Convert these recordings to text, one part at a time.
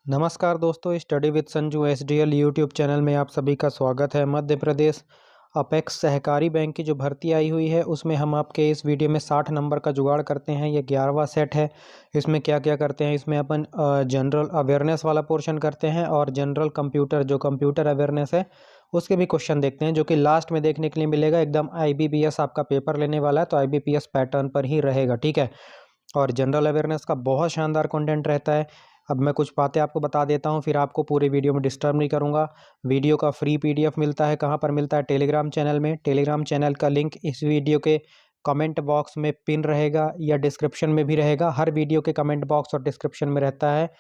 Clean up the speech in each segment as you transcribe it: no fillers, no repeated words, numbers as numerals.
नमस्कार दोस्तों, study with Sanju SDL YouTube channel में आप सभी का स्वागत है। मध्य प्रदेश अपेक्स सहकारी बैंक की जो भर्ती आई हुई है उसमें हम आपके इस वीडियो में 60 नंबर का जुगाड़ करते हैं। ये 11वां सेट है। इसमें क्या क्या करते हैं, इसमें अपन जनरल अवेयरनेस वाला पोर्शन करते हैं और जनरल कंप्यूटर जो कंप्यूटर अवेयरनेस है उसके भी क्वेश्चन देखते हैं, जो कि लास्ट में देखने के लिए मिलेगा। एकदम आईबीपीएस आपका पेपर लेने वाला है तो आईबीपीएस पैटर्न पर ही रहेगा, ठीक है। और जनरल अवेयरनेस का बहुत शानदार कंटेंट रहता है। अब मैं कुछ बातें आपको बता देता हूँ, फिर आपको पूरे वीडियो में डिस्टर्ब नहीं करूँगा। वीडियो का फ्री पीडीएफ मिलता है, कहाँ पर मिलता है? टेलीग्राम चैनल में। टेलीग्राम चैनल का लिंक इस वीडियो के कमेंट बॉक्स में पिन रहेगा या डिस्क्रिप्शन में भी रहेगा। हर वीडियो के कमेंट बॉक्स और डिस्क्रिप्शन में रहता है,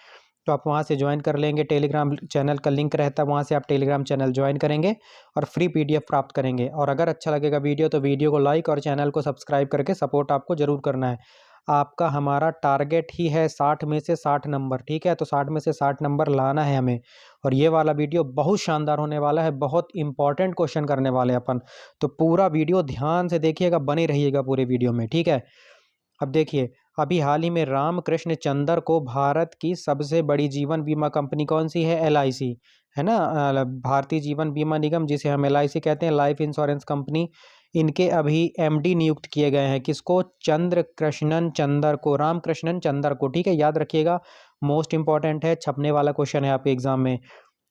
तो आप वहाँ से ज्वाइन कर लेंगे। टेलीग्राम चैनल का लिंक रहता है, वहाँ से आप टेलीग्राम चैनल ज्वाइन करेंगे और फ्री पीडीएफ प्राप्त करेंगे। और अगर अच्छा लगेगा वीडियो तो वीडियो को लाइक और चैनल को सब्सक्राइब करके सपोर्ट आपको ज़रूर करना है। आपका हमारा टारगेट ही है 60 में से 60 नंबर, ठीक है। तो 60 में से 60 नंबर लाना है हमें। और ये वाला वीडियो बहुत शानदार होने वाला है, बहुत इंपॉर्टेंट क्वेश्चन करने वाले हैं अपन। तो पूरा वीडियो ध्यान से देखिएगा, बने रहिएगा पूरे वीडियो में, ठीक है। अब देखिए, अभी हाल ही में रामकृष्ण चंदर को भारत की सबसे बड़ी जीवन बीमा कंपनी कौन सी है? एलआईसी, है ना। भारतीय जीवन बीमा निगम, जिसे हम एलआईसी कहते हैं, लाइफ इंश्योरेंस कंपनी। इनके अभी एमडी नियुक्त किए गए हैं। किसको? चंद्र कृष्णन चंदर को, रामकृष्णन चंदर को, ठीक है। याद रखिएगा, मोस्ट इंपॉर्टेंट है, छपने वाला क्वेश्चन है आपके एग्जाम में।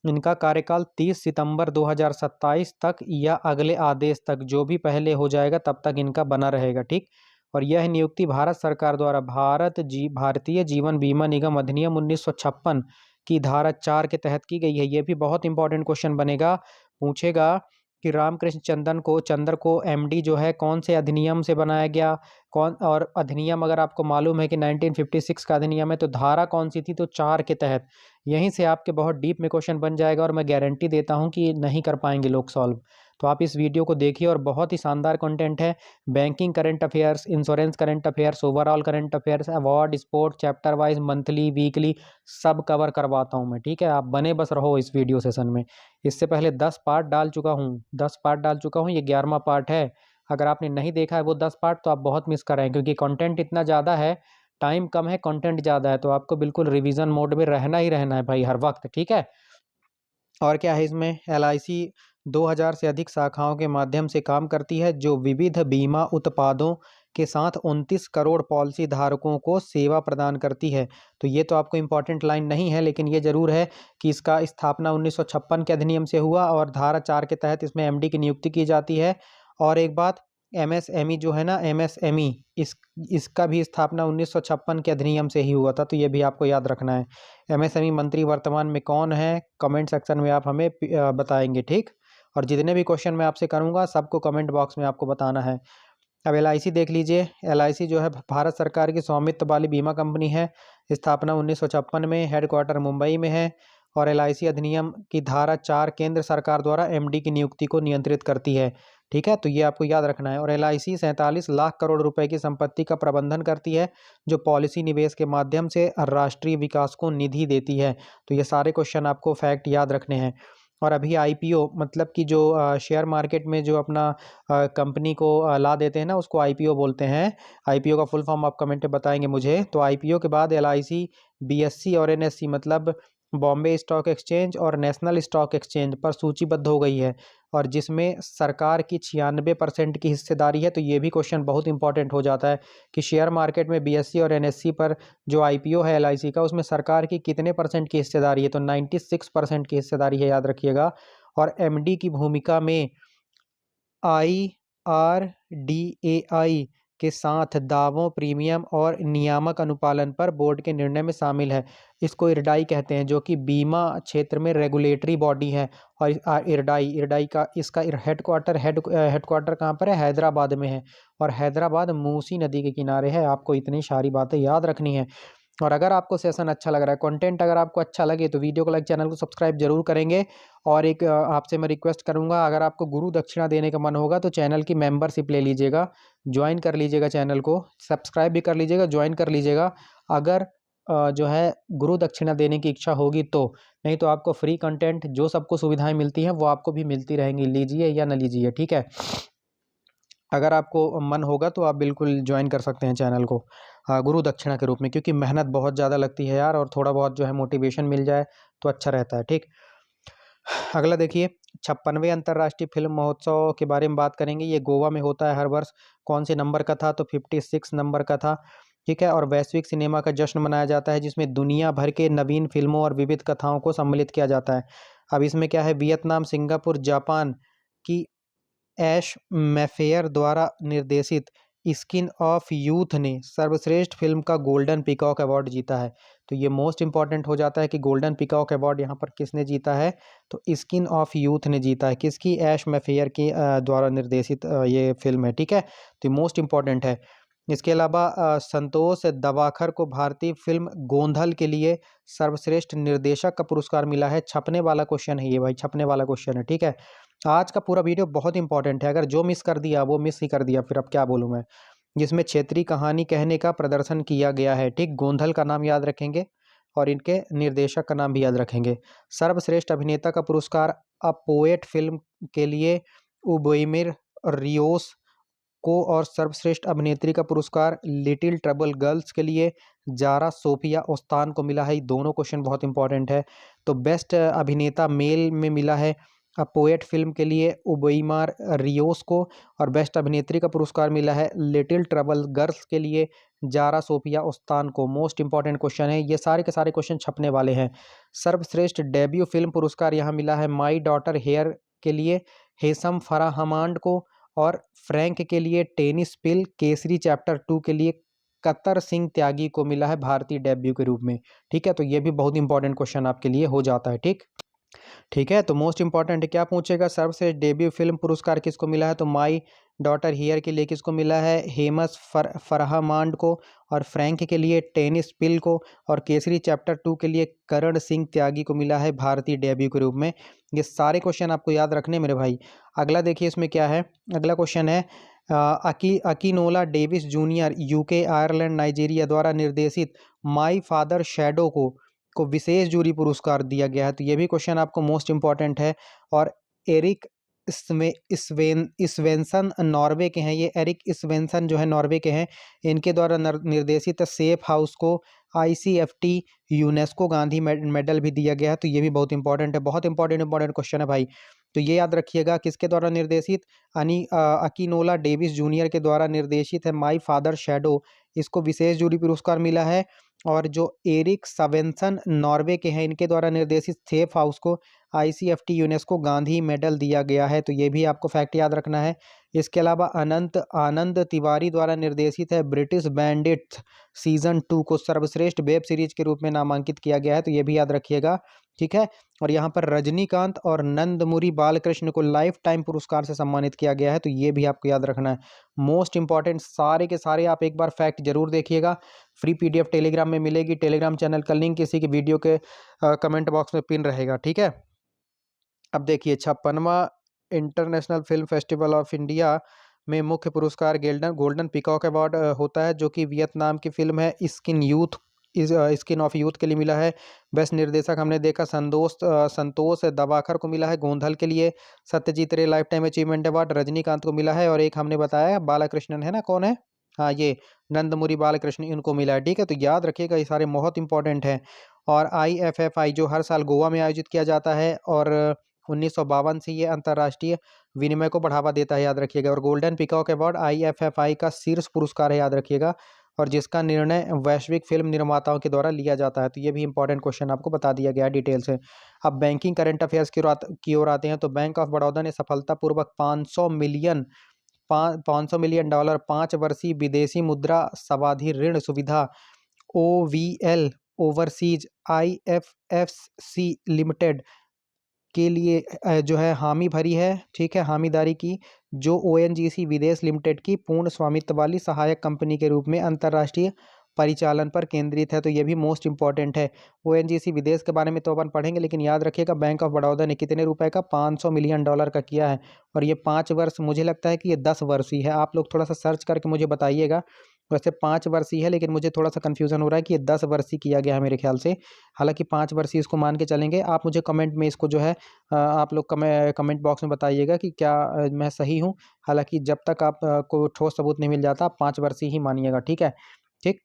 इनका कार्यकाल 30 सितंबर 2027 तक या अगले आदेश तक, जो भी पहले हो जाएगा तब तक इनका बना रहेगा, ठीक। और यह नियुक्ति भारत सरकार द्वारा भारतीय जीवन बीमा निगम अधिनियम 1956 की धारा 4 के तहत की गई है। ये भी बहुत इंपॉर्टेंट क्वेश्चन बनेगा, पूछेगा कि रामकृष्ण चंदर को एमडी जो है कौन से अधिनियम से बनाया गया, कौन। और अधिनियम अगर आपको मालूम है कि 1956 का अधिनियम है, तो धारा कौन सी थी? तो 4 के तहत। यहीं से आपके बहुत डीप में क्वेश्चन बन जाएगा और मैं गारंटी देता हूं कि नहीं कर पाएंगे लोग सॉल्व। तो आप इस वीडियो को देखिए, और बहुत ही शानदार कंटेंट है। Banking current affairs, insurance current affairs, overall current affairs, award, sport, chapter wise, monthly, weekly, सब कवर करवाता हूं मैं, ठीक है। आप बने बस रहो इस वीडियो सेशन में। इससे पहले 10 पार्ट डाल चुका हूँ, 10 पार्ट डाल चुका हूँ, ये 11वां पार्ट है। अगर आपने नहीं देखा है वो 10 पार्ट तो आप बहुत मिस कर रहे हैं, क्योंकि कंटेंट इतना ज़्यादा है, टाइम कम है, कंटेंट ज़्यादा है, तो आपको बिल्कुल रिवीजन मोड में रहना ही रहना है भाई, हर वक्त, ठीक है। और क्या है इसमें? एलआईसी 2000 से अधिक शाखाओं के माध्यम से काम करती है, जो विविध बीमा उत्पादों के साथ 29 करोड़ पॉलिसी धारकों को सेवा प्रदान करती है। तो ये तो आपको इंपॉर्टेंट लाइन नहीं है, लेकिन ये जरूर है कि इसका स्थापना 1956 के अधिनियम से हुआ और धारा 4 के तहत इसमें एमडी की नियुक्ति की जाती है। और एक बात, एमएसएमई जो है ना, एमएसएमई, इसका भी स्थापना 1956 के अधिनियम से ही हुआ था, तो ये भी आपको याद रखना है। एमएसएमई मंत्री वर्तमान में कौन है? कमेंट सेक्शन में आप हमें बताएंगे, ठीक। और जितने भी क्वेश्चन मैं आपसे करूंगा सबको कमेंट बॉक्स में आपको बताना है। अब एलआईसी देख लीजिए। एलआईसी जो है भारत सरकार की स्वामित्व वाली बीमा कंपनी है। स्थापना 1956 में, हेडक्वार्टर मुंबई में है। और एलआईसी अधिनियम की धारा 4 केंद्र सरकार द्वारा एमडी की नियुक्ति को नियंत्रित करती है, ठीक है। तो ये आपको याद रखना है। और एलआईसी 47 लाख करोड़ रुपए की संपत्ति का प्रबंधन करती है, जो पॉलिसी निवेश के माध्यम से राष्ट्रीय विकास को निधि देती है। तो ये सारे क्वेश्चन आपको फैक्ट याद रखने हैं। और अभी आईपीओ, मतलब कि जो शेयर मार्केट में जो अपना कंपनी को ला देते हैं ना, उसको आईपीओ बोलते हैं। आईपीओ का फुल फॉर्म आप कमेंट में बताएंगे मुझे। तो आईपीओ के बाद एलआईसी बीएससी और एनएससी, मतलब बॉम्बे स्टॉक एक्सचेंज और नेशनल स्टॉक एक्सचेंज पर सूचीबद्ध हो गई है, और जिसमें सरकार की 96% की हिस्सेदारी है। तो ये भी क्वेश्चन बहुत इंपॉर्टेंट हो जाता है कि शेयर मार्केट में बीएससी और एनएससी पर जो आईपीओ है एलआईसी का, उसमें सरकार की कितने परसेंट की हिस्सेदारी है? तो 96% की हिस्सेदारी है, याद रखिएगा। और एमडी की भूमिका में आईआरडीएआई के साथ दावों, प्रीमियम और नियामक अनुपालन पर बोर्ड के निर्णय में शामिल है। इसको इरडाई कहते हैं, जो कि बीमा क्षेत्र में रेगुलेटरी बॉडी है। और इरडाई का इसका हेडक्वार्टर कहाँ पर है? हैदराबाद में है। और हैदराबाद मूसी नदी के किनारे है। आपको इतनी सारी बातें याद रखनी है। और अगर आपको सेशन अच्छा लग रहा है, कंटेंट अगर आपको अच्छा लगे, तो वीडियो को लाइक, चैनल को सब्सक्राइब जरूर करेंगे। और एक आपसे मैं रिक्वेस्ट करूंगा, अगर आपको गुरु दक्षिणा देने का मन होगा तो चैनल की मेंबरशिप ले लीजिएगा, ज्वाइन कर लीजिएगा, चैनल को सब्सक्राइब भी कर लीजिएगा, ज्वाइन कर लीजिएगा। अगर जो है गुरु दक्षिणा देने की इच्छा होगी तो, नहीं तो आपको फ्री कंटेंट जो सबको सुविधाएं मिलती हैं वो आपको भी मिलती रहेंगी, लीजिए या न लीजिए, ठीक है। अगर आपको मन होगा तो आप बिल्कुल ज्वाइन कर सकते हैं चैनल को गुरु दक्षिणा के रूप में, क्योंकि मेहनत बहुत ज़्यादा लगती है यार, और थोड़ा बहुत जो है मोटिवेशन मिल जाए तो अच्छा रहता है। ठीक, अगला देखिए, 56वें अंतर्राष्ट्रीय फिल्म महोत्सव के बारे में बात करेंगे। ये गोवा में होता है हर वर्ष। कौन से नंबर का था? तो 56 नंबर का था। ठीक है, और वैश्विक सिनेमा का जश्न मनाया जाता है जिसमें दुनिया भर के नवीन फिल्मों और विविध कथाओं को सम्मिलित किया जाता है। अब इसमें क्या है, वियतनाम, सिंगापुर, जापान की ऐश मैफेयर द्वारा निर्देशित स्किन ऑफ यूथ ने सर्वश्रेष्ठ फिल्म का गोल्डन पीकॉक अवार्ड जीता है। तो ये मोस्ट इंपॉर्टेंट हो जाता है कि गोल्डन पीकॉक अवार्ड यहाँ पर किसने जीता है? तो स्किन ऑफ यूथ ने जीता है। किसकी? ऐश मैफेयर की द्वारा निर्देशित ये फिल्म है। ठीक है, तो मोस्ट इंपॉर्टेंट है। इसके अलावा संतोष दवाखर को भारतीय फिल्म गोंधल के लिए सर्वश्रेष्ठ निर्देशक का पुरस्कार मिला है। छपने वाला क्वेश्चन है ये भाई, छपने वाला क्वेश्चन है। ठीक है, आज का पूरा वीडियो बहुत इंपॉर्टेंट है, अगर जो मिस कर दिया वो मिस ही कर दिया, फिर अब क्या बोलूँ मैं। जिसमें क्षेत्रीय कहानी कहने का प्रदर्शन किया गया है। ठीक, गोंधल का नाम याद रखेंगे और इनके निर्देशक का नाम भी याद रखेंगे। सर्वश्रेष्ठ अभिनेता का पुरस्कार अ पोएट फिल्म के लिए उबोइमिर रियोस को, और सर्वश्रेष्ठ अभिनेत्री का पुरस्कार लिटिल ट्रबल गर्ल्स के लिए जारा सोफिया ओस्तान को मिला है। ये दोनों क्वेश्चन बहुत इंपॉर्टेंट है। तो बेस्ट अभिनेता मेल में मिला है अ पोएट फिल्म के लिए उबोइमार रियोस को, और बेस्ट अभिनेत्री का पुरस्कार मिला है लिटिल ट्रबल गर्ल्स के लिए जारा सोफिया ओस्तान को। मोस्ट इंपॉर्टेंट क्वेश्चन है, ये सारे के सारे क्वेश्चन छपने वाले हैं। सर्वश्रेष्ठ डेब्यू फिल्म पुरस्कार यहाँ मिला है माई डॉटर हेयर के लिए हेसम फराहमांड को, और फ्रैंक के लिए टेनिस पिल, केसरी चैप्टर 2 के लिए कतर सिंह त्यागी को मिला है भारतीय डेब्यू के रूप में। ठीक है, तो ये भी बहुत इंपॉर्टेंट क्वेश्चन आपके लिए हो जाता है। ठीक, ठीक है, तो मोस्ट इंपॉर्टेंट क्या पूछेगा, सर्वश्रेष्ठ डेब्यू फिल्म पुरस्कार किसको मिला है? तो माई डॉटर हियर के लिए किसको मिला है? हेमस फरहामांड को, और फ्रैंक के लिए टेनिस पिल को, और केसरी चैप्टर 2 के लिए करण सिंह त्यागी को मिला है भारतीय डेब्यू के रूप में। ये सारे क्वेश्चन आपको याद रखने मेरे भाई। अगला देखिए इसमें क्या है, अगला क्वेश्चन है Akinola Davies junior UK, Ireland, Nigeria द्वारा निर्देशित माई फादर शैडो को विशेष जूरी पुरस्कार दिया गया है। तो ये भी क्वेश्चन आपको मोस्ट इंपॉर्टेंट है। और एरिक स्वेंसन नॉर्वे के हैं, ये एरिक स्वेंसन जो है नॉर्वे के हैं, इनके द्वारा निर्देशित सेफ हाउस को आईसीएफटी यूनेस्को गांधी मेडल भी दिया गया है। तो ये भी बहुत इंपॉर्टेंट है, बहुत इंपॉर्टेंट क्वेश्चन है भाई। तो ये याद रखिएगा, किसके द्वारा निर्देशित? अकीनोला डेविस जूनियर के द्वारा निर्देशित है माई फादर शैडो, इसको विशेष जूरी पुरस्कार मिला है। और जो एरिक सवेंसन नॉर्वे के हैं, इनके द्वारा निर्देशित सेफ हाउस को आईसीएफटी यूनेस्को गांधी मेडल दिया गया है। तो ये भी आपको फैक्ट याद रखना है। इसके अलावा अनंत आनंद तिवारी द्वारा निर्देशित है ब्रिटिश बैंडिट्स सीजन 2 को सर्वश्रेष्ठ वेब सीरीज के रूप में नामांकित किया गया है। तो ये भी याद रखिएगा। ठीक है, और यहाँ पर रजनीकांत और नंदमुरी बालकृष्ण को लाइफ टाइम पुरस्कार से सम्मानित किया गया है। तो ये भी आपको याद रखना है। मोस्ट इंपॉर्टेंट सारे के सारे आप एक बार फैक्ट जरूर देखिएगा। फ्री पीडीएफ टेलीग्राम में मिलेगी, टेलीग्राम चैनल का लिंक इसी के वीडियो के कमेंट बॉक्स में पिन रहेगा। ठीक है, अब देखिए 56वां international film festival of India में मुख्य पुरस्कार गोल्डन पीकॉक अवार्ड होता है, जो कि वियतनाम की फिल्म है स्किन ऑफ यूथ के लिए मिला है। बेस्ट निर्देशक हमने देखा संतोष दवाखर को मिला है गोंधल के लिए। सत्यजीत रे life time achievement award Rajinikanth को मिला है, और एक हमने बताया बालाकृष्णन है ना, कौन है? हाँ, ये नंदमुरी बालकृष्ण, इनको मिला है। ठीक है, तो याद रखिएगा, ये सारे बहुत इंपॉर्टेंट हैं। और IFFI जो हर साल गोवा में आयोजित किया जाता है, और 1952 से ये अंतर्राष्ट्रीय विनिमय को बढ़ावा देता है, याद रखिएगा। और गोल्डन पीकॉक अवार्ड IFFI का शीर्ष पुरस्कार है, याद रखिएगा, और जिसका निर्णय वैश्विक फिल्म निर्माताओं के द्वारा लिया जाता है। तो ये भी इंपॉर्टेंट क्वेश्चन आपको बता दिया गया है डिटेल से। अब बैंकिंग करंट अफेयर्स की ओर आते हैं। तो बैंक ऑफ बड़ौदा ने सफलतापूर्वक $500 मिलियन 5 वर्षीय विदेशी मुद्रा सावधि ऋण सुविधा OVL ओवरसीज IFFC लिमिटेड के लिए जो है हामी भरी है। ठीक है, हामीदारी की, जो ONGC विदेश लिमिटेड की पूर्ण स्वामित्व वाली सहायक कंपनी के रूप में अंतर्राष्ट्रीय परिचालन पर केंद्रित है। तो ये भी मोस्ट इंपॉर्टेंट है। ONGC विदेश के बारे में तो अपन पढ़ेंगे, लेकिन याद रखिएगा बैंक ऑफ बड़ौदा ने कितने रुपए का? $500 मिलियन का किया है। और ये 5 वर्ष, मुझे लगता है कि ये 10 वर्ष ही है। आप लोग थोड़ा सा सर्च करके मुझे बताइएगा वैसे 5 वर्षीय है, लेकिन मुझे थोड़ा सा कन्फ्यूज़न हो रहा है कि ये 10 वर्षीय किया गया है मेरे ख्याल से। हालाँकि 5 वर्षीय इसको मान के चलेंगे। आप मुझे कमेंट में इसको जो है आप लोग कमेंट बॉक्स में बताइएगा कि क्या मैं सही हूँ। हालाँकि जब तक आप को ठोस सबूत नहीं मिल जाता, आप 5 वर्षीय ही मानिएगा, ठीक है? ठीक।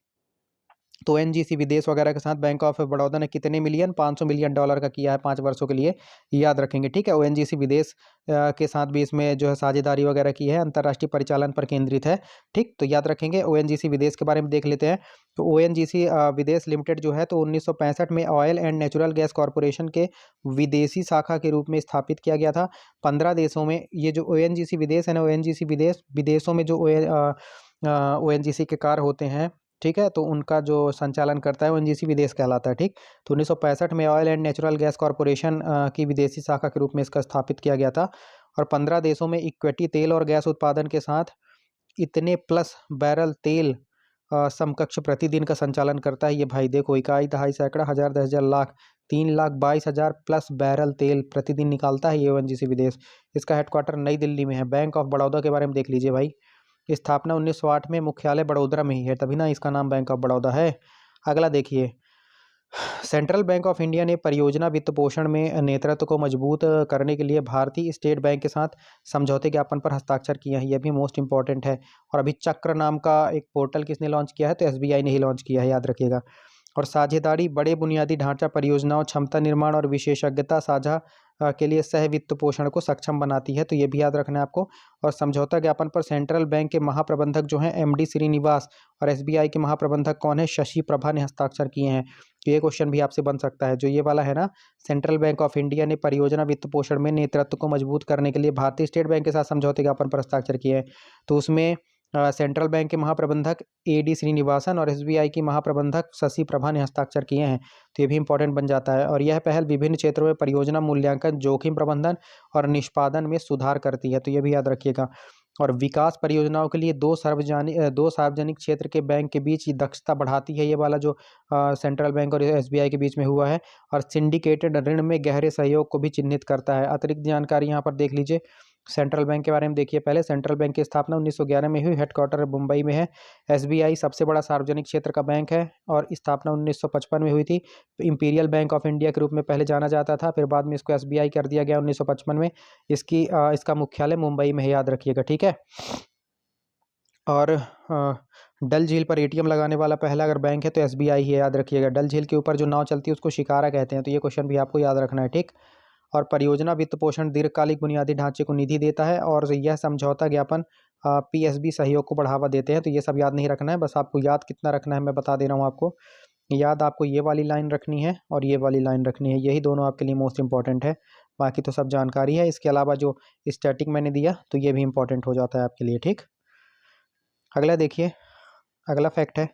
तो ओएनजीसी विदेश वगैरह के साथ बैंक ऑफ बड़ौदा ने कितने मिलियन, $500 मिलियन का किया है 5 वर्षों के लिए, याद रखेंगे, ठीक है? ओएनजीसी विदेश के साथ भी इसमें जो है साझेदारी वगैरह की है, अंतर्राष्ट्रीय परिचालन पर केंद्रित है, ठीक? तो याद रखेंगे। ओएनजीसी विदेश के बारे में देख लेते हैं। तो ओएनजीसी विदेश लिमिटेड जो है, तो 1965 में oil and natural gas corporation के विदेशी शाखा के रूप में स्थापित किया गया था। 15 देशों में ये जो ओएनजीसी विदेश है ना, ओएनजीसी विदेशों में जो ओएनजीसी के कार्य होते हैं, ठीक है? तो उनका जो संचालन करता है ओएनजीसी विदेश कहलाता है, ठीक? तो 1965 में oil and natural gas corporation की विदेशी शाखा के रूप में इसका स्थापित किया गया था। और 15 देशों में इक्विटी तेल और गैस उत्पादन के साथ इतने प्लस बैरल तेल समकक्ष प्रतिदिन का संचालन करता है। ये भाई देखो, इकाई, दहाई, सैकड़ा, हजार, 10,000, लाख, 3,22,000 प्लस बैरल तेल प्रतिदिन निकालता है ये ओएनजीसी विदेश। इसका हेडक्वार्टर नई दिल्ली में है। बैंक ऑफ बड़ौदा के बारे में देख लीजिए भाई। स्थापना 1908 में, मुख्यालय बड़ोदरा में ही है, तभी ना इसका नाम बैंक ऑफ बड़ौदा है। अगला देखिए, सेंट्रल बैंक ऑफ इंडिया ने परियोजना वित्त पोषण में नेतृत्व को मजबूत करने के लिए भारतीय स्टेट बैंक के साथ समझौते ज्ञापन पर हस्ताक्षर किए हैं। यह भी मोस्ट इंपॉर्टेंट है। और अभी चक्र नाम का एक पोर्टल किसने लॉन्च किया है? तो एसबीआई ने ही लॉन्च किया है, याद रखिएगा। और साझेदारी बड़े बुनियादी ढांचा परियोजनाओं, क्षमता निर्माण और विशेषज्ञता साझा के लिए सह वित्त पोषण को सक्षम बनाती है, तो ये भी याद रखना है आपको। और समझौता ज्ञापन पर सेंट्रल बैंक के महाप्रबंधक जो हैं एमडी श्रीनिवास, और एसबीआई के महाप्रबंधक कौन है? शशि प्रभा ने हस्ताक्षर किए हैं। तो ये क्वेश्चन भी आपसे बन सकता है। जो ये वाला है ना, सेंट्रल बैंक ऑफ इंडिया ने परियोजना वित्त पोषण में नेतृत्व को मजबूत करने के लिए भारतीय स्टेट बैंक के साथ समझौते ज्ञापन पर हस्ताक्षर किए हैं। तो उसमें सेंट्रल बैंक के महाप्रबंधक एडी श्रीनिवासन और एसबीआई की महाप्रबंधक शशि प्रभा ने हस्ताक्षर किए हैं। तो ये भी इंपॉर्टेंट बन जाता है। और यह पहल विभिन्न क्षेत्रों में परियोजना मूल्यांकन, जोखिम प्रबंधन और निष्पादन में सुधार करती है, तो ये भी याद रखिएगा। और विकास परियोजनाओं के लिए दो सार्वजनिक क्षेत्र के बैंक के बीच दक्षता बढ़ाती है, ये वाला जो सेंट्रल बैंक और एसबीआई के बीच में हुआ है। और सिंडिकेटेड ऋण में गहरे सहयोग को भी चिन्हित करता है। अतिरिक्त जानकारी यहाँ पर देख लीजिए। सेंट्रल बैंक के बारे में देखिए पहले। सेंट्रल बैंक की स्थापना 1911 में हुई, हेडक्वार्टर मुंबई में है। एसबीआई सबसे बड़ा सार्वजनिक क्षेत्र का बैंक है और स्थापना 1955 में हुई थी। इंपीरियल बैंक ऑफ इंडिया के रूप में पहले जाना जाता था, फिर बाद में इसको एसबीआई कर दिया गया 1955 में। इसका मुख्यालय मुंबई में है, याद रखिएगा, ठीक है? और डल झील पर एटीएम लगाने वाला पहला अगर बैंक है तो एसबीआई ही है, याद रखिएगा। डल झील के ऊपर जो नाव चलती है उसको शिकारा कहते हैं, तो ये क्वेश्चन भी आपको याद रखना है, ठीक? और परियोजना वित्त पोषण दीर्घकालिक बुनियादी ढांचे को निधि देता है और यह समझौता ज्ञापन पीएसबी सहयोग को बढ़ावा देते हैं। तो ये सब याद नहीं रखना है, बस आपको याद कितना रखना है मैं बता दे रहा हूँ आपको। याद आपको ये वाली लाइन रखनी है और ये वाली लाइन रखनी है, यही दोनों आपके लिए मोस्ट इंपॉर्टेंट है। बाकी तो सब जानकारी है। इसके अलावा जो स्टैटिक मैंने दिया तो ये भी इंपॉर्टेंट हो जाता है आपके लिए, ठीक? अगला देखिए, अगला फैक्ट है,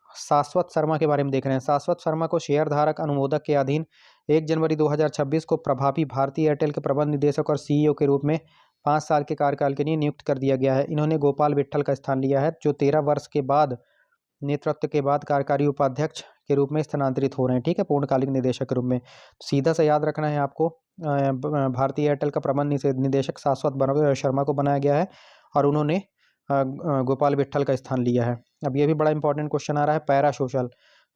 शाश्वत शर्मा के बारे में देख रहे हैं। शाश्वत शर्मा को शेयर धारक अनुमोदक के अधीन 1 जनवरी 2026 को प्रभावी भारतीय एयरटेल के प्रबंध निदेशक और सीईओ के रूप में 5 साल के कार्यकाल के लिए नियुक्त कर दिया गया है। इन्होंने गोपाल विट्ठल का स्थान लिया है, जो 13 वर्ष के बाद नेतृत्व के बाद कार्यकारी उपाध्यक्ष के रूप में स्थानांतरित हो रहे हैं, ठीक है? पूर्णकालिक निदेशक के रूप में। सीधा सा याद रखना है आपको, भारतीय एयरटेल का प्रबंध निदेशक शाश्वत शर्मा को बनाया गया है और उन्होंने गोपाल विट्ठल का स्थान लिया है। अब ये भी बड़ा इंपॉर्टेंट क्वेश्चन आ रहा है, पैरा सोशल।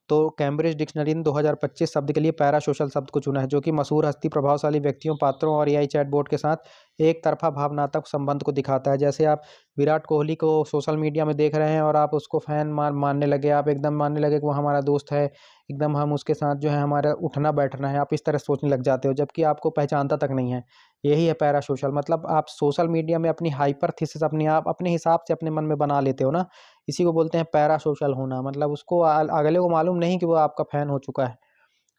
तो कैम्ब्रिज डिक्शनरी ने 2025 शब्द के लिए पैरा सोशल शब्द को चुना है, जो कि मशहूर हस्ती, प्रभावशाली व्यक्तियों, पात्रों और एआई चैटबॉट के साथ एक तरफा भावनात्मक संबंध को दिखाता है। जैसे आप विराट कोहली को सोशल मीडिया में देख रहे हैं और आप उसको फैन मानने लगे, आप एकदम मानने लगे कि वो हमारा दोस्त है, एकदम हम उसके साथ जो है हमारा उठना बैठना है, आप इस तरह सोचने लग जाते हो, जबकि आपको पहचानता तक नहीं है। यही है पैरा सोशल। मतलब आप सोशल मीडिया में अपनी हाइपर थीसिस अपने आप अपने हिसाब से अपने मन में बना लेते हो ना, इसी को बोलते हैं पैरा सोशल होना। मतलब उसको अगले को मालूम नहीं कि वो आपका फ़ैन हो चुका है,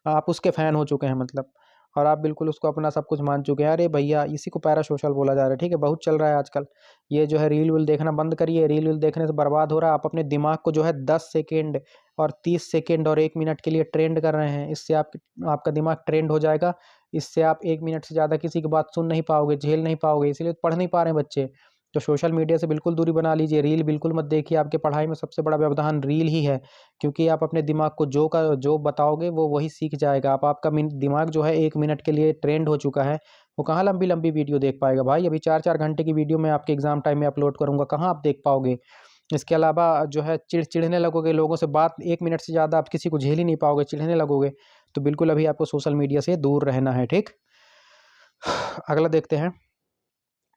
आप उसके फ़ैन हो चुके हैं मतलब, और आप बिल्कुल उसको अपना सब कुछ मान चुके हैं। अरे भैया, इसी को पैरा सोशल बोला जा रहा है, ठीक है? बहुत चल रहा है आजकल। ये जो है रील वील देखना बंद करिए, रील वील देखने से बर्बाद हो रहा है। आप अपने दिमाग को जो है 10 सेकेंड और 30 सेकेंड और 1 मिनट के लिए ट्रेंड कर रहे हैं। इससे आपका दिमाग ट्रेंड हो जाएगा। इससे आप 1 मिनट से ज़्यादा किसी की बात सुन नहीं पाओगे, झेल नहीं पाओगे, इसीलिए तो पढ़ नहीं पा रहे हैं बच्चे। तो सोशल मीडिया से बिल्कुल दूरी बना लीजिए, रील बिल्कुल मत देखिए। आपके पढ़ाई में सबसे बड़ा व्यवधान रील ही है, क्योंकि आप अपने दिमाग को जो बताओगे वो वही सीख जाएगा। आपका दिमाग जो है 1 मिनट के लिए ट्रेंड हो चुका है, वो कहाँ लंबी-लंबी वीडियो देख पाएगा भाई। अभी 4-4 घंटे की वीडियो मैं आपके एग्ज़ाम टाइम में अपलोड करूँगा, कहाँ आप देख पाओगे? इसके अलावा जो है चिढ़ने लगोगे लोगों से, बात 1 मिनट से ज़्यादा आप किसी को झेल ही नहीं पाओगे, चिढ़ने लगोगे, तो बिल्कुल अभी आपको सोशल मीडिया से दूर रहना है, ठीक। अगला देखते हैं।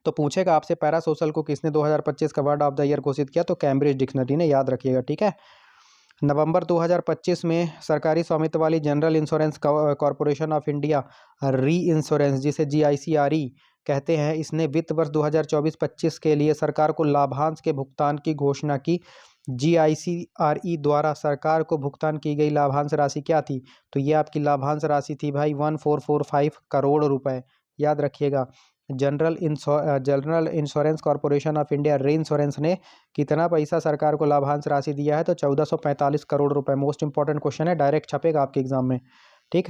तो पूछेगा आपसे पैरा सोशल को किसने 2025 का वर्ड ऑफ द ईयर घोषित किया, तो कैम्ब्रिज डिक्शनरी ने, याद रखिएगा, ठीक है। नवंबर 2025 में सरकारी स्वामित्व वाली general insurance corporation of India री इंश्योरेंस, जिसे जीआईसीआरई कहते हैं, इसने वित्त वर्ष 2024-25 के लिए सरकार को लाभांश के भुगतान की घोषणा की। जीआईसीआरई द्वारा सरकार को भुगतान की गई लाभांश राशि क्या थी, तो ये आपकी लाभांश राशि थी भाई 1445 करोड़ रुपए, याद रखिएगा। General insurance corporation of India री इंश्योरेंस ने कितना पैसा सरकार को लाभांश राशि दिया है, तो 1445 करोड़ रुपए। मोस्ट इंपॉर्टेंट क्वेश्चन है, डायरेक्ट छपेगा आपके एग्जाम में, ठीक।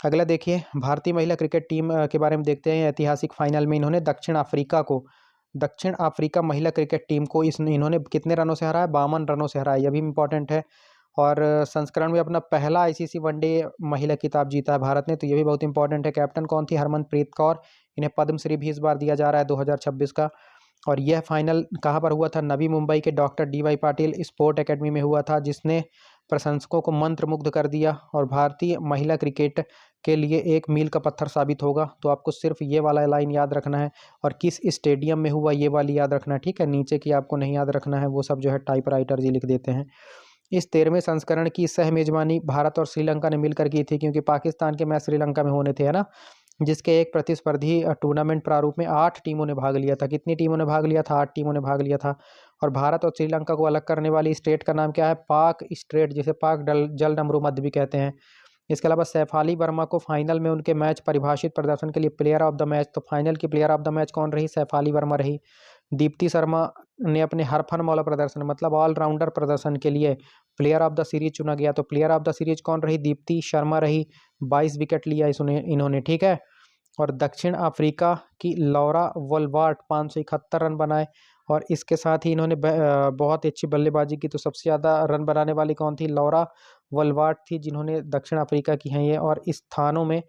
अगला देखिए, भारतीय महिला क्रिकेट टीम के बारे में देखते हैं। ऐतिहासिक फाइनल में इन्होंने दक्षिण अफ्रीका महिला क्रिकेट टीम को इन्होंने कितने रनों से हराया, 52 रनों से हराया, यह भी इंपॉर्टेंट है। और संस्करण में अपना पहला आईसीसी वनडे महिला खिताब जीता है भारत ने, तो ये भी बहुत इंपॉर्टेंट है। कैप्टन कौन थी, हरमनप्रीत कौर, इन्हें पद्मश्री भी इस बार दिया जा रहा है 2026 का। और यह फाइनल कहाँ पर हुआ था, नवी मुंबई के doctor DY Patil sport academy में हुआ था, जिसने प्रशंसकों को मंत्रमुग्ध कर दिया और भारतीय महिला क्रिकेट के लिए एक मील का पत्थर साबित होगा। तो आपको सिर्फ ये वाला लाइन याद रखना है, और किस स्टेडियम में हुआ ये वाली याद रखना है, ठीक है। नीचे की आपको नहीं याद रखना है, वो सब जो है टाइपराइटर जी लिख देते हैं। इस 13वें संस्करण की सह मेजबानी भारत और श्रीलंका ने मिलकर की थी, क्योंकि पाकिस्तान के मैच श्रीलंका में होने थे, है ना, जिसके एक प्रतिस्पर्धी टूर्नामेंट प्रारूप में 8 टीमों ने भाग लिया था। कितनी टीमों ने भाग लिया था, 8 टीमों ने भाग लिया था। और भारत और श्रीलंका को अलग करने वाली स्टेट का नाम क्या है, पाक स्ट्रेट, जिसे पाक जल डमरू मध्य भी कहते हैं। इसके अलावा सैफाली वर्मा को फाइनल में उनके मैच परिभाषित प्रदर्शन के लिए प्लेयर ऑफ द मैच, तो फाइनल की प्लेयर ऑफ द मैच कौन रही, सैफाली वर्मा रही। दीप्ति शर्मा ने अपने हरफन मौला प्रदर्शन, मतलब ऑलराउंडर प्रदर्शन के लिए प्लेयर ऑफ द सीरीज चुना गया, तो प्लेयर ऑफ द सीरीज कौन रही, दीप्ति शर्मा रही। 22 विकेट लिया इन्होंने, ठीक है। और दक्षिण अफ्रीका की लौरा वोल्वार्ट 571 रन बनाए, और इसके साथ ही इन्होंने बहुत ही अच्छी बल्लेबाजी की। तो सबसे ज़्यादा रन बनाने वाली कौन थी, लौरा वोल्वार्ट थी, जिन्होंने दक्षिण अफ्रीका की हैं ये। और इस स्थानों में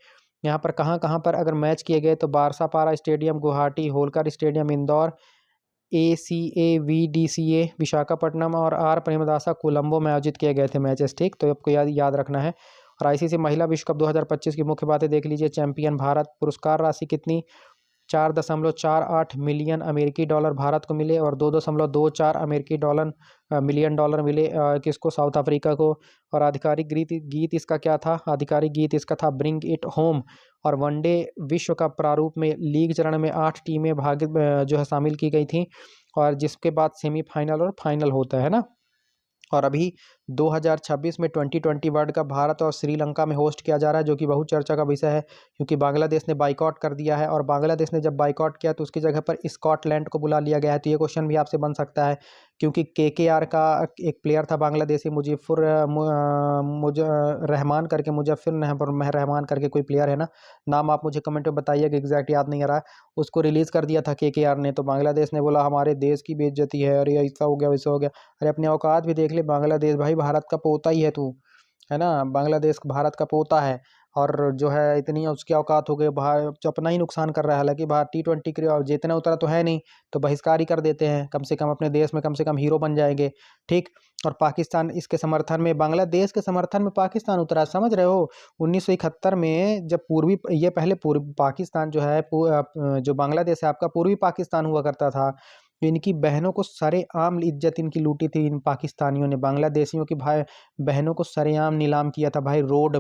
यहाँ पर कहाँ पर अगर मैच किए गए, तो Barsapara stadium Guwahati, Holkar stadium Indore, ACAVDCA Visakhapatnam और R प्रेमदासा कोलंबो में आयोजित किए गए थे मैचेस, ठीक। तो आपको याद रखना है। और आईसीसी महिला विश्व कप 2025 की मुख्य बातें देख लीजिए। चैंपियन भारत, पुरस्कार राशि कितनी, 4.48 मिलियन अमेरिकी डॉलर भारत को मिले, और 2.24 अमेरिकी डॉलर मिलियन डॉलर मिले किसको, साउथ अफ्रीका को। और आधिकारिक गीत इसका क्या था, आधिकारिक गीत इसका था ब्रिंग इट होम। और वनडे विश्व कप प्रारूप में लीग चरण में 8 टीमें जो है शामिल की गई थी, और जिसके बाद सेमीफाइनल और फाइनल होता है ना। और अभी 2026 में 2020 वर्ल्ड कप भारत और श्रीलंका में होस्ट किया जा रहा है, जो कि बहुत चर्चा का विषय है, क्योंकि बांग्लादेश ने बाइकआउट कर दिया है। और बांग्लादेश ने जब बाइकआउट किया, तो उसकी जगह पर स्कॉटलैंड को बुला लिया गया है। तो ये क्वेश्चन भी आपसे बन सकता है, क्योंकि KKR का एक प्लेयर था बांग्लादेशी, रहमान करके, रहमान करके कोई प्लेयर है ना, नाम आप मुझे कमेंट में बताइएगा, एग्जैक्ट याद नहीं आ रहा है। उसको रिलीज़ कर दिया था KKR ने, तो बांग्लादेश ने बोला हमारे देश की बेइज्जती है, अरे ऐसा हो गया वैसा हो गया। अरे अपनी औकात भी देख ले, बांग्लादेश भाई भारत का पोता ही है तू, है ना, बांग्लादेश भारत का पोता है। और जो है इतनी उसकी औकात हो गई, जो अपना ही नुकसान कर रहा है। हालांकि भारत T20 के जीतना उतरा तो है नहीं, तो बहिष्कार ही कर देते हैं, कम से कम अपने देश में कम से कम हीरो बन जाएंगे, ठीक। और पाकिस्तान इसके समर्थन में, बांग्लादेश के समर्थन में पाकिस्तान उतरा, समझ रहे हो। 1971 में जब पहले पूर्वी पाकिस्तान जो है, जो बांग्लादेश है आपका, पूर्वी पाकिस्तान हुआ करता था। इनकी बहनों को सरेआम इज्जत इनकी लूटी थी इन पाकिस्तानियों ने, बांग्लादेशियों की भाई बहनों को सरेआम नीलाम किया था भाई, रोड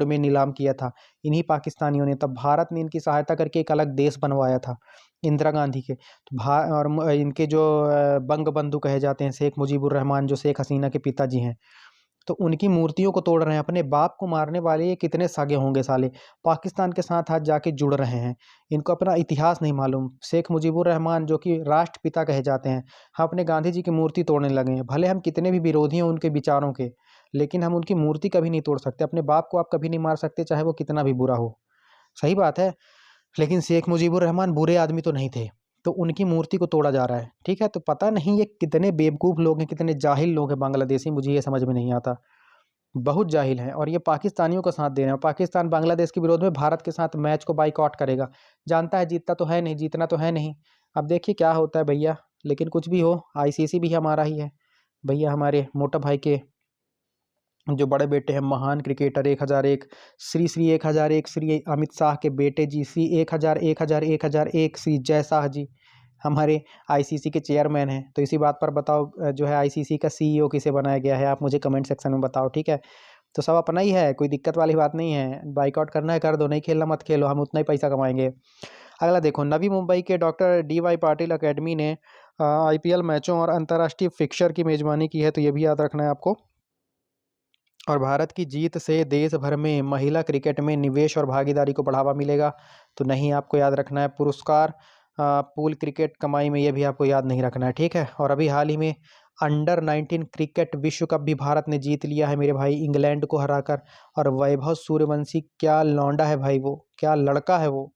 में नीलाम किया था इन्हीं पाकिस्तानियों ने। तब भारत ने इनकी सहायता करके एक अलग देश बनवाया था इंदिरा गांधी के। तो और इनके जो बंग बंधु कहे जाते हैं, शेख मुजीबुर रहमान, जो शेख हसीना के पिताजी हैं, तो उनकी मूर्तियों को तोड़ रहे हैं। अपने बाप को मारने वाले ये कितने सागे होंगे साले, पाकिस्तान के साथ आज जाके जुड़ रहे हैं। इनको अपना इतिहास नहीं मालूम। शेख मुजीबुर रहमान जो कि राष्ट्रपिता कहे जाते हैं, हम अपने गांधी जी की मूर्ति तोड़ने लगे हैं। भले हम कितने भी विरोधी हों उनके विचारों के, लेकिन हम उनकी मूर्ति कभी नहीं तोड़ सकते। अपने बाप को आप कभी नहीं मार सकते, चाहे वो कितना भी बुरा हो। सही बात है। लेकिन शेख मुजीबुर रहमान बुरे आदमी तो नहीं थे, तो उनकी मूर्ति को तोड़ा जा रहा है, ठीक है। तो पता नहीं ये कितने बेवकूफ़ लोग हैं, कितने जाहिल लोग हैं बांग्लादेशी, मुझे ये समझ में नहीं आता। बहुत जाहिल हैं, और ये पाकिस्तानियों का साथ दे रहे हैं। पाकिस्तान बांग्लादेश के विरोध में भारत के साथ मैच को बाइकआउट करेगा, जानता है जीतता तो है नहीं, जीतना तो है नहीं। अब देखिए क्या होता है भैया, लेकिन कुछ भी हो, आईसीसी भी हमारा ही है भैया। हमारे मोटा भाई के जो बड़े बेटे हैं, महान क्रिकेटर 1001, श्री श्री 1001, श्री अमित शाह के बेटे जी, श्री 1001 श्री जय शाह जी हमारे आईसीसी के चेयरमैन हैं। तो इसी बात पर बताओ, जो है आईसीसी का सीईओ किसे बनाया गया है, आप मुझे कमेंट सेक्शन में बताओ, ठीक है। तो सब अपना ही है, कोई दिक्कत वाली बात नहीं है। बाइकआउट करना है कर दो, नहीं खेलना मत खेलो, हम उतना ही पैसा कमाएंगे। अगला देखो, नवी मुंबई के डॉक्टर DY पाटिल एकेडमी ने आईपीएल मैचों और अंतर्राष्ट्रीय फिक्सर की मेजबानी की है, तो ये भी याद रखना है आपको। और भारत की जीत से देश भर में महिला क्रिकेट में निवेश और भागीदारी को बढ़ावा मिलेगा, तो नहीं आपको याद रखना है। पुरस्कार पूल क्रिकेट कमाई में, ये भी आपको याद नहीं रखना है, ठीक है। और अभी हाल ही में अंडर 19 क्रिकेट विश्व कप भी भारत ने जीत लिया है मेरे भाई, इंग्लैंड को हराकर। और वैभव सूर्यवंशी क्या लौंडा है भाई, वो क्या लड़का है वो,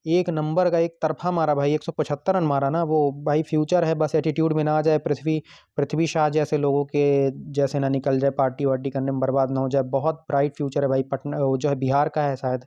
एक नंबर का एक तरफा मारा भाई, 175 रन मारा ना वो भाई। फ्यूचर है, बस एटीट्यूड में ना आ जाए, पृथ्वी शाह जैसे लोगों के जैसे ना निकल जाए, पार्टी वार्टी करने में बर्बाद ना हो जाए। बहुत ब्राइट फ्यूचर है भाई। पटना वो जो है बिहार का है शायद,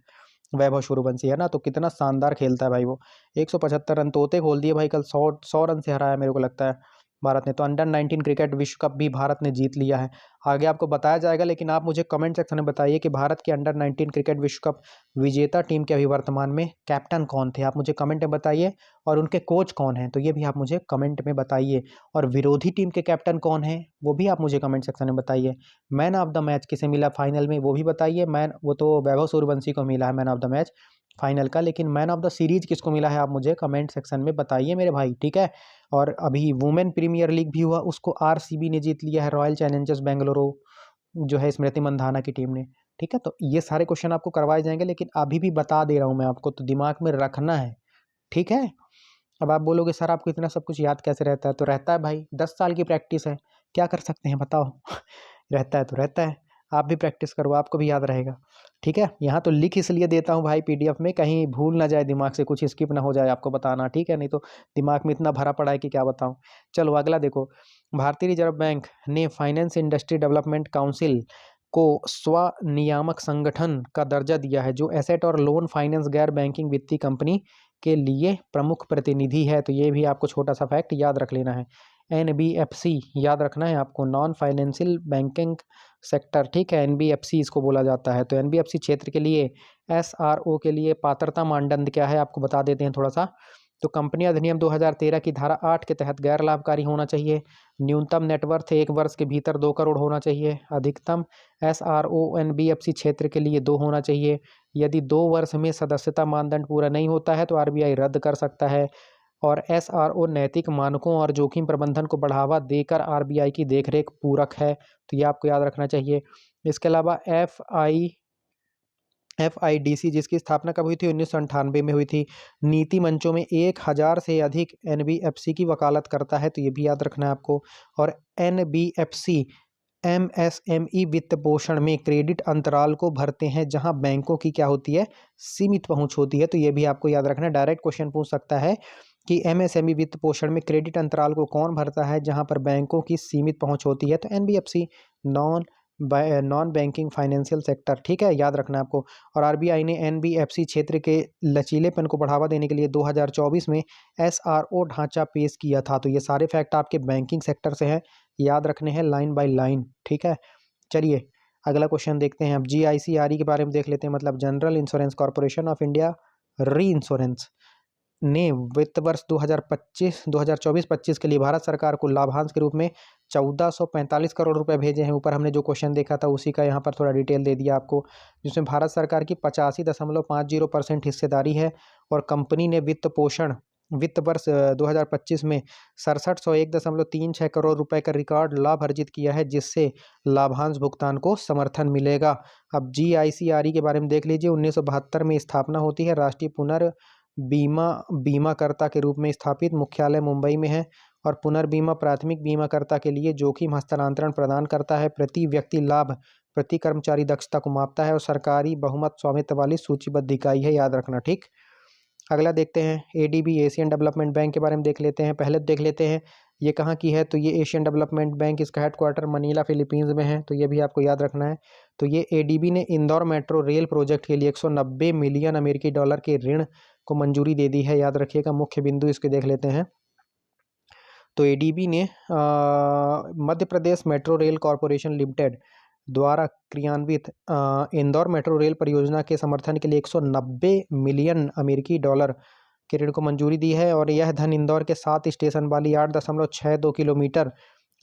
वैभव सूर्यवंशी है ना, तो कितना शानदार खेलता है भाई वो। 175 रन तोते खोल दिए भाई कल, 100 रन से हराया मेरे को लगता है भारत ने। तो अंडर 19 क्रिकेट विश्व कप भी भारत ने जीत लिया है। आगे आपको बताया जाएगा, लेकिन आप मुझे कमेंट सेक्शन में बताइए कि भारत के अंडर 19 क्रिकेट विश्व कप विजेता टीम के अभी वर्तमान में कैप्टन कौन थे, आप मुझे कमेंट में बताइए। और उनके कोच कौन हैं, तो ये भी आप मुझे कमेंट में बताइए। और विरोधी टीम के कैप्टन कौन हैं, वो भी आप मुझे कमेंट सेक्शन में बताइए। मैन ऑफ द मैच किसे मिला फाइनल में, वो भी बताइए। वो तो वैभव सूर्यवंशी को मिला है man of the match final का, लेकिन मैन ऑफ द सीरीज किसको मिला है, आप मुझे कमेंट सेक्शन में बताइए मेरे भाई, ठीक है। और अभी वुमेन प्रीमियर लीग भी हुआ, उसको आरसीबी ने जीत लिया है, रॉयल चैलेंजर्स बेंगलुरु जो है स्मृति मंधाना की टीम ने, ठीक है। तो ये सारे क्वेश्चन आपको करवाए जाएंगे, लेकिन अभी भी बता दे रहा हूँ मैं आपको, तो दिमाग में रखना है, ठीक है। अब आप बोलोगे सर आपको इतना सब कुछ याद कैसे रहता है, तो रहता है भाई, 10 साल की प्रैक्टिस है, क्या कर सकते हैं बताओ। रहता है तो रहता है, आप भी प्रैक्टिस करो, आपको भी याद रहेगा, ठीक है। यहाँ तो लिख इसलिए देता हूँ भाई पीडीएफ में, कहीं भूल ना जाए दिमाग से, कुछ स्किप ना हो जाए, आपको बताना, ठीक है। नहीं तो दिमाग में इतना भरा पड़ा है कि क्या बताऊँ। चलो अगला देखो, भारतीय रिजर्व बैंक ने फाइनेंस इंडस्ट्री डेवलपमेंट काउंसिल को स्वनियामक संगठन का दर्जा दिया है, जो एसेट और लोन फाइनेंस गैर बैंकिंग वित्तीय कंपनी के लिए प्रमुख प्रतिनिधि है। तो ये भी आपको छोटा सा फैक्ट याद रख लेना है। एनबीएफसी याद रखना है आपको, नॉन फाइनेंशियल बैंकिंग सेक्टर, ठीक है, एनबीएफसी इसको बोला जाता है। तो एनबीएफसी क्षेत्र के लिए एसआरओ के लिए पात्रता मानदंड क्या है, आपको बता देते हैं थोड़ा सा। तो कंपनी अधिनियम 2013 की धारा 8 के तहत गैर लाभकारी होना चाहिए, न्यूनतम नेटवर्थ 1 वर्ष के भीतर 2 करोड़ होना चाहिए, अधिकतम एसआरओ एनबीएफसी क्षेत्र के लिए 2 होना चाहिए। यदि 2 वर्ष में सदस्यता मानदंड पूरा नहीं होता है तो आरबीआई रद्द कर सकता है। और एसआरओ नैतिक मानकों और जोखिम प्रबंधन को बढ़ावा देकर आरबीआई की देखरेख पूरक है, तो ये आपको याद रखना चाहिए। इसके अलावा एफआईडीसी जिसकी स्थापना कब हुई थी, 1998 में हुई थी। नीति मंचों में 1000 से अधिक एनबीएफसी की वकालत करता है, तो ये भी याद रखना है आपको। और एनबीएफसी एमएसएमई वित्त पोषण में क्रेडिट अंतराल को भरते हैं, जहां बैंकों की क्या होती है, सीमित पहुंच होती है, तो ये भी आपको याद रखना है। डायरेक्ट क्वेश्चन पूछ सकता है कि एमएसएमई वित्त पोषण में क्रेडिट अंतराल को कौन भरता है, जहां पर बैंकों की सीमित पहुंच होती है, तो NBFC, non banking financial sector, ठीक है, याद रखना है आपको। और आरबीआई ने एनबीएफसी क्षेत्र के लचीलेपन को बढ़ावा देने के लिए 2024 में एसआरओ ढांचा पेश किया था। तो ये सारे फैक्ट आपके बैंकिंग सेक्टर से हैं, याद रखने हैं लाइन बाय लाइन, ठीक है। चलिए अगला क्वेश्चन देखते हैं। अब जीआईसीआरई के बारे में देख लेते हैं, मतलब general insurance corporation of India री इंश्योरेंस ने वित्त वर्ष 2024-25 के लिए भारत सरकार को लाभांश के रूप में 1445 करोड़ रुपए भेजे हैं। ऊपर हमने जो क्वेश्चन देखा था उसी का यहाँ पर थोड़ा डिटेल दे दिया आपको, जिसमें भारत सरकार की 85.50% हिस्सेदारी है। और कंपनी ने वित्त वर्ष 2025 में 6701.36 करोड़ रुपए का रिकॉर्ड लाभ अर्जित किया है, जिससे लाभांश भुगतान को समर्थन मिलेगा। अब जीआईसीआरई के बारे में देख लीजिए, 1972 में स्थापना होती है, राष्ट्रीय बीमाकर्ता के रूप में स्थापित, मुख्यालय मुंबई में है। और पुनर्बीमा प्राथमिक बीमाकर्ता के लिए जोखिम हस्तांतरण प्रदान करता है, प्रति व्यक्ति लाभ, प्रति कर्मचारी दक्षता को मापता है, और सरकारी बहुमत स्वामित्व वाली सूचीबद्ध इकाई है, याद रखना, ठीक। अगला देखते हैं एडीबी एशियन डेवलपमेंट बैंक के बारे में देख लेते हैं। पहले देख लेते हैं ये कहाँ की है, तो ये एशियन डेवलपमेंट बैंक, इसका हेडक्वार्टर मनीला फिलीपींस में है, तो ये भी आपको याद रखना है। तो ये एडीबी ने इंदौर मेट्रो रेल प्रोजेक्ट के लिए 190 मिलियन अमेरिकी डॉलर के ऋण को मंजूरी दे दी है, याद रखिएगा। मुख्य बिंदु इसके देख लेते हैं। तो एडीबी ने Madhya Pradesh metro rail corporation limited द्वारा क्रियान्वित इंदौर मेट्रो रेल परियोजना के समर्थन के लिए 190 मिलियन अमेरिकी डॉलर के ऋण को मंजूरी दी है। और यह धन इंदौर के 7 स्टेशन वाली 8.62 किलोमीटर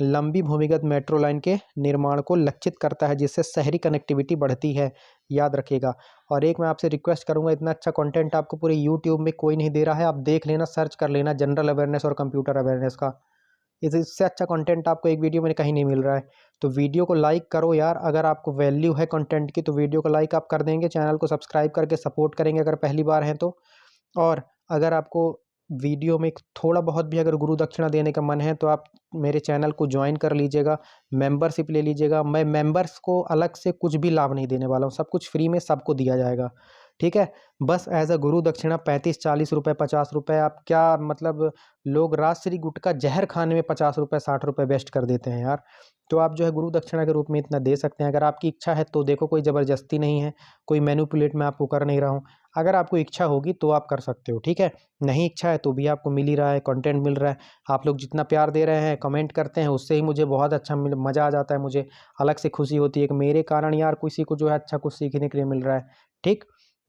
लंबी भूमिगत मेट्रो लाइन के निर्माण को लक्षित करता है, जिससे शहरी कनेक्टिविटी बढ़ती है, याद रखिएगा। और एक मैं आपसे रिक्वेस्ट करूंगा, इतना अच्छा कंटेंट आपको पूरे यूट्यूब में कोई नहीं दे रहा है, आप देख लेना, सर्च कर लेना जनरल अवेयरनेस और कंप्यूटर अवेयरनेस का। इससे अच्छा कंटेंट आपको एक वीडियो में कहीं नहीं मिल रहा है। तो वीडियो को लाइक करो यार, अगर आपको वैल्यू है कंटेंट की तो वीडियो को लाइक आप कर देंगे, चैनल को सब्सक्राइब करके सपोर्ट करेंगे अगर पहली बार हैं तो। और अगर आपको वीडियो में थोड़ा बहुत भी अगर गुरु दक्षिणा देने का मन है तो आप मेरे चैनल को ज्वाइन कर लीजिएगा, मेंबरशिप ले लीजिएगा। मैं मेंबर्स को अलग से कुछ भी लाभ नहीं देने वाला हूँ, सब कुछ फ्री में सबको दिया जाएगा, ठीक है। बस एज अ गुरु दक्षिणा 35-40 रुपये 50 रुपये, आप क्या मतलब, लोग राजश्री गुटखा जहर खाने में 50 रुपये 60 रुपये वेस्ट कर देते हैं यार। तो आप जो है गुरु दक्षिणा के रूप में इतना दे सकते हैं, अगर आपकी इच्छा है तो। देखो कोई ज़बरदस्ती नहीं है, कोई मैनिपुलेट मैं आपको कर नहीं रहा हूँ। अगर आपको इच्छा होगी तो आप कर सकते हो, ठीक है। नहीं इच्छा है तो भी आपको मिल ही रहा है, कंटेंट मिल रहा है। आप लोग जितना प्यार दे रहे हैं, कमेंट करते हैं, उससे ही मुझे बहुत अच्छा मज़ा आ जाता है, मुझे अलग से खुशी होती है कि मेरे कारण यार किसी को जो है अच्छा कुछ सीखने के लिए मिल रहा है, ठीक।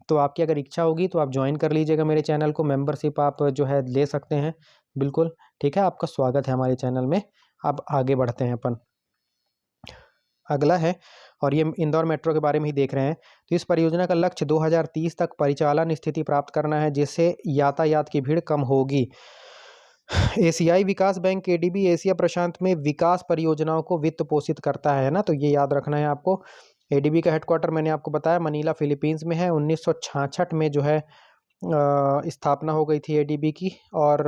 तो आपकी अगर इच्छा होगी तो आप ज्वाइन कर लीजिएगा मेरे चैनल को, मेंबरशिप आप जो है ले सकते हैं, बिल्कुल, ठीक है। आपका स्वागत है हमारे चैनल में। अब आगे बढ़ते हैं अपन, अगला है, और ये इंदौर मेट्रो के बारे में ही देख रहे हैं। तो इस परियोजना का लक्ष्य 2030 तक परिचालन स्थिति प्राप्त करना है, जिससे यातायात की भीड़ कम होगी। एशियाई विकास बैंक एडीबी एशिया प्रशांत में विकास परियोजनाओं को वित्त पोषित करता है ना, तो ये याद रखना है आपको। एडीबी का हेडक्वार्टर मैंने आपको बताया मनीला फिलीपींस में है। 1966 में जो है स्थापना हो गई थी एडीबी की। और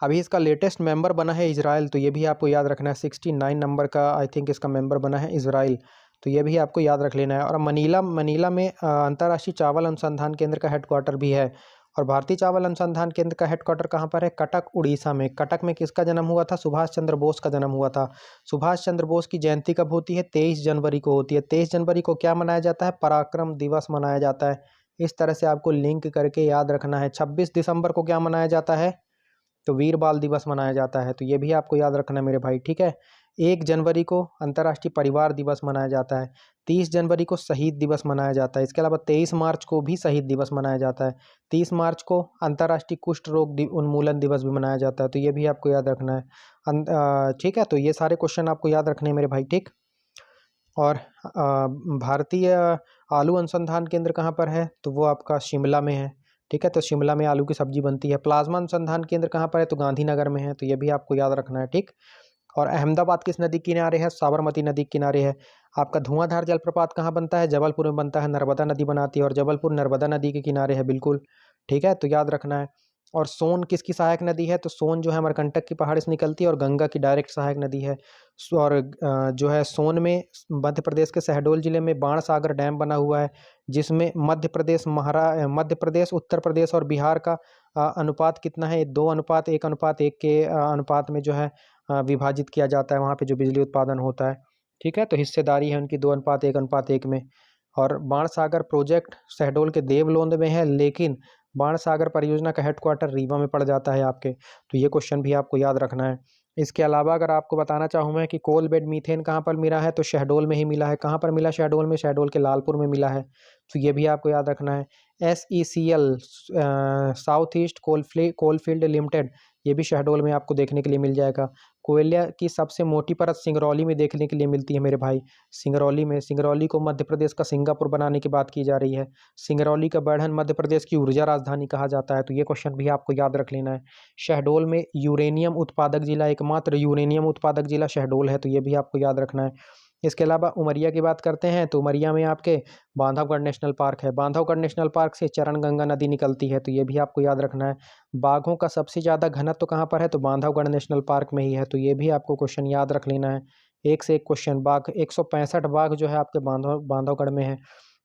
अभी इसका लेटेस्ट मेंबर बना है इजराइल, तो ये भी आपको याद रखना है। 69 नंबर का आई थिंक इसका मेंबर बना है इजराइल, तो ये भी आपको याद रख लेना है। और मनीला में अंतर्राष्ट्रीय चावल अनुसंधान केंद्र का हेडक्वार्टर भी है। और भारतीय चावल अनुसंधान केंद्र का हेडक्वार्टर कहाँ पर है? कटक, उड़ीसा में। कटक में किसका जन्म हुआ था? सुभाष चंद्र बोस का जन्म हुआ था। सुभाष चंद्र बोस की जयंती कब होती है? 23 जनवरी को होती है। 23 जनवरी को क्या मनाया जाता है? पराक्रम दिवस मनाया जाता है। इस तरह से आपको लिंक करके याद रखना है। 26 दिसंबर को क्या मनाया जाता है? तो वीर बाल दिवस मनाया जाता है, तो ये भी आपको याद रखना है मेरे भाई, ठीक है। 1 जनवरी को अंतर्राष्ट्रीय परिवार दिवस मनाया जाता है। 30 जनवरी को शहीद दिवस मनाया जाता है। इसके अलावा 23 मार्च को भी शहीद दिवस मनाया जाता है। 30 मार्च को अंतर्राष्ट्रीय कुष्ठ रोग उन्मूलन दिवस भी मनाया जाता है, तो ये भी आपको याद रखना है। ठीक है, तो ये सारे क्वेश्चन आपको याद रखने हैं मेरे भाई, ठीक। और भारतीय आलू अनुसंधान केंद्र कहाँ पर है? तो वो आपका शिमला में है, ठीक है। तो शिमला में आलू की सब्जी बनती है। प्लाज्मा अनुसंधान केंद्र कहाँ पर है? तो गांधीनगर में है, तो ये भी आपको याद रखना है, ठीक। और अहमदाबाद किस नदी के किनारे है? साबरमती नदी के किनारे है। आपका धुआंधार जलप्रपात कहाँ बनता है? जबलपुर में बनता है, नर्मदा नदी बनाती है, और जबलपुर नर्मदा नदी के किनारे है, बिल्कुल, ठीक है, तो याद रखना है। और सोन किसकी सहायक नदी है? तो सोन जो है अमरकंटक की पहाड़ी से निकलती है और गंगा की डायरेक्ट सहायक नदी है। और जो है सोन में मध्य प्रदेश के शहडोल जिले में बाणसागर डैम बना हुआ है, जिसमें मध्य प्रदेश, उत्तर प्रदेश और बिहार का अनुपात कितना है? 2:1:1 के अनुपात में जो है विभाजित किया जाता है वहाँ पे जो बिजली उत्पादन होता है, ठीक है। तो हिस्सेदारी है उनकी 2:1:1 में। और बाणसागर प्रोजेक्ट शहडोल के देवलोंद में है, लेकिन बाणसागर परियोजना का हेडक्वार्टर रीवा में पड़ जाता है आपके, तो ये क्वेश्चन भी आपको याद रखना है। इसके अलावा अगर आपको बताना चाहूँ मैं कि कोल बेड मीथेन कहाँ पर मिला है? तो शहडोल में ही मिला है। कहाँ पर मिला? शहडोल में, शहडोल के लालपुर में मिला है, तो ये भी आपको याद रखना है। SECL south east coalfield limited, ये भी शहडोल में आपको देखने के लिए मिल जाएगा। कोयले की सबसे मोटी परत सिंगरौली में देखने के लिए मिलती है मेरे भाई, सिंगरौली में। सिंगरौली को मध्य प्रदेश का सिंगापुर बनाने की बात की जा रही है। सिंगरौली का बढ़न मध्य प्रदेश की ऊर्जा राजधानी कहा जाता है, तो ये क्वेश्चन भी आपको याद रख लेना है। शहडोल में यूरेनियम उत्पादक जिला, एकमात्र यूरेनियम उत्पादक जिला शहडोल है, तो ये भी आपको याद रखना है। इसके अलावा उमरिया की बात करते हैं, तो उमरिया में आपके बांधवगढ़ नेशनल पार्क है। बांधवगढ़ नेशनल पार्क से चरणगंगा नदी निकलती है, तो ये भी आपको याद रखना है। बाघों का सबसे ज़्यादा घनत्व कहाँ पर है? तो बांधवगढ़ नेशनल पार्क में ही है, तो ये भी आपको क्वेश्चन याद रख लेना है। एक से एक क्वेश्चन। बाघ 165 बाघ जो है आपके बांधवगढ़ में है।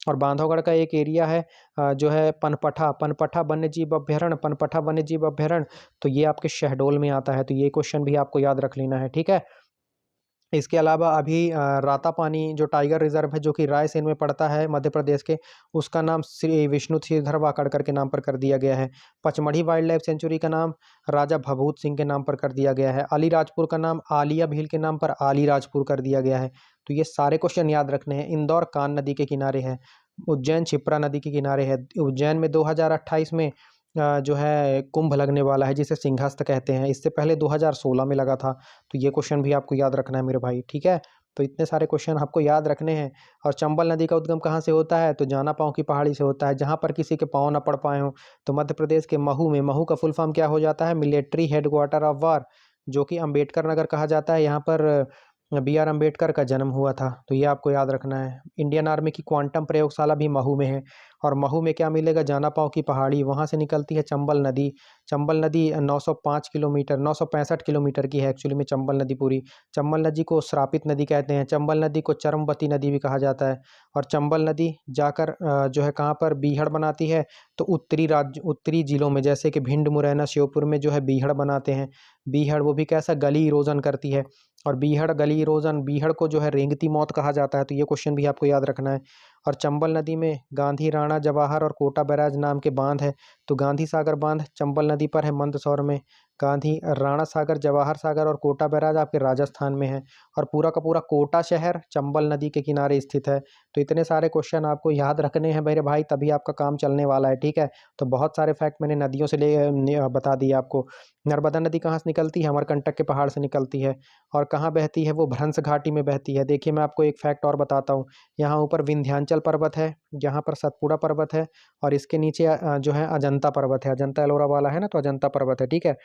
और बांधवगढ़ का एक एरिया है जो है पनपठा वन्य जीव अभ्यारण्य, तो ये आपके शहडोल में आता है, तो ये क्वेश्चन भी आपको याद रख लेना है, ठीक है। इसके अलावा अभी रातापानी जो टाइगर रिजर्व है, जो कि रायसेन में पड़ता है मध्य प्रदेश के, उसका नाम श्री विष्णु श्रीधर वाकड़कर के नाम पर कर दिया गया है। पचमढ़ी वाइल्ड लाइफ सेंचुरी का नाम राजा भभूत सिंह के नाम पर कर दिया गया है। अलीराजपुर का नाम आलिया भील के नाम पर अलीराजपुर कर दिया गया है। तो ये सारे क्वेश्चन याद रखने हैं। इंदौर कान नदी के किनारे है। उज्जैन क्षिप्रा नदी के किनारे है। उज्जैन में 2028 में जो है कुंभ लगने वाला है, जिसे सिंहस्थ कहते हैं। इससे पहले 2016 में लगा था। तो ये क्वेश्चन भी आपको याद रखना है मेरे भाई, ठीक है। तो इतने सारे क्वेश्चन आपको याद रखने हैं। और चंबल नदी का उद्गम कहाँ से होता है? तो जाना पाँव की पहाड़ी से होता है, जहाँ पर किसी के पाँव ना पड़ पाए हों। तो मध्य प्रदेश के महू में, महू का फुल फॉर्म क्या हो जाता है? मिलिट्री हेडक्वार्टर ऑफ वार, जो कि अंबेडकर नगर कहा जाता है। यहाँ पर बी आर अम्बेडकर का जन्म हुआ था। तो ये आपको याद रखना है। इंडियन आर्मी की क्वांटम प्रयोगशाला भी महू में है। और महू में क्या मिलेगा? जाना पाँव की पहाड़ी, वहाँ से निकलती है चंबल नदी। चंबल नदी 905 किलोमीटर, 965 किलोमीटर की है एक्चुअली में चंबल नदी पूरी। चंबल नदी को श्रापित नदी कहते हैं। चंबल नदी को चरमबती नदी भी कहा जाता है। और चंबल नदी जाकर जो है कहाँ पर बीहड़ बनाती है? तो उत्तरी जिलों में, जैसे कि भिंड, मुरैना, श्योपुर में जो है बीहड़ बनाते हैं। बीहड़ वो भी कैसा? गली इरोजन करती है। और बीहड़ गली इरोजन, बीहड़ को जो है रेंगती मौत कहा जाता है। तो ये क्वेश्चन भी आपको याद रखना है। और चंबल नदी में गांधी, राणा, जवाहर और कोटा बैराज नाम के बांध है। तो गांधी सागर बांध चंबल नदी पर है मंदसौर में। गांधी, राणा सागर, जवाहर सागर और कोटा बैराज आपके राजस्थान में है। और पूरा का पूरा कोटा शहर चंबल नदी के किनारे स्थित है। तो इतने सारे क्वेश्चन आपको याद रखने हैं मेरे भाई, तभी आपका काम चलने वाला है, ठीक है। तो बहुत सारे फैक्ट मैंने नदियों से बता दिए आपको। नर्मदा नदी कहाँ से निकलती है? अमरकंटक के पहाड़ से निकलती है। और कहाँ बहती है? वो भ्रंश घाटी में बहती है। देखिए मैं आपको एक फैक्ट और बताता हूँ। यहाँ ऊपर विंध्याचल पर्वत है, यहाँ पर सतपुड़ा पर्वत है, और इसके नीचे जो है अजंता पर्वत है। अजंता एलोरा वाला है ना, तो अजंता पर्वत है, ठीक है।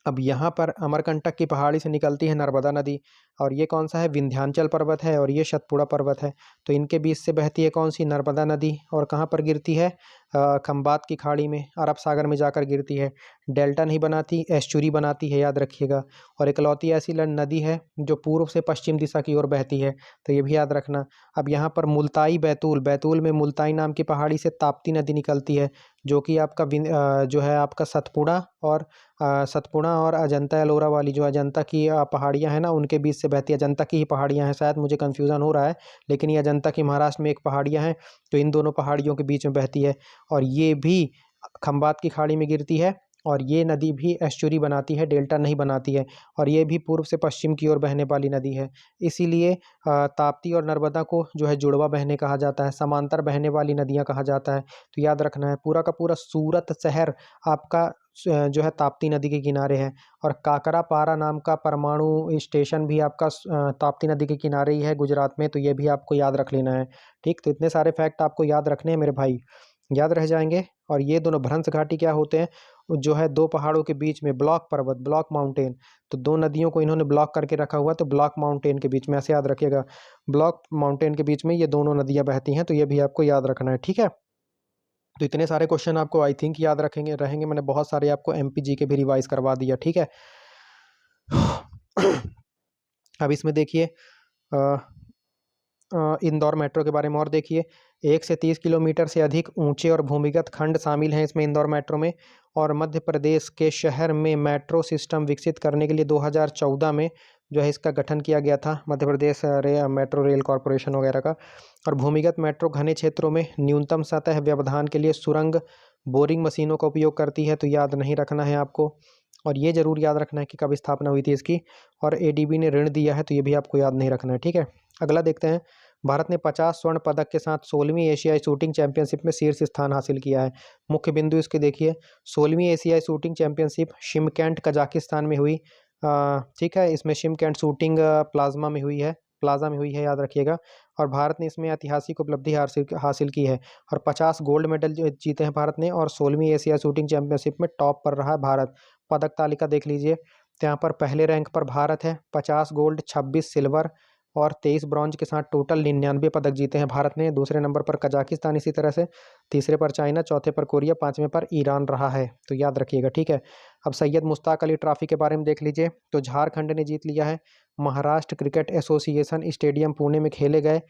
अब यहाँ पर अमरकंटक की पहाड़ी से निकलती है नर्मदा नदी। और ये कौन सा है? विंध्याचल पर्वत है, और ये सतपुड़ा पर्वत है। तो इनके बीच से बहती है कौन सी? नर्मदा नदी। और कहाँ पर गिरती है? खंबात की खाड़ी में, अरब सागर में जाकर गिरती है। डेल्टा नहीं बनाती, एस्चुरी बनाती है, याद रखिएगा। और इकलौती ऐसी नदी है जो पूर्व से पश्चिम दिशा की ओर बहती है। तो ये भी याद रखना। अब यहाँ पर मुल्ताई बैतूल, बैतूल में मुल्ताई नाम की पहाड़ी से ताप्ती नदी निकलती है, जो कि आपका जो है आपका सतपुड़ा और अजंता एलोरा वाली जो अजंता की पहाड़ियाँ हैं ना, उनके बीच से बहती है। अजंता की ही पहाड़ियाँ हैं, शायद मुझे कन्फ्यूज़न हो रहा है, लेकिन ये अजंता की महाराष्ट्र में एक पहाड़ियाँ हैं। तो इन दोनों पहाड़ियों के बीच में बहती है। और ये भी खंबात की खाड़ी में गिरती है। और ये नदी भी एस्चुरी बनाती है, डेल्टा नहीं बनाती है। और ये भी पूर्व से पश्चिम की ओर बहने वाली नदी है। इसीलिए ताप्ती और नर्मदा को जो है जुड़वा बहने कहा जाता है, समांतर बहने वाली नदियाँ कहा जाता है। तो याद रखना है। पूरा का पूरा सूरत शहर आपका जो है ताप्ती नदी के किनारे है। और काकरापारा नाम का परमाणु स्टेशन भी आपका ताप्ती नदी के किनारे ही है, गुजरात में। तो ये भी आपको याद रख लेना है, ठीक। तो इतने सारे फैक्ट आपको याद रखने हैं मेरे भाई, याद रह जाएंगे। और ये दोनों भ्रंश घाटी क्या होते हैं? जो है दो पहाड़ों के बीच में ब्लॉक पर्वत, ब्लॉक माउंटेन। तो दो नदियों को इन्होंने ब्लॉक करके रखा हुआ, तो ब्लॉक माउंटेन के बीच में, ऐसे याद रखिएगा, ब्लॉक माउंटेन के बीच में ये दोनों नदियां बहती हैं। तो ये भी आपको याद रखना है, ठीक है। तो इतने सारे क्वेश्चन आपको आई थिंक याद रखेंगे रहेंगे। मैंने बहुत सारे आपको एमपीजी के भी रिवाइज करवा दिया, ठीक है। अब इसमें देखिए इंदौर मेट्रो के बारे में और देखिए। 1 से 30 किलोमीटर से अधिक ऊंचे और भूमिगत खंड शामिल हैं इसमें, इंदौर मेट्रो में। और मध्य प्रदेश के शहर में मेट्रो सिस्टम विकसित करने के लिए 2014 में जो है इसका गठन किया गया था, Madhya Pradesh metro rail corporation वगैरह का। और भूमिगत मेट्रो घने क्षेत्रों में न्यूनतम सतह व्यवधान के लिए सुरंग बोरिंग मशीनों का उपयोग करती है। तो याद नहीं रखना है आपको। और ये जरूर याद रखना है कि कब स्थापना हुई थी इसकी। और एडीबी ने ऋण दिया है, तो ये भी आपको याद नहीं रखना है, ठीक है। अगला देखते हैं। भारत ने 50 स्वर्ण पदक के साथ 16वीं एशियाई शूटिंग चैंपियनशिप में शीर्ष स्थान हासिल किया है। मुख्य बिंदु इसके देखिए। 16वीं एशियाई शूटिंग चैंपियनशिप शिमकैंट कजाकिस्तान में हुई, ठीक है। इसमें शिमकैंट शूटिंग प्लाजा में हुई है, याद रखिएगा। और भारत ने इसमें ऐतिहासिक उपलब्धि हासिल की है। और 50 गोल्ड मेडल जीते हैं भारत ने। और 16वीं एशियाई शूटिंग चैंपियनशिप में टॉप पर रहा है भारत। पदक तालिका देख लीजिए, तो यहाँ पर पहले रैंक पर भारत है, 50 गोल्ड, 26 सिल्वर और 23 ब्रॉन्ज के साथ टोटल 99 पदक जीते हैं भारत ने। दूसरे नंबर पर कजाकिस्तान इसी तरह से, तीसरे पर चाइना, चौथे पर कोरिया, पांचवें पर ईरान रहा है। तो याद रखिएगा, ठीक है। अब सैयद मुश्ताक अली ट्रॉफी के बारे में देख लीजिए। तो झारखंड ने जीत लिया है। Maharashtra cricket association stadium Pune में खेले गए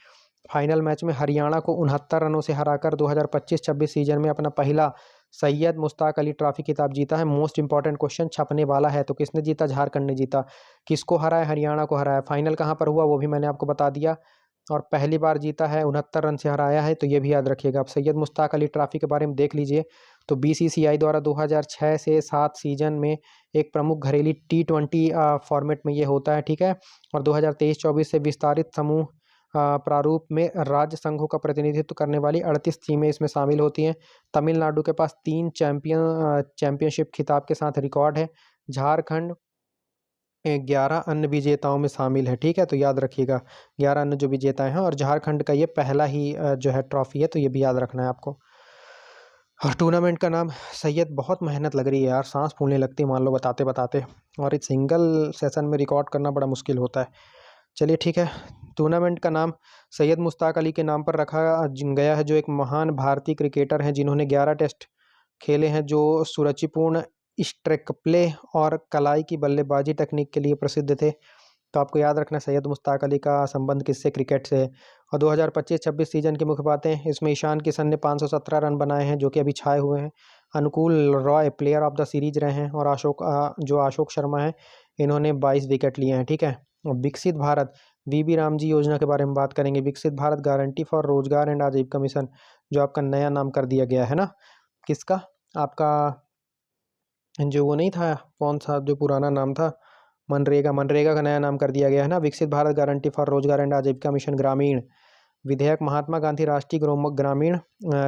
फाइनल मैच में हरियाणा को 69 रनों से हराकर 2025-26 सीजन में अपना पहला सैयद मुश्ताक अली ट्रॉफी खिताब जीता है। मोस्ट इंपॉर्टेंट क्वेश्चन छपने वाला है। तो किसने जीता? झारखंड ने जीता। किसको हराया? हरियाणा को हराया। फाइनल कहाँ पर हुआ वो भी मैंने आपको बता दिया। और पहली बार जीता है, 69 रन से हराया है, तो ये भी याद रखिएगा। अब सैयद मुश्ताक अली ट्रॉफी के बारे में देख लीजिए। तो बीसीसीआई द्वारा 2006 से 7 सीजन में एक प्रमुख घरेलू T20 फॉर्मेट में ये होता है, ठीक है। और 2023-24 से विस्तारित समूह प्रारूप में राज्य संघों का प्रतिनिधित्व करने वाली 38 टीमें इसमें शामिल होती हैं। तमिलनाडु के पास 3 चैंपियनशिप खिताब के साथ रिकॉर्ड है। झारखंड 11 अन्य विजेताओं में शामिल है, ठीक है। तो याद रखिएगा 11 अन्य जो विजेता हैं, और झारखंड का ये पहला ही जो है ट्रॉफी है, तो ये भी याद रखना है आपको। और टूर्नामेंट का नाम सैयद, बहुत मेहनत लग रही है यार, सांस फूलने लगती है मान लो बताते बताते, और एक सिंगल सेशन में रिकॉर्ड करना बड़ा मुश्किल होता है। चलिए ठीक है। टूर्नामेंट का नाम सैयद मुश्ताक अली के नाम पर रखा गया है, जो एक महान भारतीय क्रिकेटर हैं जिन्होंने 11 टेस्ट खेले हैं, जो सुरुचिपूर्ण स्ट्राइक प्ले और कलाई की बल्लेबाजी टेक्निक के लिए प्रसिद्ध थे। तो आपको याद रखना सैयद मुश्ताक अली का संबंध किससे? क्रिकेट से। और 2025-26 सीजन की मुख्य बातें, इसमें ईशान किशन ने 517 रन बनाए हैं, जो कि अभी छाए हुए हैं। अनुकूल Roy player of the series रहे हैं, और जो अशोक शर्मा है, इन्होंने 22 विकेट लिए हैं, ठीक है। और विकसित भारत वीबी रामजी योजना के बारे में बात करेंगे। विकसित भारत गारंटी फॉर रोजगार एंड आजीविका मिशन, जो आपका नया नाम कर दिया गया है ना, किसका? आपका जो वो नहीं था, कौन सा जो पुराना नाम था, मनरेगा। मनरेगा का नया नाम कर दिया गया है ना, विकसित भारत गारंटी फॉर रोजगार एंड आजीविका मिशन ग्रामीण। विधेयक महात्मा गांधी राष्ट्रीय ग्रामीण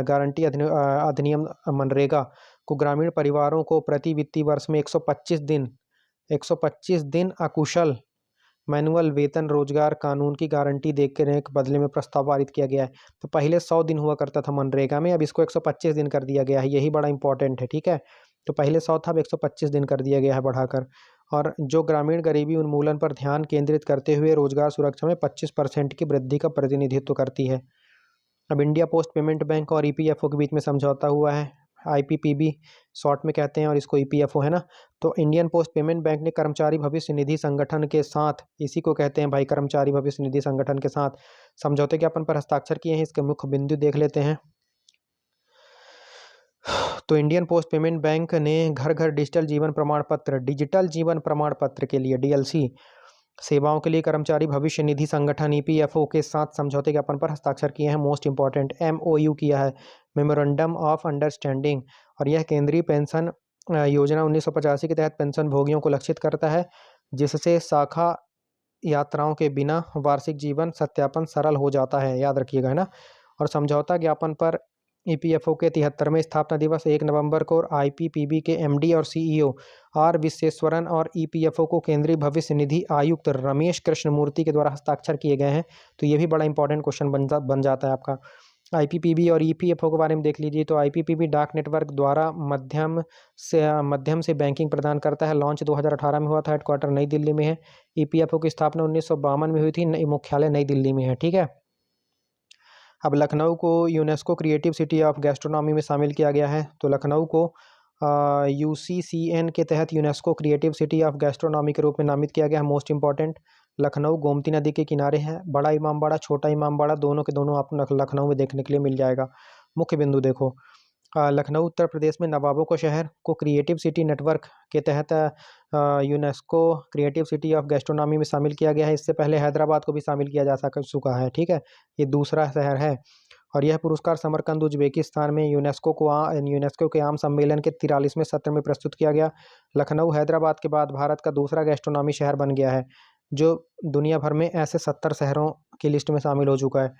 गारंटी अधिनियम मनरेगा को ग्रामीण परिवारों को प्रति वित्तीय वर्ष में 125 दिन अकुशल मैनुअल वेतन रोजगार कानून की गारंटी देने के बदले में प्रस्ताव पारित किया गया है। तो पहले 100 दिन हुआ करता था मनरेगा में, अब इसको 125 दिन कर दिया गया है, यही बड़ा इंपॉर्टेंट है, ठीक है। तो पहले 100 था, अब 125 दिन कर दिया गया है बढ़ाकर। और जो ग्रामीण गरीबी उन्मूलन पर ध्यान केंद्रित करते हुए रोजगार सुरक्षा में 25% की वृद्धि का प्रतिनिधित्व करती है। अब इंडिया पोस्ट पेमेंट बैंक और ईपीएफओ के बीच में समझौता हुआ है, आईपीपीबी शॉर्ट में कहते हैं, और इसको ईपीएफओ है ना। तो इंडियन पोस्ट पेमेंट बैंक ने कर्मचारी भविष्य निधि संगठन के साथ, इसी को कहते हैं भाई कर्मचारी भविष्य निधि संगठन के साथ समझौते ज्ञापन पर हस्ताक्षर किए हैं। इसके मुख्य बिंदु देख लेते हैं। तो इंडियन पोस्ट पेमेंट बैंक ने घर घर डिजिटल जीवन प्रमाण पत्र के लिए डीएलसी सेवाओं के लिए कर्मचारी भविष्य निधि संगठन ईपीएफओ के साथ समझौते ज्ञापन पर हस्ताक्षर किए हैं। मोस्ट इंपॉर्टेंट एमओयू किया है, मेमोरेंडम ऑफ अंडरस्टैंडिंग। और यह केंद्रीय पेंशन योजना 1985 के तहत पेंशन भोगियों को लक्षित करता है, जिससे शाखा यात्राओं के बिना वार्षिक जीवन सत्यापन सरल हो जाता है, याद रखिएगा, है ना। और समझौता ज्ञापन पर ईपीएफओ के 73वें स्थापना दिवस 1 नवंबर को, और आईपीपीबी के एमडी और सीईओ आर विश्वेश्वरन और ईपीएफओ को केंद्रीय भविष्य निधि आयुक्त रमेश कृष्णमूर्ति के द्वारा हस्ताक्षर किए गए हैं। तो ये भी बड़ा इंपॉर्टेंट क्वेश्चन बन जाता है आपका। आईपीपीबी और ईपीएफओ के बारे में देख लीजिए। तो आईपीपीबी डाक नेटवर्क द्वारा मध्यम से बैंकिंग प्रदान करता है। लॉन्च 2018 में हुआ था, हेडक्वार्टर नई दिल्ली में है। ईपीएफओ की स्थापना 1952 में हुई थी, मुख्यालय नई दिल्ली में है, ठीक है। अब लखनऊ को UNESCO creative city of gastronomy में शामिल किया गया है। तो लखनऊ को यूसीसीएन के तहत UNESCO creative city of gastronomy के रूप में नामित किया गया है। मोस्ट इंपॉर्टेंट, लखनऊ गोमती नदी के किनारे है। बड़ा इमामबाड़ा, छोटा इमामबाड़ा, दोनों के दोनों आपको लखनऊ में देखने के लिए मिल जाएगा। मुख्य बिंदु देखो, लखनऊ उत्तर प्रदेश में नवाबों का शहर को क्रिएटिव सिटी नेटवर्क के तहत UNESCO creative city of gastronomy में शामिल किया गया है। इससे पहले हैदराबाद को भी शामिल किया जा चुका है, ठीक है। ये दूसरा शहर है। और यह पुरस्कार समरकंद उज्बेकिस्तान में यूनेस्को के आम सम्मेलन के 43वें सत्र में प्रस्तुत किया गया। लखनऊ हैदराबाद के बाद भारत का दूसरा गैस्ट्रोनॉमी शहर बन गया है, जो दुनिया भर में ऐसे 70 शहरों की लिस्ट में शामिल हो चुका है।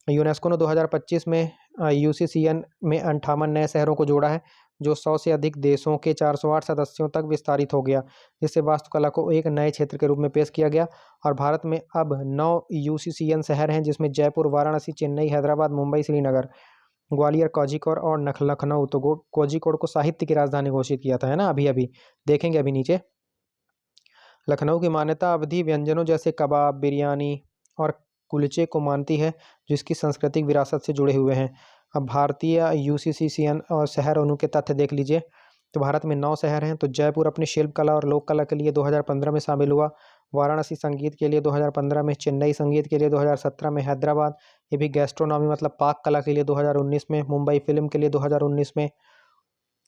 यूनेस्को ने 2025 में यूसीसीएन में 58 नए शहरों को जोड़ा है, जो 100 से अधिक देशों के 408 सदस्यों तक विस्तारित हो गया, जिससे वास्तुकला को एक नए क्षेत्र के रूप में पेश किया गया। और भारत में अब 9 यूसीसीएन शहर हैं, जिसमें जयपुर, वाराणसी, चेन्नई, हैदराबाद, मुंबई, श्रीनगर, ग्वालियर, कोझिकोड और लखनऊ। तो कोझिकोड को साहित्य की राजधानी घोषित किया था, है ना, अभी अभी देखेंगे अभी नीचे। लखनऊ की मान्यता अवधी व्यंजनों जैसे कबाब, बिरयानी और कुलचे को मानती है, जो इसकी सांस्कृतिक विरासत से जुड़े हुए हैं। अब भारतीय यूसीसीएन और शहर और उनके तथ्य देख लीजिए। तो भारत में 9 शहर हैं। तो जयपुर अपनी शिल्पकला और लोक कला के लिए 2015 में शामिल हुआ, वाराणसी संगीत के लिए 2015 में, चेन्नई संगीत के लिए 2017 में, हैदराबाद ये भी गैस्ट्रोनॉमी मतलब पाक कला के लिए 2019 में, मुंबई फिल्म के लिए 2019 में,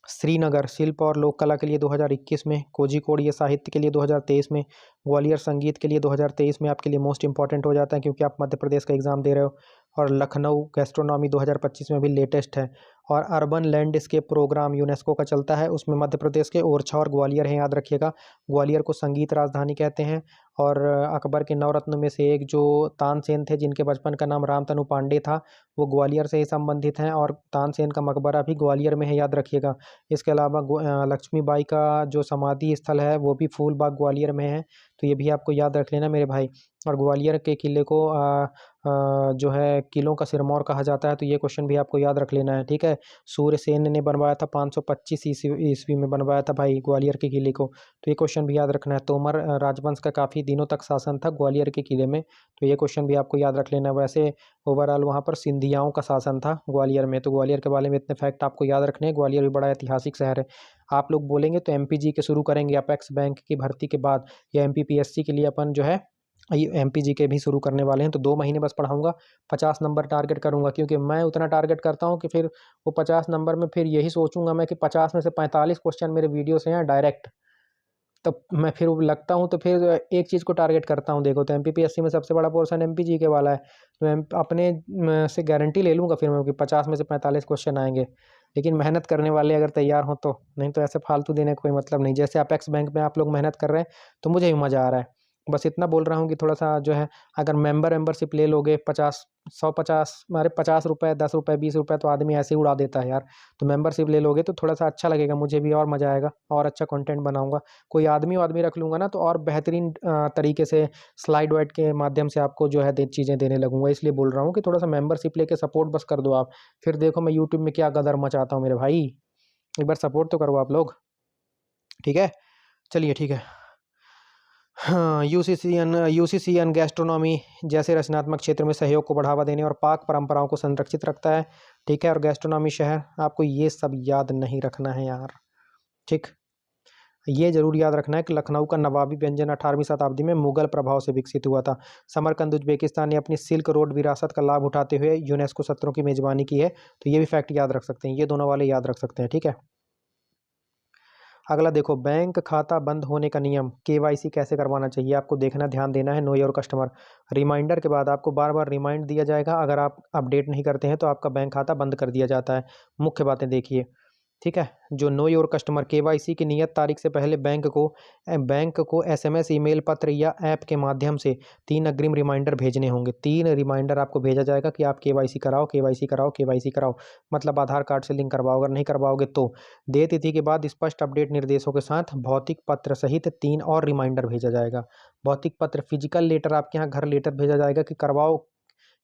श्रीनगर शिल्प और लोक कला के लिए 2021 में, कोझिकोड ये साहित्य के लिए 2023 में, ग्वालियर संगीत के लिए 2023 में आपके लिए मोस्ट इंपॉर्टेंट हो जाता है क्योंकि आप मध्य प्रदेश का एग्जाम दे रहे हो। और लखनऊ गैस्ट्रोनॉमी 2025 में भी लेटेस्ट है। और अर्बन लैंडस्केप प्रोग्राम यूनेस्को का चलता है, उसमें मध्य प्रदेश के ओरछा और ग्वालियर है, याद रखिएगा। ग्वालियर को संगीत राजधानी कहते हैं। और अकबर के नवरत्न में से एक जो तानसेन थे, जिनके बचपन का नाम रामतनु पांडे था, वो ग्वालियर से ही संबंधित हैं और तानसेन का मकबरा भी ग्वालियर में है, याद रखिएगा। इसके अलावा लक्ष्मीबाई का जो समाधि स्थल है वो भी फूलबाग ग्वालियर में है, तो ये भी आपको याद रख लेना मेरे भाई। और ग्वालियर के किले को जो है किलों का सिरमौर कहा जाता है, तो ये क्वेश्चन भी आपको याद रख लेना है, ठीक है। सूर्यसेन ने बनवाया था 525 ईस्वी में बनवाया था भाई ग्वालियर के किले को, तो ये क्वेश्चन भी याद रखना है। तोमर राजवंश का काफ़ी दिनों तक शासन था ग्वालियर के किले में, तो ये क्वेश्चन भी आपको याद रख लेना है। वैसे ओवरऑल वहाँ पर सिंधियाओं का शासन था ग्वालियर में, तो ग्वालियर के बारे में इतने फैक्ट आपको याद रखने हैं। ग्वालियर भी बड़ा ऐतिहासिक शहर है। आप लोग बोलेंगे तो एमपीजी के शुरू करेंगे अपेक्स बैंक की भर्ती के बाद, या एमपीपीएससी के लिए अपन जो है एमपीजी के भी शुरू करने वाले हैं, तो 2 महीने बस पढ़ाऊंगा, 50 नंबर टारगेट करूंगा, क्योंकि मैं उतना टारगेट करता हूं कि फिर वो 50 नंबर में फिर यही सोचूंगा मैं कि 50 में से 45 क्वेश्चन मेरे वीडियो से हैं डायरेक्ट, तब मैं फिर लगता हूँ तो फिर एक चीज़ को टारगेट करता हूँ। देखो तो एमपीपीएससी में सबसे बड़ा पोर्शन एमपीजी के वाला है, तो मैं अपने से गारंटी ले लूँगा फिर मैं कि 50 में से 45 क्वेश्चन आएंगे। लेकिन मेहनत करने वाले अगर तैयार हों तो, नहीं तो ऐसे फालतू देने का कोई मतलब नहीं। जैसे अपेक्स बैंक में आप लोग मेहनत कर रहे हैं तो मुझे भी मज़ा आ रहा है। बस इतना बोल रहा हूँ कि थोड़ा सा जो है, अगर मेंबरशिप ले लोगे 50 150 हमारे 50 रुपये 10 रुपये 20 रुपये तो आदमी ऐसे ही उड़ा देता है यार, तो मेंबरशिप ले लोगे तो थोड़ा सा अच्छा लगेगा, मुझे भी और मज़ा आएगा और अच्छा कंटेंट बनाऊंगा। कोई आदमी रख लूँगा ना तो और बेहतरीन तरीके से स्लाइड वाइड के माध्यम से आपको जो है चीज़ें देने लगूंगा, इसलिए बोल रहा हूँ कि थोड़ा सा मेंबरशिप लेके सपोर्ट बस कर दो आप। फिर देखो मैं यूट्यूब में क्या गदर मचाता हूँ मेरे भाई, एक बार सपोर्ट तो करो आप लोग, ठीक है। चलिए ठीक है। हाँ, यूसीसीएन गैस्ट्रोनॉमी जैसे रचनात्मक क्षेत्र में सहयोग को बढ़ावा देने और पाक परंपराओं को संरक्षित रखता है, ठीक है। और गैस्ट्रोनॉमी शहर, आपको ये सब याद नहीं रखना है यार, ठीक। ये जरूर याद रखना है कि लखनऊ का नवाबी व्यंजन 18वीं शताब्दी में मुगल प्रभाव से विकसित हुआ था। समरकंद उज्बेकिस्तान ने अपनी सिल्क रोड विरासत का लाभ उठाते हुए यूनेस्को सत्रों की मेजबानी की है, तो ये भी फैक्ट याद रख सकते हैं, ये दोनों वाले याद रख सकते हैं, ठीक है। अगला देखो, बैंक खाता बंद होने का नियम, केवाईसी कैसे करवाना चाहिए, आपको देखना ध्यान देना है। नो योर कस्टमर रिमाइंडर के बाद आपको बार बार रिमाइंड दिया जाएगा, अगर आप अपडेट नहीं करते हैं तो आपका बैंक खाता बंद कर दिया जाता है। मुख्य बातें देखिए, ठीक है। जो नो योर कस्टमर केवाईसी की नियत तारीख से पहले बैंक को एसएमएस, ईमेल, पत्र या ऐप के माध्यम से 3 अग्रिम रिमाइंडर भेजने होंगे। 3 रिमाइंडर आपको भेजा जाएगा कि आप केवाईसी कराओ, केवाईसी कराओ, केवाईसी कराओ, मतलब आधार कार्ड से लिंक करवाओ, अगर नहीं करवाओगे तो। देय तिथि के बाद स्पष्ट अपडेट निर्देशों के साथ भौतिक पत्र सहित 3 और रिमाइंडर भेजा जाएगा। भौतिक पत्र फिजिकल लेटर, आपके यहाँ घर लेटर भेजा जाएगा कि करवाओ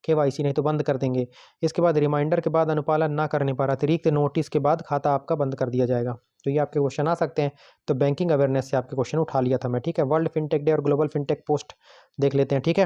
केवाईसी, नहीं तो बंद कर देंगे। इसके बाद रिमाइंडर के बाद अनुपालन ना करने पर अतिरिक्त नोटिस के बाद खाता आपका बंद कर दिया जाएगा। तो ये आपके क्वेश्चन आ सकते हैं, तो बैंकिंग अवेयरनेस से आपके क्वेश्चन उठा लिया था मैं, ठीक है। वर्ल्ड फिनटेक डे और ग्लोबल फिनटेक पोस्ट देख लेते हैं, ठीक है।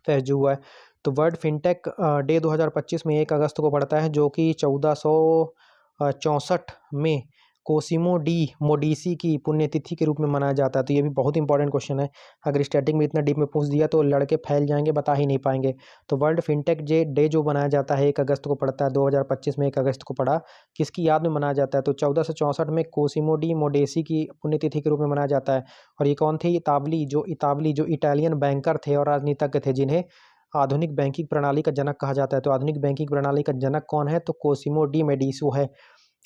फेस्ट जो हुआ है, तो वर्ल्ड फिनटेक डे 2025 में 1 अगस्त को पड़ता है, जो कि 1464 में कोसिमो डी मोडिसी की पुण्यतिथि के रूप में मनाया जाता है। तो ये भी बहुत इंपॉर्टेंट क्वेश्चन है, अगर स्टार्टिंग में इतना डीप में पूछ दिया तो लड़के फैल जाएंगे, बता ही नहीं पाएंगे। तो वर्ल्ड फिनटेक डे जो मनाया जाता है 1 अगस्त को पड़ता है, 2025 में 1 अगस्त को पड़ा, किसकी याद में मनाया जाता है, तो 1464 में कोसिमो डी मोडेसी की पुण्यतिथि के रूप में मनाया जाता है। और ये कौन थे, इतावली जो इटालियन बैंकर थे और राजनीतिज्ञ थे, जिन्हें आधुनिक बैंकिंग प्रणाली का जनक कहा जाता है। तो आधुनिक बैंकिंग प्रणाली का जनक कौन है, तो कोसिमो डी मेडिसो है।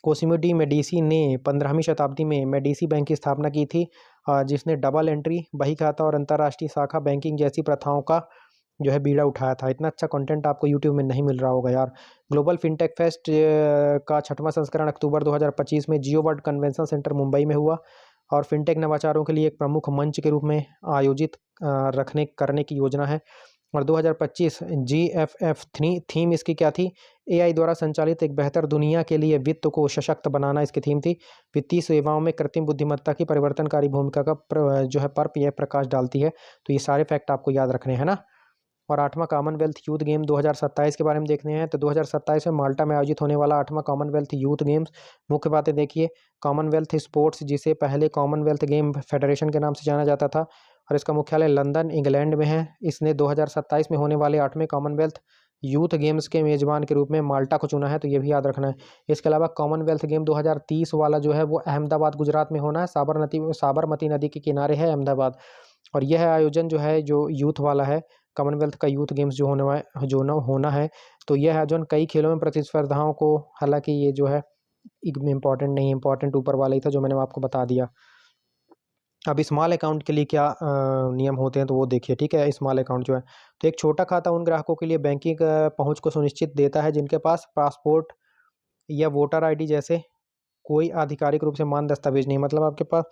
कोसिमो डी मेडिसी ने 15वीं शताब्दी में मेडिसी बैंक की स्थापना की थी, जिसने डबल एंट्री, बही खाता और अंतर्राष्ट्रीय शाखा बैंकिंग जैसी प्रथाओं का जो है बीड़ा उठाया था। इतना अच्छा कंटेंट आपको यूट्यूब में नहीं मिल रहा होगा यार। ग्लोबल फिनटेक फेस्ट का 6वां संस्करण अक्टूबर 2025 में जियो वर्ल्ड कन्वेंशन सेंटर मुंबई में हुआ, और फिनटेक नवाचारों के लिए एक प्रमुख मंच के रूप में आयोजित करने की योजना है। और 2025 GFF थीम इसकी क्या थी, AI द्वारा संचालित एक बेहतर दुनिया के लिए वित्त को सशक्त बनाना इसकी थीम थी। वित्तीय सेवाओं में कृत्रिम बुद्धिमत्ता की परिवर्तनकारी भूमिका का जो है पर यह प्रकाश डालती है। तो ये सारे फैक्ट आपको याद रखने हैं ना। और 8वां कॉमनवेल्थ यूथ गेम 2027 के बारे में देखने हैं, तो 2027 में माल्टा में आयोजित होने वाला 8वां कॉमनवेल्थ यूथ गेम्स, मुख्य बातें देखिए। कॉमनवेल्थ स्पोर्ट्स, जिसे पहले कॉमनवेल्थ गेम फेडरेशन के नाम से जाना जाता था, और इसका मुख्यालय लंदन इंग्लैंड में है। इसने 2027 में होने वाले 8वें कॉमनवेल्थ यूथ गेम्स के मेज़बान के रूप में माल्टा को चुना है, तो ये भी याद रखना है। इसके अलावा कॉमनवेल्थ गेम 2030 वाला जो है वो अहमदाबाद गुजरात में होना है, साबरमती नदी के किनारे है अहमदाबाद। और यह आयोजन जो है जो यूथ वाला है, कॉमनवेल्थ का यूथ गेम्स जो होना है, तो यह आयोजन कई खेलों में प्रतिस्पर्धाओं को, हालांकि ये जो है इम्पोर्टेंट नहीं, इम्पोर्टेंट ऊपर वाला ही था जो मैंने आपको बता दिया। अब स्मॉल अकाउंट के लिए क्या नियम होते हैं तो वो देखिए, ठीक है। स्मॉल अकाउंट जो है, तो एक छोटा खाता उन ग्राहकों के लिए बैंकिंग पहुंच को सुनिश्चित देता है जिनके पास पासपोर्ट या वोटर आईडी जैसे कोई आधिकारिक रूप से मान दस्तावेज नहीं। मतलब आपके पास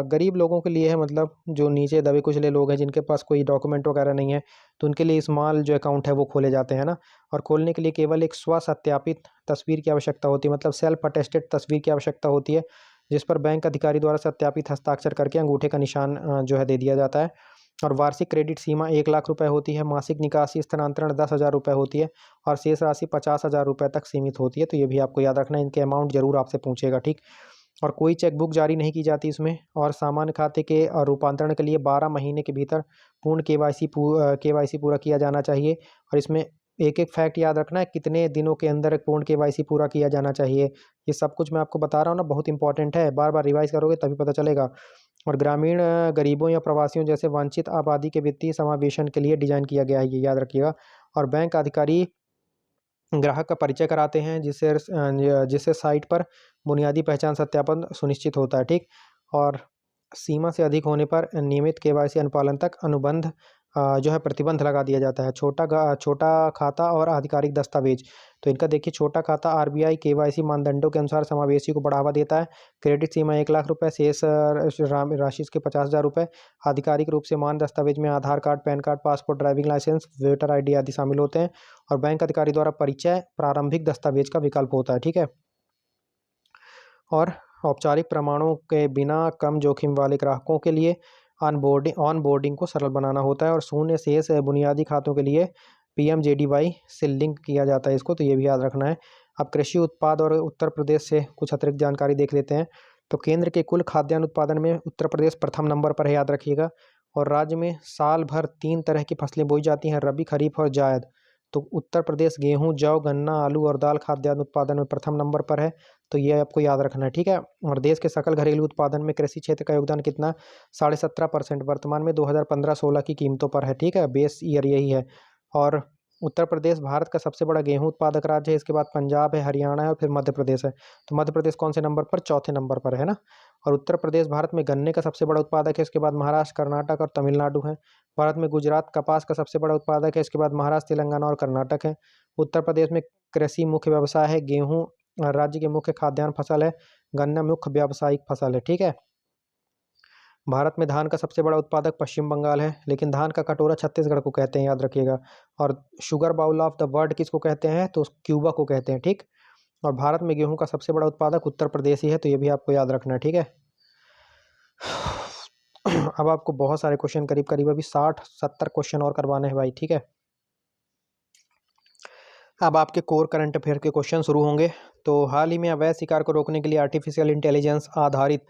गरीब लोगों के लिए है, मतलब जो नीचे दबे कुचले लोग हैं जिनके पास कोई डॉक्यूमेंट वगैरह नहीं है, तो उनके लिए स्मॉल जो अकाउंट है वो खोले जाते हैं ना। और खोलने के लिए केवल एक स्व सत्यापित तस्वीर की आवश्यकता होती है, मतलब सेल्फ अटेस्टेड तस्वीर की आवश्यकता होती है, जिस पर बैंक अधिकारी द्वारा सत्यापित हस्ताक्षर करके अंगूठे का निशान जो है दे दिया जाता है। और वार्षिक क्रेडिट सीमा 1 लाख रुपए होती है, मासिक निकासी स्थानांतरण 10,000 रुपये होती है, और शेष राशि 50,000 रुपये तक सीमित होती है। तो ये भी आपको याद रखना है, इनके अमाउंट जरूर आपसे पूछेगा, ठीक। और कोई चेकबुक जारी नहीं की जाती इसमें। और सामान्य खाते के रूपांतरण के लिए 12 महीने के भीतर पूर्ण केवाईसी पूरा किया जाना चाहिए। और इसमें एक एक फैक्ट याद रखना है, कितने दिनों के अंदर पूर्ण केवाईसी पूरा किया जाना चाहिए। ये सब कुछ मैं आपको बता रहा हूँ ना, बहुत इंपॉर्टेंट है, बार बार रिवाइज करोगे तभी पता चलेगा। और ग्रामीण गरीबों या प्रवासियों जैसे वंचित आबादी के वित्तीय समावेशन के लिए डिजाइन किया गया है, ये याद रखिएगा। और बैंक अधिकारी ग्राहक का परिचय कराते हैं, जिससे साइट पर बुनियादी पहचान सत्यापन सुनिश्चित होता है, ठीक। और सीमा से अधिक होने पर नियमित केवाईसी अनुपालन तक अनुबंध जो है प्रतिबंध लगा दिया जाता है। छोटा खाता और आधिकारिक दस्तावेज, तो इनका देखिए, छोटा खाता आरबीआई केवाईसी मानदंडों के अनुसार समावेशी को बढ़ावा देता है। क्रेडिट सीमा 1 लाख रुपए, शेष राशि इसके 50,000 रुपये। आधिकारिक रूप से मान दस्तावेज में Aadhaar card, PAN card, passport, driving licence, voter ID आदि शामिल होते हैं। और बैंक अधिकारी द्वारा परिचय प्रारंभिक दस्तावेज का विकल्प होता है, ठीक है। और औपचारिक प्रमाणों के बिना कम जोखिम वाले ग्राहकों के लिए ऑनबोर्डिंग को सरल बनाना होता है। और शून्य शेष बुनियादी खातों के लिए पीएमजेडीवाई से लिंक किया जाता है इसको, तो ये भी याद रखना है। अब कृषि उत्पाद और उत्तर प्रदेश से कुछ अतिरिक्त जानकारी देख लेते हैं। तो केंद्र के कुल खाद्यान्न उत्पादन में उत्तर प्रदेश प्रथम नंबर पर है, याद रखिएगा। और राज्य में साल भर 3 तरह की फसलें बोई जाती हैं, रबी, खरीफ और जायद। तो उत्तर प्रदेश गेहूं, जौ, गन्ना, आलू और दाल खाद्यान्न उत्पादन में प्रथम नंबर पर है, तो ये आपको याद रखना है, ठीक है। और देश के सकल घरेलू उत्पादन में कृषि क्षेत्र का योगदान कितना, 17.5% वर्तमान में 2015-16 की कीमतों पर है, ठीक है। बेस ईयर यही है। और उत्तर प्रदेश भारत का सबसे बड़ा गेहूं उत्पादक राज्य है, इसके बाद पंजाब है, हरियाणा है और फिर मध्य प्रदेश है। तो मध्य प्रदेश कौन से नंबर पर, चौथे नंबर पर है ना। और उत्तर प्रदेश भारत में गन्ने का सबसे बड़ा उत्पादक है, इसके बाद महाराष्ट्र, कर्नाटक और तमिलनाडु है। भारत में गुजरात कपास का सबसे बड़ा उत्पादक है, इसके बाद महाराष्ट्र, तेलंगाना और कर्नाटक है। उत्तर प्रदेश में कृषि मुख्य व्यवसाय है, गेहूं राज्य की मुख्य खाद्यान्न फसल है, गन्ना मुख्य व्यावसायिक फसल है, ठीक है। भारत में धान का सबसे बड़ा उत्पादक पश्चिम बंगाल है, लेकिन धान का कटोरा छत्तीसगढ़ को कहते हैं, याद रखिएगा। और sugar bowl of the world किसको कहते हैं, तो क्यूबा को कहते हैं, ठीक। और भारत में गेहूं का सबसे बड़ा उत्पादक उत्तर प्रदेश ही है, तो ये भी आपको याद रखना है, ठीक है। अब आपको बहुत सारे क्वेश्चन, करीब करीब अभी 60-70 क्वेश्चन और करवाने हैं भाई, ठीक है। अब आपके कोर करंट अफेयर के क्वेश्चन शुरू होंगे। तो हाल ही में अवैध शिकार को रोकने के लिए आर्टिफिशियल इंटेलिजेंस आधारित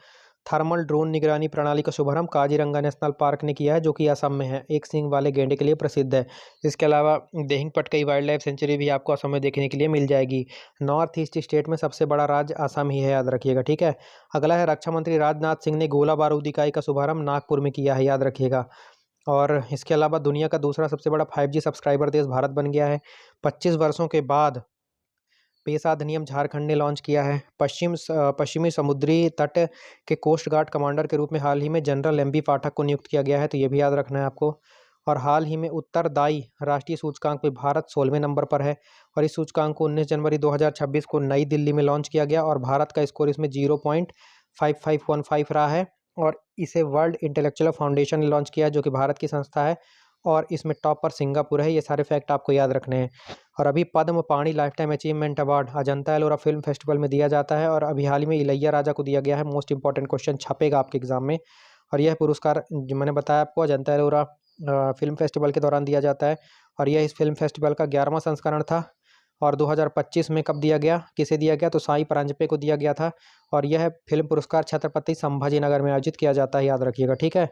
थर्मल ड्रोन निगरानी प्रणाली का शुभारंभ काजीरंगा नेशनल पार्क ने किया है, जो कि असम में है, एक सींग वाले गैंडे के लिए प्रसिद्ध है। इसके अलावा Dehing Patkai wild life sanctuary भी आपको असम में देखने के लिए मिल जाएगी। नॉर्थ ईस्ट स्टेट में सबसे बड़ा राज्य असम ही है, याद रखिएगा, ठीक है। अगला है, रक्षा मंत्री राजनाथ सिंह ने गोला बारूद इकाई का शुभारंभ नागपुर में किया है, याद रखिएगा। और इसके अलावा दुनिया का दूसरा सबसे बड़ा 5G सब्सक्राइबर देश भारत बन गया है। 25 वर्षों के बाद पेसा अधिनियम झारखंड ने लॉन्च किया है। पश्चिमी समुद्री तट के कोस्ट गार्ड कमांडर के रूप में हाल ही में जनरल एमबी पाठक को नियुक्त किया गया है, तो ये भी याद रखना है आपको। और हाल ही में उत्तरदायी राष्ट्रीय सूचकांक में भारत 16वें नंबर पर है। और इस सूचकांक को 19 जनवरी 2026 को नई दिल्ली में लॉन्च किया गया, और भारत का स्कोर इसमें 0.5515 रहा है। और इसे वर्ल्ड इंटेलेक्चुअल फाउंडेशन ने लॉन्च किया है, जो कि भारत की संस्था है। और इसमें टॉप पर सिंगापुर है। ये सारे फैक्ट आपको याद रखने हैं। और अभी पद्म पाणी life time achievement award Ajanta Ellora film festival में दिया जाता है, और अभी हाल ही में इलैया राजा को दिया गया है। मोस्ट इंपॉर्टेंट क्वेश्चन छपेगा आपके एग्जाम में। और यह पुरस्कार जो मैंने बताया आपको, अजंता एलोरा फिल्म फेस्टिवल के दौरान दिया जाता है। और यह इस फिल्म फेस्टिवल का 11वां संस्करण था। और 2025 में कब दिया गया, किसे दिया गया, तो साई परांजपे को दिया गया था। और यह फिल्म पुरस्कार छत्रपति संभाजी नगर में आयोजित किया जाता है, याद रखिएगा, ठीक है।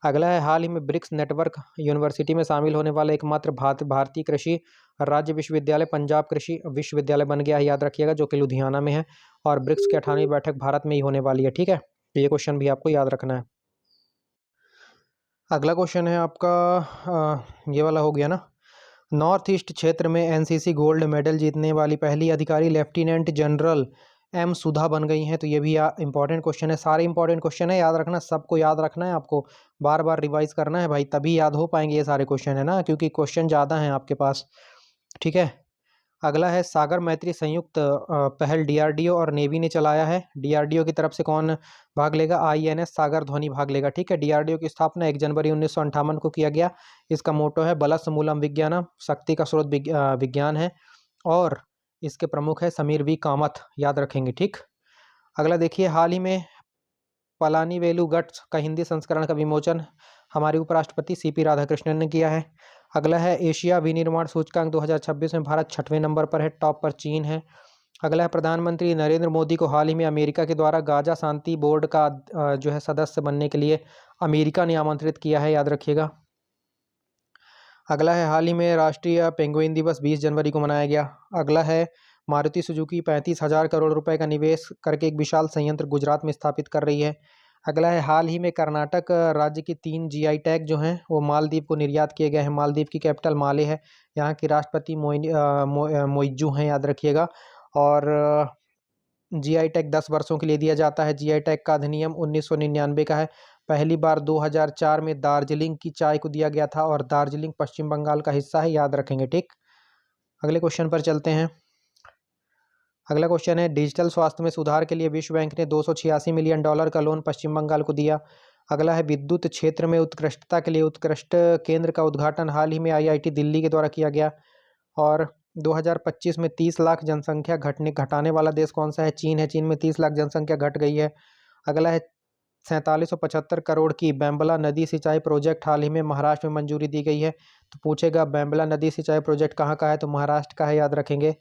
अगला है, हाल ही में ब्रिक्स नेटवर्क यूनिवर्सिटी में शामिल होने वाला एकमात्र भारतीय कृषि राज्य विश्वविद्यालय पंजाब कृषि विश्वविद्यालय बन गया है, याद रखिएगा, जो कि लुधियाना में है। और ब्रिक्स की 98वीं बैठक भारत में ही होने वाली है, ठीक है। तो ये क्वेश्चन भी आपको याद रखना है। अगला क्वेश्चन है आपका ये वाला हो गया ना। नॉर्थ ईस्ट क्षेत्र में एनसीसी गोल्ड मेडल जीतने वाली पहली अधिकारी लेफ्टिनेंट जनरल एम सुधा बन गई हैं। तो ये भी इंपॉर्टेंट क्वेश्चन है, सारे इंपॉर्टेंट क्वेश्चन है, याद रखना, सबको याद रखना है, आपको बार बार रिवाइज करना है भाई, तभी याद हो पाएंगे ये सारे क्वेश्चन, है ना, क्योंकि क्वेश्चन ज़्यादा हैं आपके पास, ठीक है। अगला है सागर मैत्री संयुक्त पहल डीआरडीओ और नेवी ने चलाया है। डीआरडीओ की तरफ से कौन भाग लेगा? आईएनएस सागर ध्वनि भाग लेगा, ठीक है। डीआरडीओ की स्थापना 1 जनवरी 1958 को किया गया। इसका मोटो है बलस मूलम विज्ञानम, शक्ति का स्रोत विज्ञान है। और इसके प्रमुख है समीर वी कामथ, याद रखेंगे, ठीक। अगला देखिए, हाल ही में पलानी वेलु गट्स का हिंदी संस्करण का विमोचन हमारे उपराष्ट्रपति सीपी राधाकृष्णन ने किया है। अगला है एशिया विनिर्माण सूचकांक 2026 में भारत 6वें नंबर पर है, टॉप पर चीन है। अगला है प्रधानमंत्री नरेंद्र मोदी को हाल ही में अमेरिका के द्वारा गाजा शांति बोर्ड का जो है सदस्य बनने के लिए अमेरिका ने आमंत्रित किया है, याद रखिएगा। अगला है हाल ही में राष्ट्रीय पेंगुइन दिवस 20 जनवरी को मनाया गया। अगला है मारुति सुजुकी 35,000 करोड़ रुपए का निवेश करके एक विशाल संयंत्र गुजरात में स्थापित कर रही है। अगला है हाल ही में कर्नाटक राज्य की 3 जीआई टैग जो हैं वो मालदीव को निर्यात किए गए हैं। मालदीव की कैपिटल माले है, यहाँ की राष्ट्रपति मोइज्जू हैं, याद रखिएगा। और जीआई टैग 10 वर्षों के लिए दिया जाता है। जीआई टैग का अधिनियम 1999 का है। पहली बार 2004 में दार्जिलिंग की चाय को दिया गया था, और दार्जिलिंग पश्चिम बंगाल का हिस्सा है, याद रखेंगे, ठीक। अगले क्वेश्चन पर चलते हैं। अगला क्वेश्चन है डिजिटल स्वास्थ्य में सुधार के लिए विश्व बैंक ने $286 मिलियन का लोन पश्चिम बंगाल को दिया। अगला है विद्युत क्षेत्र में उत्कृष्टता के लिए उत्कृष्ट केंद्र का उद्घाटन हाल ही में आईआईटी दिल्ली के द्वारा किया गया। और 2025 में 30 लाख जनसंख्या घटाने वाला देश कौन सा है? चीन है। चीन में 30 लाख जनसंख्या घट गई है। अगला है 4775 करोड़ की बेम्बला नदी सिंचाई प्रोजेक्ट हाल ही में महाराष्ट्र में मंजूरी दी गई है। तो पूछेगा बेम्बला नदी सिंचाई प्रोजेक्ट कहाँ का है? तो महाराष्ट्र का है, याद रखेंगे।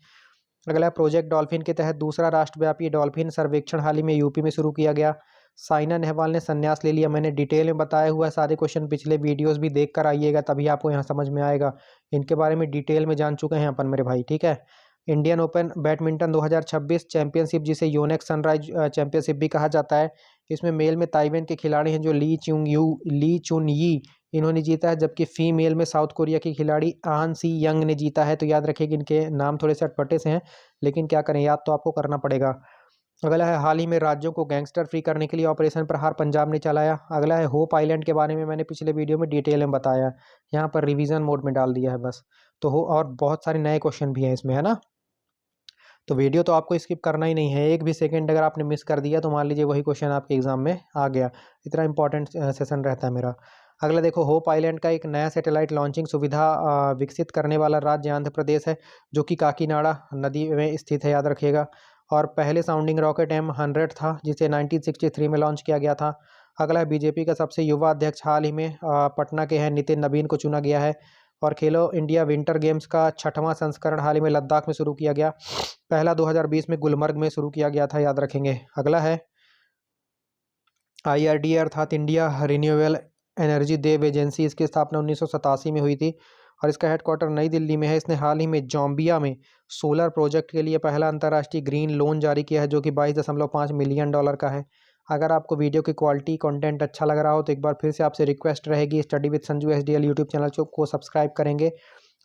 अगला है प्रोजेक्ट डॉल्फिन के तहत दूसरा राष्ट्रव्यापी डॉल्फिन सर्वेक्षण हाल ही में यूपी में शुरू किया गया। साइना नेहवाल ने संन्यास ले लिया। मैंने डिटेल में बताया हुआ है, सारे क्वेश्चन पिछले वीडियोस भी देख कर आइएगा, तभी आपको यहाँ समझ में आएगा। इनके बारे में डिटेल में जान चुके हैं अपन मेरे भाई, ठीक है। इंडियन ओपन बैडमिंटन 2026 चैंपियनशिप, जिसे योनेक्स सनराइज चैंपियनशिप भी कहा जाता है, इसमें मेल में ताइवान के खिलाड़ी हैं जो ली चुन यी, इन्होंने जीता है। जबकि फीमेल में साउथ कोरिया की खिलाड़ी आन सी यंग ने जीता है। तो याद रखिए कि इनके नाम थोड़े से अटपटे से हैं, लेकिन क्या करें, याद तो आपको करना पड़ेगा। अगला है हाल ही में राज्यों को गैंगस्टर फ्री करने के लिए ऑपरेशन प्रहार पंजाब ने चलाया। अगला है होप आइलैंड के बारे में मैंने पिछले वीडियो में डिटेल में बताया, यहाँ पर रिवीजन मोड में डाल दिया है बस। तो हो, और बहुत सारे नए क्वेश्चन भी हैं इसमें, है ना। तो वीडियो तो आपको स्किप करना ही नहीं है, एक भी सेकंड अगर आपने मिस कर दिया तो मान लीजिए वही क्वेश्चन आपके एग्जाम में आ गया। इतना इंपॉर्टेंट सेशन रहता है मेरा। अगला देखो, होप आइलैंड का एक नया सैटेलाइट लॉन्चिंग सुविधा विकसित करने वाला राज्य आंध्र प्रदेश है, जो कि काकीनाडा नदी में स्थित है, याद रखिएगा। और पहले साउंडिंग रॉकेट M100 था, जिसे 1963 में लॉन्च किया गया था। अगला है बीजेपी का सबसे युवा अध्यक्ष हाल ही में पटना के हैं नितिन नवीन को चुना गया है। और खेलो इंडिया विंटर गेम्स का 6वां संस्करण हाल ही में लद्दाख में शुरू किया गया। पहला 2020 में गुलमर्ग में शुरू किया गया था, याद रखेंगे। अगला है IRDA अर्थात इंडिया रिन्यूएबल एनर्जी देव एजेंसी, इसकी स्थापना 1987 में हुई थी, और इसका हेडक्वार्टर नई दिल्ली में है। इसने हाल ही में जाम्बिया में सोलर प्रोजेक्ट के लिए पहला अंतर्राष्ट्रीय ग्रीन लोन जारी किया है, जो कि $22.5 मिलियन का है। अगर आपको वीडियो की क्वालिटी कंटेंट अच्छा लग रहा हो तो एक बार फिर से आपसे रिक्वेस्ट रहेगी, study with Sanju SDL YouTube channel को सब्सक्राइब करेंगे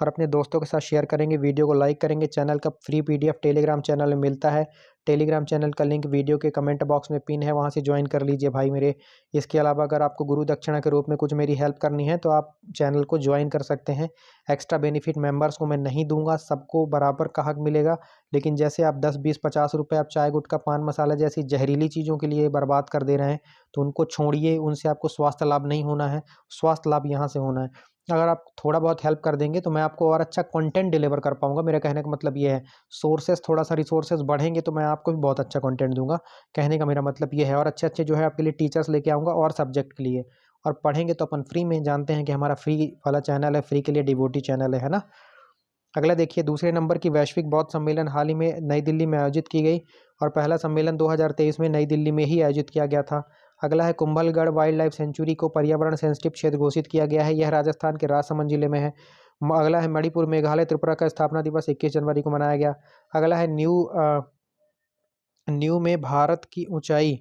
और अपने दोस्तों के साथ शेयर करेंगे, वीडियो को लाइक करेंगे। चैनल का फ्री PDF टेलीग्राम चैनल में मिलता है। टेलीग्राम चैनल का लिंक वीडियो के कमेंट बॉक्स में पिन है, वहाँ से ज्वाइन कर लीजिए भाई मेरे। इसके अलावा अगर आपको गुरु दक्षिणा के रूप में कुछ मेरी हेल्प करनी है तो आप चैनल को ज्वाइन कर सकते हैं। एक्स्ट्रा बेनिफिट मेंबर्स को मैं नहीं दूंगा, सबको बराबर का हक मिलेगा। लेकिन जैसे आप 10, 20, 50 रुपये आप चाय गुटखा पान मसाला जैसी जहरीली चीज़ों के लिए बर्बाद कर दे रहे हैं, तो उनको छोड़िए, उनसे आपको स्वास्थ्य लाभ नहीं होना है, स्वास्थ्य लाभ यहाँ से होना है। अगर आप थोड़ा बहुत हेल्प कर देंगे तो मैं आपको और अच्छा कंटेंट डिलीवर कर पाऊंगा। मेरे कहने का मतलब ये है, सोर्सेस थोड़ा सा रिसोर्सेज बढ़ेंगे तो मैं आपको भी बहुत अच्छा कंटेंट दूंगा, कहने का मेरा मतलब ये है। और अच्छे अच्छे जो है आपके लिए टीचर्स लेके आऊँगा और सब्जेक्ट के लिए, और पढ़ेंगे तो अपन फ्री में, जानते हैं कि हमारा फ्री वाला चैनल है, फ्री के लिए डिवोटी चैनल है ना। अगला देखिए, दूसरे नंबर की वैश्विक बौद्ध सम्मेलन हाल ही में नई दिल्ली में आयोजित की गई, और पहला सम्मेलन 2023 में नई दिल्ली में ही आयोजित किया गया था। अगला है कुंभलगढ़ वाइल्ड लाइफ सेंचुरी को पर्यावरण सेंसिटिव क्षेत्र घोषित किया गया है। यह राजस्थान के राजसमंद जिले में है। अगला है मणिपुर, मेघालय, त्रिपुरा का स्थापना दिवस 21 जनवरी को मनाया गया। अगला है न्यू में भारत की ऊंचाई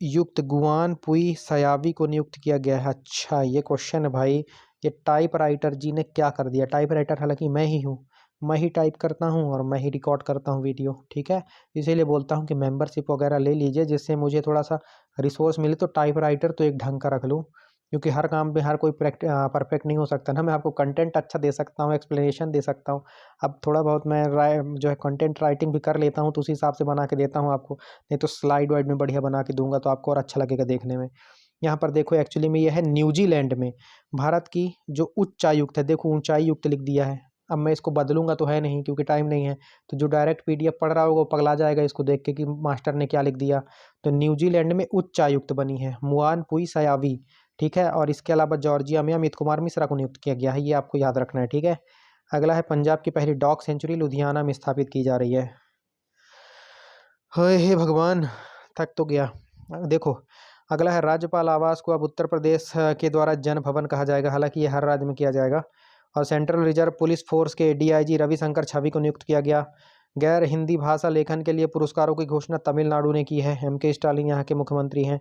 युक्त गुआन पुई सयावी को नियुक्त किया गया है। अच्छा, ये क्वेश्चन है भाई, ये टाइपराइटर जी ने क्या कर दिया। टाइपराइटर हालांकि मैं ही हूँ, मैं ही टाइप करता हूँ और मैं ही रिकॉर्ड करता हूँ वीडियो, ठीक है। इसीलिए बोलता हूँ कि मेंबरशिप वगैरह ले लीजिए, जिससे मुझे थोड़ा सा रिसोर्स मिले। तो टाइपराइटर तो एक ढंग का रख लूँ, क्योंकि हर काम में हर कोई परफेक्ट नहीं हो सकता ना। मैं आपको कंटेंट अच्छा दे सकता हूँ, एक्सप्लेनेशन दे सकता हूँ। अब थोड़ा बहुत मैं जो है कंटेंट राइटिंग भी कर लेता हूँ, तो उसी हिसाब से बना के देता हूँ आपको। नहीं तो स्लाइड वाइड में बढ़िया बना के दूंगा तो आपको और अच्छा लगेगा देखने में। यहाँ पर देखो, एक्चुअली में यह है न्यूजीलैंड में भारत की जो उच्चायुक्त है, देखो ऊंचाई युक्त लिख दिया है। अब मैं इसको बदलूंगा तो है नहीं, क्योंकि टाइम नहीं है। तो जो डायरेक्ट पीडीएफ पढ़ रहा होगा वो पगला जाएगा इसको देख के कि मास्टर ने क्या लिख दिया। तो न्यूजीलैंड में उच्चायुक्त बनी है मुआन पुई सयावी, ठीक है। और इसके अलावा जॉर्जिया में अमित कुमार मिश्रा को नियुक्त किया गया है, ये आपको याद रखना है, ठीक है। अगला है पंजाब की पहली डॉग सेंचुरी लुधियाना में स्थापित की जा रही है। हे भगवान, थक तो गया। देखो, अगला है राज्यपाल आवास को अब उत्तर प्रदेश के द्वारा जन भवन कहा जाएगा, हालांकि ये हर राज्य में किया जाएगा। और सेंट्रल रिजर्व पुलिस फोर्स के डीआईजी रविशंकर छवि को नियुक्त किया गया। गैर हिंदी भाषा लेखन के लिए पुरस्कारों की घोषणा तमिलनाडु ने की है, एम के स्टालिन यहाँ के मुख्यमंत्री हैं।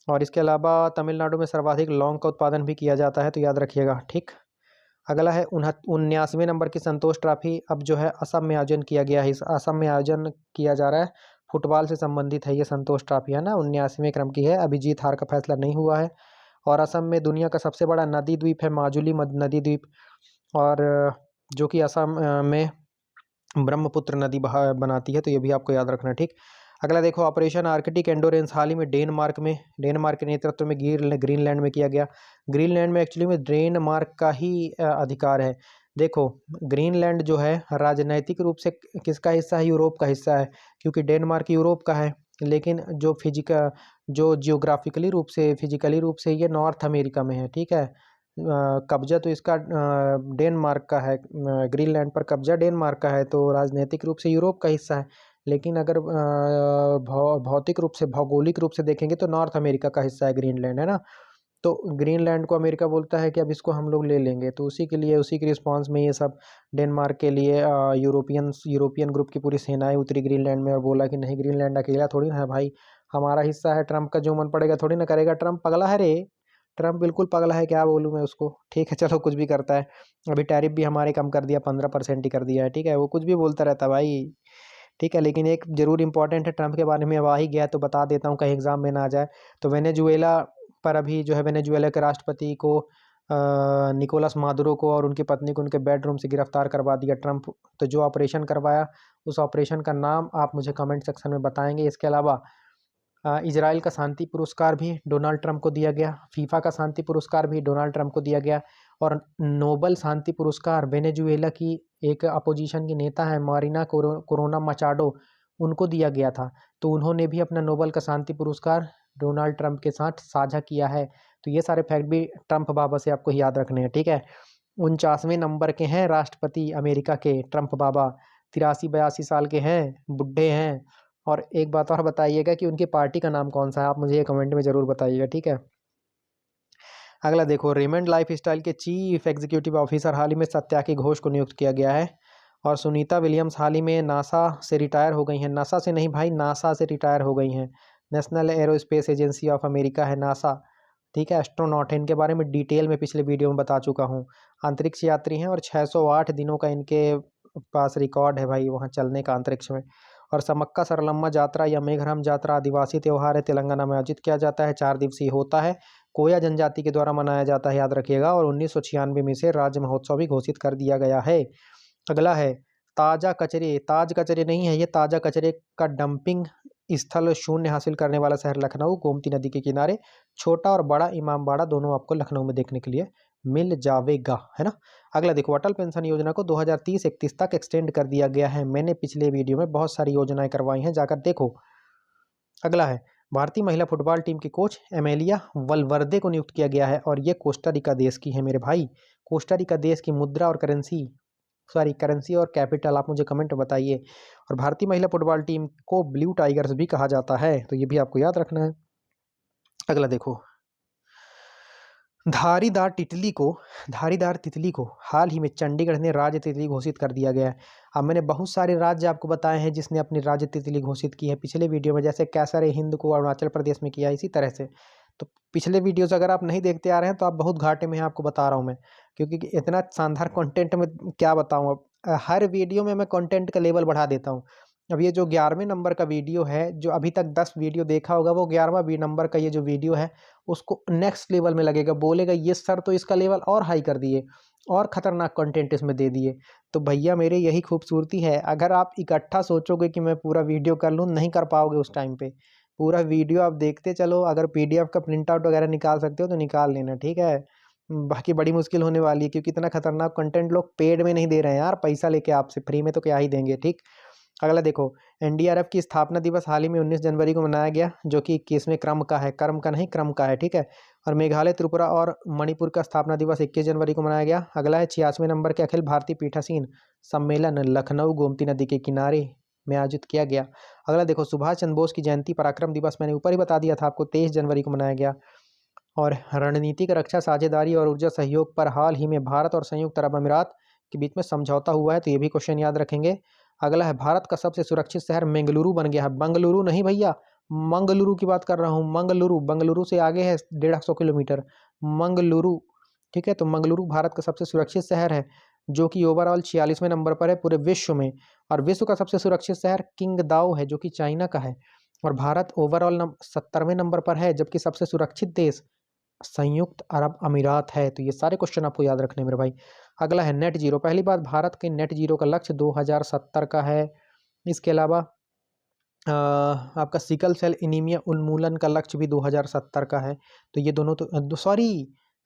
और इसके अलावा तमिलनाडु में सर्वाधिक लौंग का उत्पादन भी किया जाता है, तो याद रखिएगा, ठीक। अगला है 79वें नंबर की संतोष ट्रॉफी अब जो है असम में आयोजन किया गया है। इस असम में आयोजन किया जा रहा है, फुटबॉल से संबंधित है ये संतोष ट्रॉफी, है ना। 79वें क्रम की है, अभी जीत हार का फैसला नहीं हुआ है। और असम में दुनिया का सबसे बड़ा नदी द्वीप है माजुली नदी द्वीप, और जो कि असम में ब्रह्मपुत्र नदी बनाती है, तो ये भी आपको याद रखना है, ठीक। अगला देखो, ऑपरेशन आर्कटिक एंडोरेंस हाल ही में डेनमार्क के नेतृत्व में ग्रीनलैंड में किया गया। ग्रीनलैंड में एक्चुअली में डेनमार्क का ही अधिकार है। देखो, ग्रीनलैंड जो है राजनैतिक रूप से किसका हिस्सा है, यूरोप का हिस्सा है, क्योंकि डेनमार्क यूरोप का है। लेकिन जो फिजिकली रूप से ये नॉर्थ अमेरिका में है, ठीक है। कब्जा तो इसका डेनमार्क का है, ग्रीनलैंड पर कब्जा डेनमार्क का है, तो राजनीतिक रूप से यूरोप का हिस्सा है। लेकिन अगर भौतिक रूप से, भौगोलिक रूप से देखेंगे तो नॉर्थ अमेरिका का हिस्सा है ग्रीनलैंड, है ना। तो ग्रीनलैंड को अमेरिका बोलता है कि अब इसको हम लोग ले लेंगे, तो उसी के लिए, उसी के रिस्पॉन्स में ये सब डेनमार्क के लिए यूरोपियन ग्रुप की पूरी सेनाएं उतरी ग्रीनलैंड में और बोला कि नहीं, ग्रीनलैंड अकेला थोड़ी ना है भाई, हमारा हिस्सा है। ट्रंप का जो मन पड़ेगा थोड़ी ना करेगा, ट्रंप पगला है रे, ट्रंप बिल्कुल पगला है, क्या बोलूँ मैं उसको, ठीक है। चलो, कुछ भी करता है। अभी टैरिफ भी हमारे कम कर दिया, 15% ही कर दिया है, ठीक है। वो कुछ भी बोलता रहता है भाई, ठीक है। लेकिन एक जरूर इंपॉर्टेंट है ट्रंप के बारे में, अब आ ही गया तो बता देता हूँ, कहीं एग्जाम में ना आ जाए। तो वेनेजुएला पर अभी जो है, वेनेजुएला के राष्ट्रपति को निकोलस मादुरो को और उनकी पत्नी को उनके बेडरूम से गिरफ्तार करवा दिया ट्रंप। तो जो ऑपरेशन करवाया, उस ऑपरेशन का नाम आप मुझे कमेंट सेक्शन में बताएंगे। इसके अलावा इजराइल का शांति पुरस्कार भी डोनाल्ड ट्रंप को दिया गया, फीफा का शांति पुरस्कार भी डोनाल्ड ट्रंप को दिया गया, और नोबल शांति पुरस्कार वेनेजुएला की एक अपोजिशन की नेता है मारिना कोरोना मचाडो, उनको दिया गया था। तो उन्होंने भी अपना नोबल का शांति पुरस्कार डोनाल्ड ट्रंप के साथ साझा किया है। तो ये सारे फैक्ट भी ट्रंप बाबा से आपको याद रखने हैं, ठीक है। 49वें नंबर के हैं राष्ट्रपति अमेरिका के ट्रंप बाबा, 83-82 साल के हैं, बुढ़े हैं। और एक बात और बताइएगा कि उनकी पार्टी का नाम कौन सा है, आप मुझे ये कमेंट में ज़रूर बताइएगा, ठीक है। अगला देखो, रेमंड लाइफस्टाइल के चीफ एग्जीक्यूटिव ऑफिसर हाल ही में सत्याकी घोष को नियुक्त किया गया है। और सुनीता विलियम्स हाल ही में नासा से रिटायर हो गई हैं, नासा से नहीं भाई, नासा से रिटायर हो गई हैं। National aerospace agency of America है नासा, ठीक है। एस्ट्रोनॉट है, इनके बारे में डिटेल में पिछले वीडियो में बता चुका हूँ। अंतरिक्ष यात्री हैं और 608 दिनों का इनके पास रिकॉर्ड है भाई वहाँ चलने का अंतरिक्ष में। और समक्का सरलम्मा यात्रा या मेघरम यात्रा आदिवासी त्यौहार है, तेलंगाना में आयोजित किया जाता है, 4 दिवसीय होता है, कोया जनजाति के द्वारा मनाया जाता है, याद रखिएगा। और 1996 में इसे राज्य महोत्सव भी घोषित कर दिया गया है। अगला है ताज कचरे नहीं है ये, ताजा कचरे का डंपिंग स्थल शून्य हासिल करने वाला शहर लखनऊ, गोमती नदी के किनारे। छोटा और बड़ा इमामबाड़ा दोनों आपको लखनऊ में देखने के लिए मिल जावेगा, है ना। अगला देखो, अटल पेंशन योजना को 2030-31 तक एक्सटेंड कर दिया गया है। मैंने पिछले वीडियो में बहुत सारी योजनाएं करवाई हैं, जाकर देखो। अगला है, भारतीय महिला फुटबॉल टीम की कोच एमेलिया वलवर्दे को नियुक्त किया गया है, और ये कोस्टारिका देश की है मेरे भाई। कोस्टारिका देश की मुद्रा और करेंसी और कैपिटल आप मुझे कमेंट में बताइए। और भारतीय महिला फुटबॉल टीम को ब्लू टाइगर्स भी कहा जाता है, तो ये भी आपको याद रखना है। अगला देखो, धारीदार तितली को हाल ही में चंडीगढ़ ने राज्य तितली घोषित कर दिया गया है। अब मैंने बहुत सारे राज्य आपको बताए हैं जिसने अपनी राज्य तितली घोषित की है पिछले वीडियो में, जैसे कैसर हिंद को अरुणाचल प्रदेश में किया, इसी तरह से। तो पिछले वीडियोस अगर आप नहीं देखते आ रहे हैं तो आप बहुत घाटे में हैं, आपको बता रहा हूँ मैं, क्योंकि इतना शानदार कंटेंट में क्या बताऊँ अब। हर वीडियो में मैं कंटेंट का लेवल बढ़ा देता हूँ। अब ये जो 11वें नंबर का वीडियो है, जो अभी तक 10 वीडियो देखा होगा, वो 11वां नंबर का ये जो वीडियो है उसको नेक्स्ट लेवल में लगेगा, बोलेगा ये सर तो इसका लेवल और हाई कर दिए, और खतरनाक कंटेंट इसमें दे दिए। तो भैया मेरे यही खूबसूरती है, अगर आप इकट्ठा सोचोगे कि मैं पूरा वीडियो कर लूँ, नहीं कर पाओगे उस टाइम पे। पूरा वीडियो आप देखते चलो, अगर पीडीएफ का प्रिंट आउट वगैरह निकाल सकते हो तो निकाल लेना, ठीक है। बाकी बड़ी मुश्किल होने वाली है, क्योंकि इतना खतरनाक कंटेंट लोग पेड में नहीं दे रहे हैं यार, पैसा लेके आपसे, फ्री में तो क्या ही देंगे, ठीक। अगला देखो, एनडीआरएफ की स्थापना दिवस हाल ही में 19 जनवरी को मनाया गया, जो कि 21वें क्रम का है, कर्म का नहीं, क्रम का है, ठीक है। और मेघालय, त्रिपुरा और मणिपुर का स्थापना दिवस 21 जनवरी को मनाया गया। अगला है 86वें नंबर के अखिल भारतीय पीठासीन सम्मेलन लखनऊ गोमती नदी के किनारे में आयोजित किया गया। अगला देखो, सुभाष चंद्र बोस की जयंती पराक्रम दिवस मैंने ऊपर ही बता दिया था आपको, 23 जनवरी को मनाया गया। और रणनीतिक रक्षा साझेदारी और ऊर्जा सहयोग पर हाल ही में भारत और संयुक्त अरब अमीरात के बीच में समझौता हुआ है, तो ये भी क्वेश्चन याद रखेंगे। अगला है, भारत का सबसे सुरक्षित शहर बेंगलुरु बन गया है। बंगलुरु नहीं भैया, मंगलुरु की बात कर रहा हूँ, मंगलुरु, बंगलुरु से आगे है 150 किलोमीटर, मंगलुरु, ठीक है। तो मंगलुरु भारत का सबसे सुरक्षित शहर है, जो कि ओवरऑल 46वें नंबर पर है पूरे विश्व में। और विश्व का सबसे सुरक्षित शहर किंगदाओ है, जो कि चाइना का है। और भारत ओवरऑल 70वें नंबर पर है, जबकि सबसे सुरक्षित देश संयुक्त अरब अमीरात है। तो ये सारे क्वेश्चन आपको याद रखने हैं मेरे भाई। अगला है नेट जीरो, पहली बात भारत के नेट जीरो का लक्ष्य 2070 का है। इसके अलावा आपका सिकल सेल एनीमिया उन्मूलन का लक्ष्य भी 2070 का है। तो ये दोनों तो sorry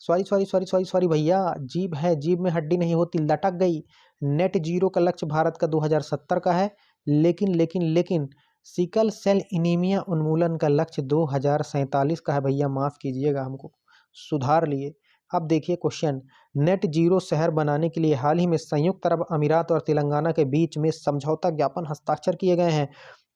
sorry sorry sorry sorry sorry भैया, जीभ है, जीभ में हड्डी नहीं होती, लटक गई। नेट जीरो का लक्ष्य भारत का 2070 का है, लेकिन लेकिन लेकिन सिकल सेल एनीमिया उन्मूलन का लक्ष्य 2047 का है भैया, माफ कीजिएगा, हमको सुधार लिए। अब देखिए क्वेश्चन, नेट जीरो शहर बनाने के लिए हाल ही में संयुक्त अरब अमीरात और तेलंगाना के बीच में समझौता ज्ञापन हस्ताक्षर किए गए हैं।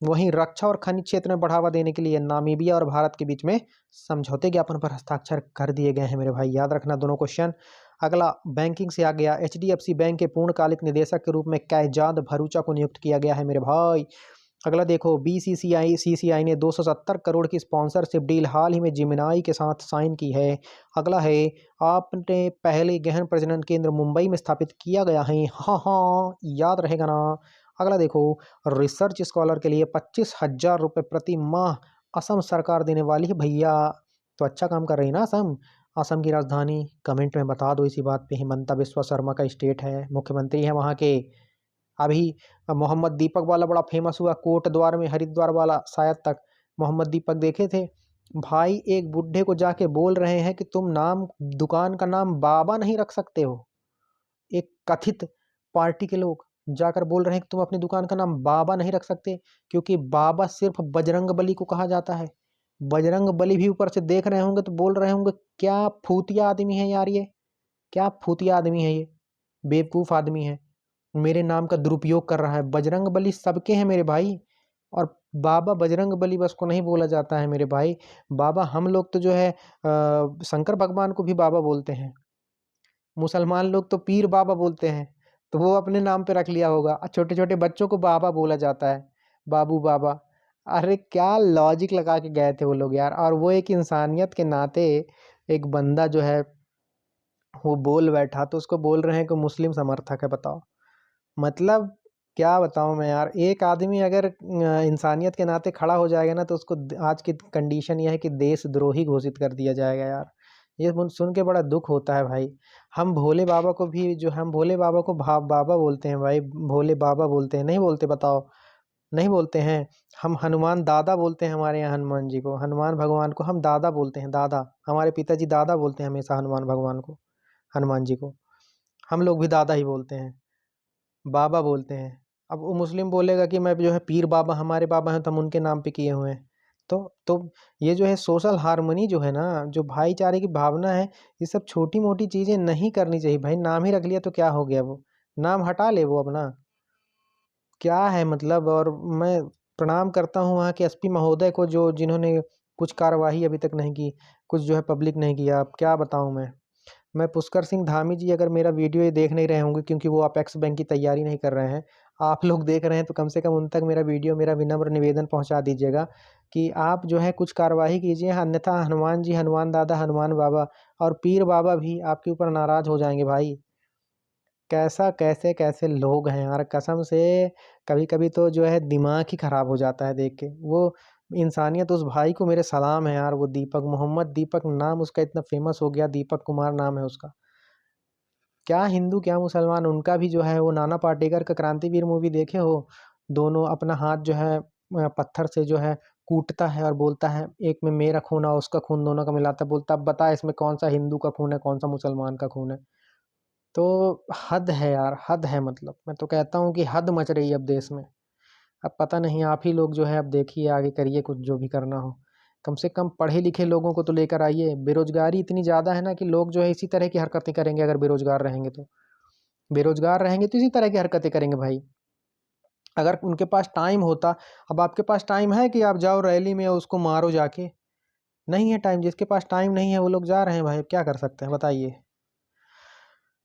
वहीं रक्षा और खनिज क्षेत्र में बढ़ावा देने के लिए नामीबिया और भारत के बीच में समझौते ज्ञापन पर हस्ताक्षर कर दिए गए हैं मेरे भाई, याद रखना दोनों क्वेश्चन। अगला बैंकिंग से आ गया, एचडीएफसी बैंक के पूर्णकालिक निदेशक के रूप में कैजाद भरूचा को नियुक्त किया गया है मेरे भाई। अगला देखो, सीसीआई ने 270 करोड़ की स्पॉन्सरशिप डील हाल ही में जिमिनाई के साथ साइन की है। अगला है, आपने पहले गहन प्रजनन केंद्र मुंबई में स्थापित किया गया है, हाँ हाँ याद रहेगा ना। अगला देखो, रिसर्च स्कॉलर के लिए 25,000 रुपये प्रति माह असम सरकार देने वाली है भैया। तो अच्छा काम कर रही है ना असम। असम की राजधानी कमेंट में बता दो, इसी बात पे हिमंता बिस्वा शर्मा का स्टेट है, मुख्यमंत्री है वहाँ के। अभी मोहम्मद दीपक वाला बड़ा फेमस हुआ, कोट द्वार में हरिद्वार वाला, शायद तक मोहम्मद दीपक देखे थे भाई, एक बुढ़े को जाके बोल रहे हैं कि तुम नाम, दुकान का नाम बाबा नहीं रख सकते हो। एक कथित पार्टी के लोग जाकर बोल रहे हैं कि तुम अपनी दुकान का नाम बाबा नहीं रख सकते, क्योंकि बाबा सिर्फ बजरंग बली को कहा जाता है। बजरंग बली भी ऊपर से देख रहे होंगे तो बोल रहे होंगे क्या फूतिया आदमी है यार ये, क्या फूतिया आदमी है ये, बेवकूफ आदमी है, मेरे नाम का दुरुपयोग कर रहा है। बजरंग बली सबके हैं मेरे भाई, और बाबा बजरंग बली बस को नहीं बोला जाता है मेरे भाई। बाबा हम लोग तो जो है शंकर भगवान को भी बाबा बोलते हैं, मुसलमान लोग तो पीर बाबा बोलते हैं, तो वो अपने नाम पे रख लिया होगा। छोटे छोटे बच्चों को बाबा बोला जाता है, बाबू बाबा। अरे क्या लॉजिक लगा के गए थे वो लोग यार। और वो एक इंसानियत के नाते एक बंदा जो है वो बोल बैठा, तो उसको बोल रहे हैं कि मुस्लिम समर्थक है, बताओ। मतलब क्या बताऊं मैं यार, एक आदमी अगर इंसानियत के नाते खड़ा हो जाएगा ना, तो उसको आज की कंडीशन यह है कि देशद्रोही घोषित कर दिया जाएगा यार। ये सुन के बड़ा दुख होता है भाई। हम भोले बाबा को भी, जो हम भोले बाबा को बाबा बोलते हैं भाई, भोले बाबा बोलते हैं, नहीं बोलते, बताओ, नहीं बोलते हैं। हम हनुमान दादा बोलते हैं, हमारे यहाँ हनुमान जी को, हनुमान भगवान को हम दादा बोलते हैं, दादा। हमारे पिताजी दादा बोलते हैं हमेशा हनुमान भगवान को, हनुमान जी को। हम लोग भी दादा ही बोलते हैं, बाबा बोलते हैं। अब वो मुस्लिम बोलेगा कि मैं जो है पीर बाबा, हमारे बाबा हैं तो हम उनके नाम पे किए हुए हैं। तो ये जो है सोशल हार्मनी जो है ना, जो भाईचारे की भावना है, ये सब छोटी मोटी चीज़ें नहीं करनी चाहिए भाई। नाम ही रख लिया तो क्या हो गया, वो नाम हटा ले वो अपना, क्या है मतलब। और मैं प्रणाम करता हूँ वहाँ के एसपी महोदय को, जो जिन्होंने कुछ कार्यवाही अभी तक नहीं की, कुछ जो है पब्लिक नहीं किया। अब क्या बताऊँ मैं पुष्कर सिंह धामी जी अगर मेरा वीडियो ये देख नहीं रहे होंगे क्योंकि वो अपेक्स बैंक की तैयारी नहीं कर रहे हैं, आप लोग देख रहे हैं तो कम से कम उन तक मेरा वीडियो, मेरा विनम्र निवेदन पहुंचा दीजिएगा कि आप जो है कुछ कार्रवाई कीजिए, अन्यथा हनुमान जी, हनुमान दादा, हनुमान बाबा और पीर बाबा भी आपके ऊपर नाराज हो जाएंगे भाई। कैसा कैसे कैसे लोग हैं यार, कसम से कभी कभी तो जो है दिमाग ही खराब हो जाता है देख के। वो इंसानियत, उस भाई को मेरे सलाम है यार। वो दीपक, मोहम्मद दीपक नाम उसका इतना फेमस हो गया, दीपक कुमार नाम है उसका। क्या हिंदू क्या मुसलमान, उनका भी जो है वो नाना पाटेकर का क्रांतिवीर मूवी देखे हो, दोनों अपना हाथ जो है पत्थर से जो है कूटता है और बोलता है एक में मेरा खून और उसका खून दोनों का मिलाता, बोलता अब बता इसमें कौन सा हिंदू का खून है कौन सा मुसलमान का खून है। तो हद है यार, हद है। मतलब मैं तो कहता हूँ कि हद मच रही है अब देश में। अब पता नहीं, आप ही लोग जो है अब देखिए आगे करिए कुछ जो भी करना हो। कम से कम पढ़े लिखे लोगों को तो लेकर आइए। बेरोजगारी इतनी ज़्यादा है ना कि लोग जो है इसी तरह की हरकतें करेंगे अगर बेरोजगार रहेंगे तो। बेरोजगार रहेंगे तो इसी तरह की हरकतें करेंगे भाई। अगर उनके पास टाइम होता, अब आपके पास टाइम है कि आप जाओ रैली में उसको मारो जाके? नहीं है टाइम। जिसके पास टाइम नहीं है वो लोग जा रहे हैं भाई, अब क्या कर सकते हैं बताइए।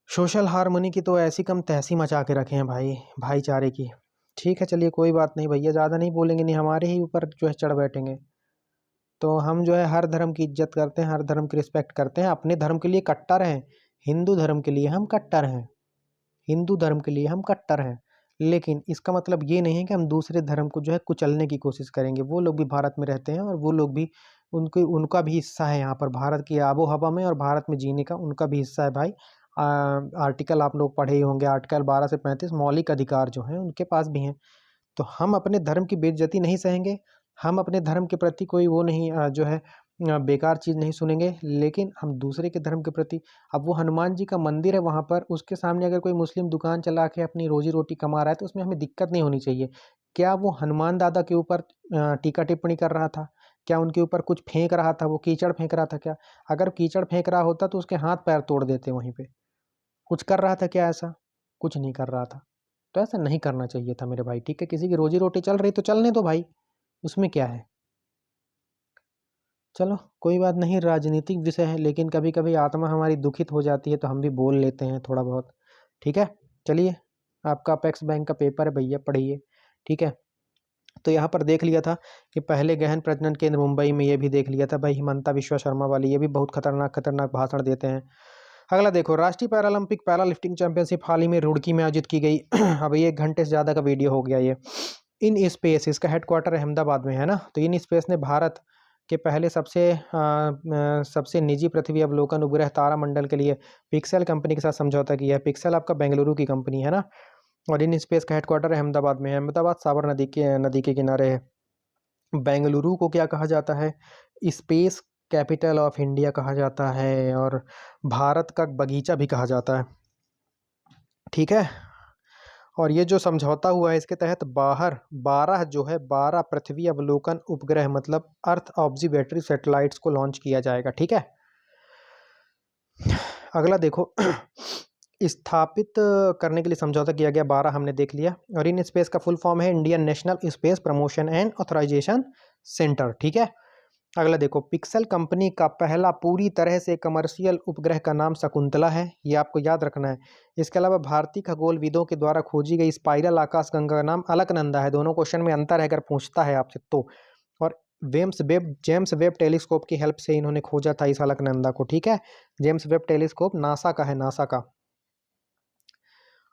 सोशल हार्मनी की तो ऐसी कम तहसी मचा के रखे हैं भाई, भाईचारे की। ठीक है चलिए कोई बात नहीं भैया, ज़्यादा नहीं बोलेंगे, नहीं हमारे ही ऊपर जो है चढ़ बैठेंगे। तो हम जो है हर धर्म की इज्जत करते हैं, हर धर्म की रिस्पेक्ट करते हैं, अपने धर्म के लिए कट्टर हैं। हिंदू धर्म के लिए हम कट्टर हैं, हिंदू धर्म के लिए हम कट्टर हैं। लेकिन इसका मतलब ये नहीं है कि हम दूसरे धर्म को जो है कुचलने की कोशिश करेंगे। वो लोग भी भारत में रहते हैं और वो लोग भी, उनके उनका भी हिस्सा है यहाँ पर भारत की आबो हवा में और भारत में जीने का उनका भी हिस्सा है भाई। आर्टिकल आप लोग पढ़े ही होंगे, आर्टिकल 12 से 35 मौलिक अधिकार जो हैं उनके पास भी हैं। तो हम अपने धर्म की बेइज्जती नहीं सहेंगे, हम अपने धर्म के प्रति कोई वो नहीं जो है बेकार चीज़ नहीं सुनेंगे। लेकिन हम दूसरे के धर्म के प्रति, अब वो हनुमान जी का मंदिर है वहाँ पर, उसके सामने अगर कोई मुस्लिम दुकान चला के अपनी रोजी रोटी कमा रहा है तो उसमें हमें दिक्कत नहीं होनी चाहिए। क्या वो हनुमान दादा के ऊपर टीका टिप्पणी कर रहा था? क्या उनके ऊपर कुछ फेंक रहा था? वो कीचड़ फेंक रहा था क्या? अगर कीचड़ फेंक रहा होता तो उसके हाथ पैर तोड़ देते वहीं पे। कुछ कर रहा था क्या ऐसा? कुछ नहीं कर रहा था। तो ऐसा नहीं करना चाहिए था मेरे भाई। ठीक है, किसी की रोजी रोटी चल रही तो चलने दो भाई, उसमें क्या है। चलो कोई बात नहीं, राजनीतिक विषय है, लेकिन कभी कभी आत्मा हमारी दुखित हो जाती है तो हम भी बोल लेते हैं थोड़ा बहुत। ठीक है चलिए, आपका अपेक्स बैंक का पेपर है भैया, पढ़िए। ठीक है, तो यहाँ पर देख लिया था कि पहले गहन प्रजनन केंद्र मुंबई में, ये भी देख लिया था भाई, हिमंता विश्वा शर्मा वाली, ये भी बहुत खतरनाक खतरनाक भाषण देते हैं। अगला देखो, राष्ट्रीय पैरालंपिक पैरा लिफ्टिंग चैंपियनशिप हाल ही में रुड़की में आयोजित की गई। अब ये 1 घंटे से ज़्यादा का वीडियो हो गया ये। इन स्पेस, इसका हेडक्वार्टर अहमदाबाद में है ना, तो इन स्पेस ने भारत के पहले सबसे निजी पृथ्वी अवलोकन उपग्रह तारामंडल के लिए पिक्सेल कंपनी के साथ समझौता किया है। पिक्सेल आपका बेंगलुरु की कंपनी है ना, और इन स्पेस का हेडक्वार्टर अहमदाबाद में है। अहमदाबाद साबर नदी के किनारे है। बेंगलुरु को क्या कहा जाता है? स्पेस कैपिटल ऑफ इंडिया कहा जाता है, और भारत का बगीचा भी कहा जाता है। ठीक है, और ये जो समझौता हुआ है इसके तहत बाहर 12 जो है 12 पृथ्वी अवलोकन उपग्रह, मतलब अर्थ ऑब्जर्वेटरी सैटेलाइट्स को लॉन्च किया जाएगा। ठीक है, अगला देखो, स्थापित करने के लिए समझौता किया गया 12 हमने देख लिया। और इन स्पेस का फुल फॉर्म है Indian national space promotion and authorisation centre. ठीक है, अगला देखो, पिक्सेल कंपनी का पहला पूरी तरह से कमर्शियल उपग्रह का नाम शकुंतला है, ये आपको याद रखना है। इसके अलावा भारतीय खगोलविदों के द्वारा खोजी गई स्पाइरल आकाशगंगा का नाम अलकनंदा है। दोनों क्वेश्चन में अंतर है अगर पूछता है आपसे तो। और जेम्स वेब टेलीस्कोप की हेल्प से इन्होंने खोजा था इस अलकनंदा को। ठीक है, जेम्स वेब टेलीस्कोप नासा का है, नासा का।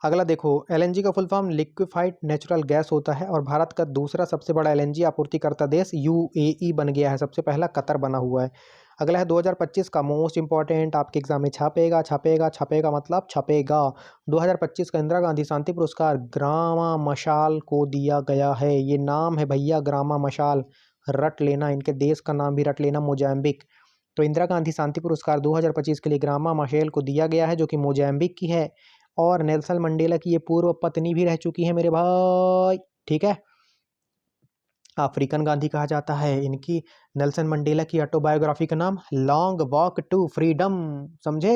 अगला देखो, एलएनजी का full form liquefied natural gas होता है, और भारत का दूसरा सबसे बड़ा एलएनजी आपूर्तिकर्ता देश यूएई बन गया है, सबसे पहला कतर बना हुआ है। अगला है 2025 का मोस्ट इंपॉर्टेंट, आपके एग्जाम में छापेगा छापेगा छापेगा, मतलब छपेगा। 2025 का इंदिरा गांधी शांति पुरस्कार ग्रामा मशाल को दिया गया है। ये नाम है भैया, ग्रामा मशाल, रट लेना, इनके देश का नाम भी रट लेना, मोजाम्बिक। तो इंदिरा गांधी शांति पुरस्कार 2025 के लिए ग्रामा मशेल को दिया गया है, जो कि मोजाम्बिक की है। और नेल्सन मंडेला की ये पूर्व पत्नी भी रह चुकी है मेरे भाई। ठीक है, अफ्रीकन गांधी कहा जाता है इनकी। नेल्सन मंडेला की ऑटोबायोग्राफी का नाम लॉन्ग वॉक टू फ्रीडम, समझे?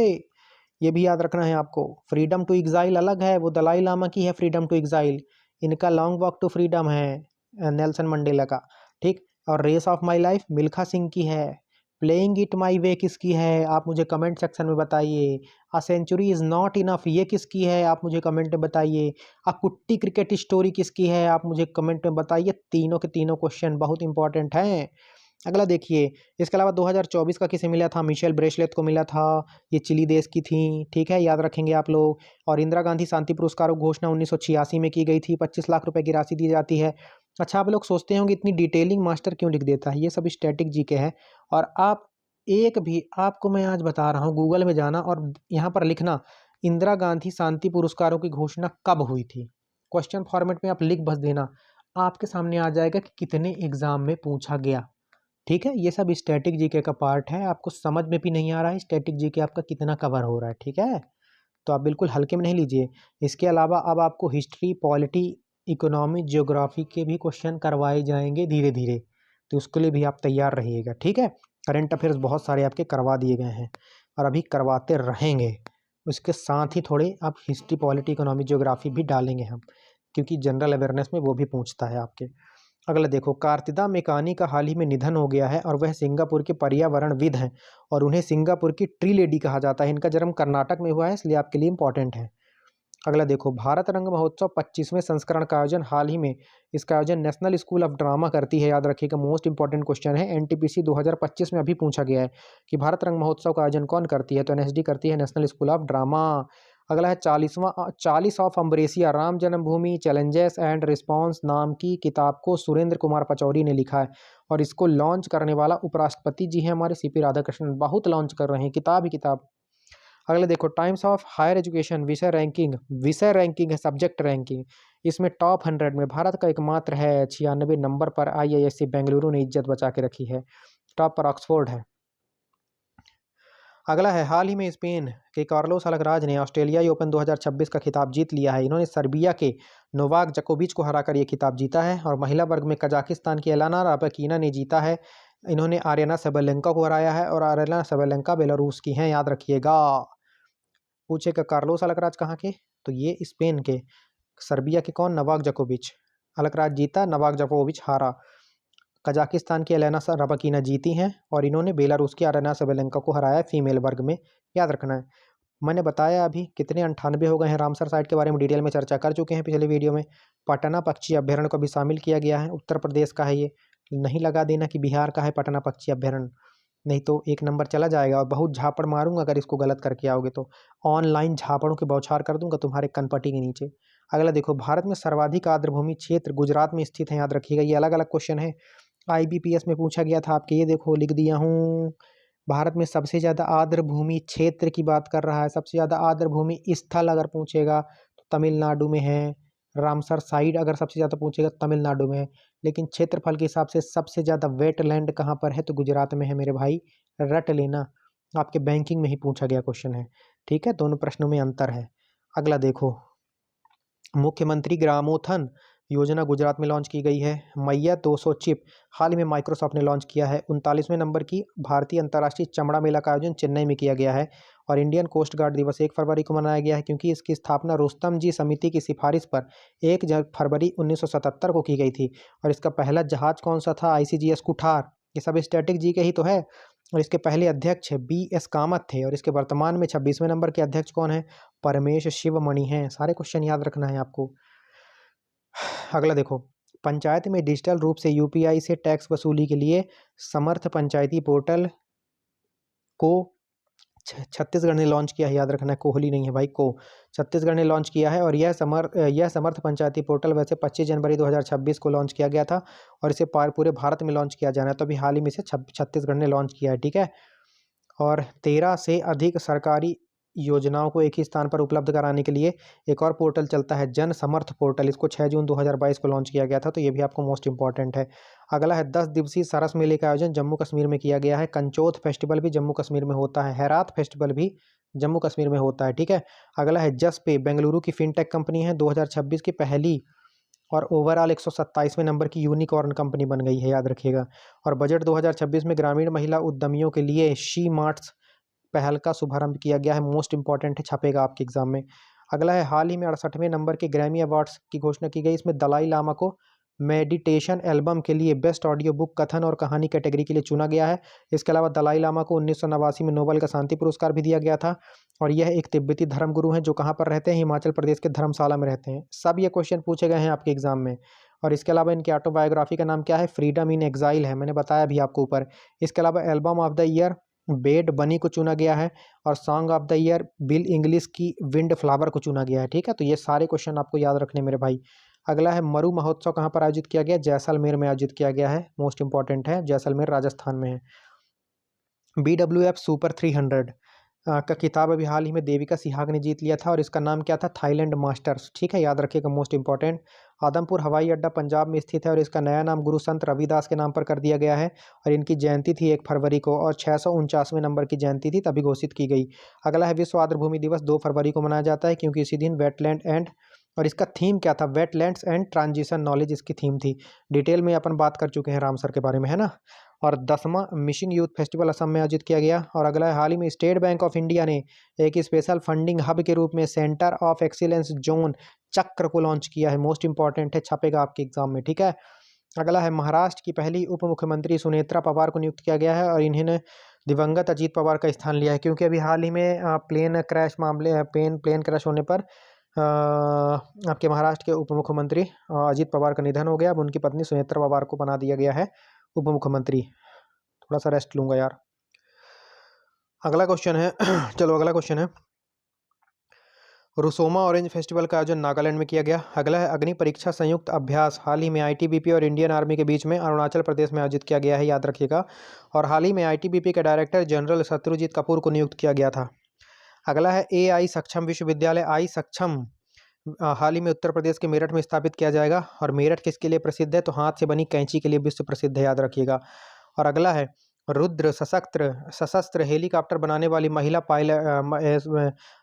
ये भी याद रखना है आपको। फ्रीडम टू एग्जाइल अलग है, वो दलाई लामा की है फ्रीडम टू एग्जाइल, इनका लॉन्ग वॉक टू फ्रीडम है नेल्सन मंडेला का। ठीक, और race of my life Milkha Singh की है। प्लेइंग इट माई वे किसकी है, आप मुझे कमेंट सेक्शन में बताइए। A century is not enough ये किसकी है, आप मुझे कमेंट में बताइए। अ कुट्टी क्रिकेट स्टोरी किसकी है, आप मुझे कमेंट में बताइए। तीनों के तीनों क्वेश्चन बहुत इंपॉर्टेंट हैं। अगला देखिए, इसके अलावा 2024 का किसे मिला था, मिशेल ब्रेसलेट को मिला था। ये चिली देश की थी, ठीक है, याद रखेंगे आप लोग। और इंदिरा गांधी शांति पुरस्कारों की घोषणा 1986 में की गई थी, 25 लाख रुपए की राशि दी जाती है। अच्छा, आप लोग सोचते होंगे इतनी डिटेलिंग मास्टर क्यों लिख देता है, ये सब स्टैटिक जीके है। और आप एक भी, आपको मैं आज बता रहा हूँ, गूगल में जाना और यहाँ पर लिखना इंदिरा गांधी शांति पुरस्कारों की घोषणा कब हुई थी। क्वेश्चन फॉर्मेट में आप लिख बस देना, आपके सामने आ जाएगा कि कितने एग्जाम में पूछा गया। ठीक है, ये सब स्टैटिक जीके का पार्ट है, आपको समझ में भी नहीं आ रहा है स्टैटिक जीके आपका कितना कवर हो रहा है, ठीक है। तो आप बिल्कुल हल्के में नहीं लीजिए। इसके अलावा अब आपको हिस्ट्री, पॉलिटी, इकोनॉमी, ज्योग्राफी के भी क्वेश्चन करवाए जाएंगे धीरे धीरे, तो उसके लिए भी आप तैयार रहिएगा, ठीक है। करंट अफेयर्स बहुत सारे आपके करवा दिए गए हैं और अभी करवाते रहेंगे। उसके साथ ही थोड़े आप हिस्ट्री, पॉलिटी, इकोनॉमी, ज्योग्राफी भी डालेंगे हम, क्योंकि जनरल अवेयरनेस में वो भी पूछता है आपके। अगला देखो, कार्तिदा मेकानी का हाल ही में निधन हो गया है और वह सिंगापुर के पर्यावरणविद हैं और उन्हें सिंगापुर की ट्री लेडी कहा जाता है। इनका जन्म कर्नाटक में हुआ है, इसलिए आपके लिए इंपॉर्टेंट है। अगला देखो, भारत रंग महोत्सव 25वें संस्करण का आयोजन हाल ही में, इसका आयोजन नेशनल स्कूल ऑफ ड्रामा करती है, याद रखिएगा, मोस्ट इंपॉर्टेंट क्वेश्चन है। एनटीपीसी 2025 में अभी पूछा गया है कि भारत रंग महोत्सव का आयोजन कौन करती है, तो एनएसडी करती है, नेशनल स्कूल ऑफ ड्रामा। अगला है 40 of अम्ब्रेसिया, Ram Janmabhoomi challenges and response नाम की किताब को सुरेंद्र कुमार पचौरी ने लिखा है और इसको लॉन्च करने वाला उपराष्ट्रपति जी हैं हमारे सीपी राधाकृष्णन, बहुत लॉन्च कर रहे हैं, किताब ही किताब। अगले देखो, टाइम्स ऑफ हायर एजुकेशन विषय रैंकिंग है, सब्जेक्ट रैंकिंग, इसमें टॉप 100 में भारत का एकमात्र है, 96 नंबर पर आईआईएससी बेंगलुरु ने इज्जत बचा के रखी है। टॉप पर ऑक्सफोर्ड है। अगला है, हाल ही में स्पेन के कार्लोस अलकराज ने ऑस्ट्रेलियाई ओपन 2026 का खिताब जीत लिया है। इन्होंने सर्बिया के नोवाक जोकोविच को हराकर ये खिताब जीता है। और महिला वर्ग में कजाकिस्तान की एलाना राबाकिना ने जीता है, इन्होंने आर्यना सबलेंका को हराया है और आर्यना सबलेंका बेलारूस की हैं, याद रखिएगा। पूछेगा कार्लोस अलकराज कहाँ के, तो ये स्पेन के। सर्बिया के कौन, नोवाक जोकोविच। अलकराज जीता, नोवाक जोकोविच हारा। कजाकिस्तान की एलेना रबाकीना जीती हैं और इन्होंने बेलारूस की आरेना सबलेंका को हराया है फीमेल वर्ग में, याद रखना है। मैंने बताया अभी कितने 98 हो गए हैं। रामसर साइट के बारे में डिटेल में चर्चा कर चुके हैं पिछले वीडियो में। पटना पक्षी अभ्यारण्य को भी शामिल किया गया है, उत्तर प्रदेश का है ये, नहीं लगा देना कि बिहार का है पटना पक्षी अभ्यारण्य, नहीं तो एक नंबर चला जाएगा और बहुत झापड़ मारूंगा अगर इसको गलत करके आओगे तो। ऑनलाइन झापड़ों की बौछार कर दूंगा तुम्हारे कनपटी के नीचे। अगला देखो, भारत में सर्वाधिक आर्द्रभूमि क्षेत्र गुजरात में स्थित है, याद रखिएगा, ये अलग अलग क्वेश्चन है, आईबीपीएस में पूछा गया था आपके, ये देखो लिख दिया हूँ। भारत में सबसे ज़्यादा आर्द्र भूमि क्षेत्र की बात कर रहा है, सबसे ज़्यादा आर्द्र भूमि स्थल अगर पूछेगा तो तमिलनाडु में है। रामसर साइड अगर सबसे ज़्यादा पूछेगा तमिलनाडु में है, लेकिन क्षेत्रफल के हिसाब से सबसे ज़्यादा वेटलैंड कहाँ पर है, तो गुजरात में है मेरे भाई, रट लेना, आपके बैंकिंग में ही पूछा गया क्वेश्चन है, ठीक है, दोनों प्रश्नों में अंतर है। अगला देखो, मुख्यमंत्री ग्रामोत्थान योजना गुजरात में लॉन्च की गई है। मैया 200 चिप हाल ही में माइक्रोसॉफ्ट ने लॉन्च किया है। 39वें नंबर की भारतीय अंतर्राष्ट्रीय चमड़ा मेला का आयोजन चेन्नई में किया गया है। और इंडियन कोस्ट गार्ड दिवस 1 फरवरी को मनाया गया है, क्योंकि इसकी स्थापना रुस्तम जी समिति की सिफारिश पर 1 फरवरी 1977 को की गई थी। और इसका पहला जहाज कौन सा था, आईसीजीएस कुठार। ये सब स्टैटिक जी के ही तो है। और इसके पहले अध्यक्ष बी एस कामत थे और इसके वर्तमान में 26वें नंबर के अध्यक्ष कौन है, परमेश शिवमणि हैं। सारे क्वेश्चन याद रखना है आपको। अगला देखो, पंचायत में डिजिटल रूप से यूपीआई से टैक्स वसूली के लिए समर्थ पंचायती पोर्टल को छत्तीसगढ़ ने लॉन्च किया है, याद रखना है, कोहली नहीं है भाई, को छत्तीसगढ़ ने लॉन्च किया है। और यह समर्थ पंचायती पोर्टल वैसे 25 जनवरी 2026 को लॉन्च किया गया था और इसे पूरे भारत में लॉन्च किया जाना है, तो अभी हाल ही में से छत्तीसगढ़ ने लॉन्च किया है, ठीक है। और 13 से अधिक सरकारी योजनाओं को एक ही स्थान पर उपलब्ध कराने के लिए एक और पोर्टल चलता है, जन समर्थ पोर्टल, इसको 6 जून 2022 को लॉन्च किया गया था, तो ये भी आपको मोस्ट इंपॉर्टेंट है। अगला है, 10 दिवसीय सरस मेले का आयोजन जम्मू कश्मीर में किया गया है। कंचोथ फेस्टिवल भी जम्मू कश्मीर में होता है, हैरात फेस्टिवल भी जम्मू कश्मीर में होता है, ठीक है। अगला है, जसपे बेंगलुरु की फिनटेक कंपनी है, 2026 की पहली और ओवरऑल 127वें नंबर की यूनिकॉर्न कंपनी बन गई है, याद रखिएगा। और बजट 2026 में ग्रामीण महिला उद्यमियों के लिए शी मार्ट्स पहल का शुभारंभ किया गया है, मोस्ट इंपॉर्टेंट है, छपेगा आपके एग्जाम में। अगला है, हाल ही में 68वें नंबर के ग्रैमी अवार्ड्स की घोषणा की गई, इसमें दलाई लामा को मेडिटेशन एल्बम के लिए बेस्ट ऑडियो बुक कथन और कहानी कैटेगरी के लिए चुना गया है। इसके अलावा दलाई लामा को 1989 में नोबेल का शांति पुरस्कार भी दिया गया था। और यह एक तिब्बती धर्मगुरु हैं जो कहाँ पर रहते हैं, हिमाचल प्रदेश के धर्मशाला में रहते हैं। सब ये क्वेश्चन पूछे गए हैं आपके एग्जाम में। और इसके अलावा इनकी ऑटोबायोग्राफी का नाम क्या है, फ्रीडम इन एग्जाइल है, मैंने बताया भी आपको ऊपर। इसके अलावा album of the year bed बनी को चुना गया है और song of the year bill English की विंड फ्लावर को चुना गया है। ठीक है, तो ये सारे क्वेश्चन आपको याद रखने मेरे भाई। अगला है मरु महोत्सव कहाँ पर आयोजित किया गया, जैसलमेर में आयोजित किया गया है। मोस्ट इंपॉर्टेंट है, जैसलमेर राजस्थान में है। BWF सुपर 300 का किताब अभी हाल ही में देविका सिहाग ने जीत लिया था और इसका नाम क्या था, थाईलैंड मास्टर्स। ठीक है, याद रखिएगा, मोस्ट इंपॉर्टेंट। आदमपुर हवाई अड्डा पंजाब में स्थित है और इसका नया नाम गुरु संत रविदास के नाम पर कर दिया गया है। और इनकी जयंती थी 1 फरवरी को और 649वें नंबर की जयंती थी, तभी घोषित की गई। अगला है विश्व आर्द्र भूमि दिवस 2 फरवरी को मनाया जाता है क्योंकि इसी दिन वेटलैंड एंड, और इसका थीम क्या था, वेटलैंड्स एंड ट्रांजिशन नॉलेज इसकी थीम थी। डिटेल में अपन बात कर चुके हैं रामसर के बारे में, है ना। और 10वां मिशन यूथ फेस्टिवल असम में आयोजित किया गया। और अगला है हाल ही में स्टेट बैंक ऑफ इंडिया ने एक स्पेशल फंडिंग हब के रूप में सेंटर ऑफ एक्सीलेंस जोन चक्र को लॉन्च किया है। मोस्ट इंपॉर्टेंट है, छपेगा आपके एग्जाम में। ठीक है, अगला है महाराष्ट्र की पहली उप मुख्यमंत्री सुनेत्रा पवार को नियुक्त किया गया है और इन्होंने दिवंगत अजीत पवार का स्थान लिया है क्योंकि अभी हाल ही में प्लेन क्रैश होने पर आपके महाराष्ट्र के उप मुख्यमंत्री अजीत पवार का निधन हो गया। अब उनकी पत्नी सुनेत्रा पवार को बना दिया गया है उप मुख्यमंत्री। थोड़ा सा रेस्ट लूंगा यार। अगला क्वेश्चन है चलो अगला क्वेश्चन है, रुसोमा ऑरेंज फेस्टिवल का आयोजन नागालैंड में किया गया। अगला है अग्नि परीक्षा संयुक्त अभ्यास हाल ही में ITBP और इंडियन आर्मी के बीच में अरुणाचल प्रदेश में आयोजित किया गया है, याद रखिएगा। और हाल ही में ITBP के डायरेक्टर जनरल शत्रुजीत कपूर को नियुक्त किया गया था। अगला है AI सक्षम विश्वविद्यालय आई सक्षम हाल ही में उत्तर प्रदेश के मेरठ में स्थापित किया जाएगा। और मेरठ किसके लिए प्रसिद्ध है, तो हाथ से बनी कैंची के लिए विश्व प्रसिद्ध है, याद रखिएगा। और अगला है रुद्र सशस्त्र हेलीकॉप्टर बनाने वाली महिला पायलट,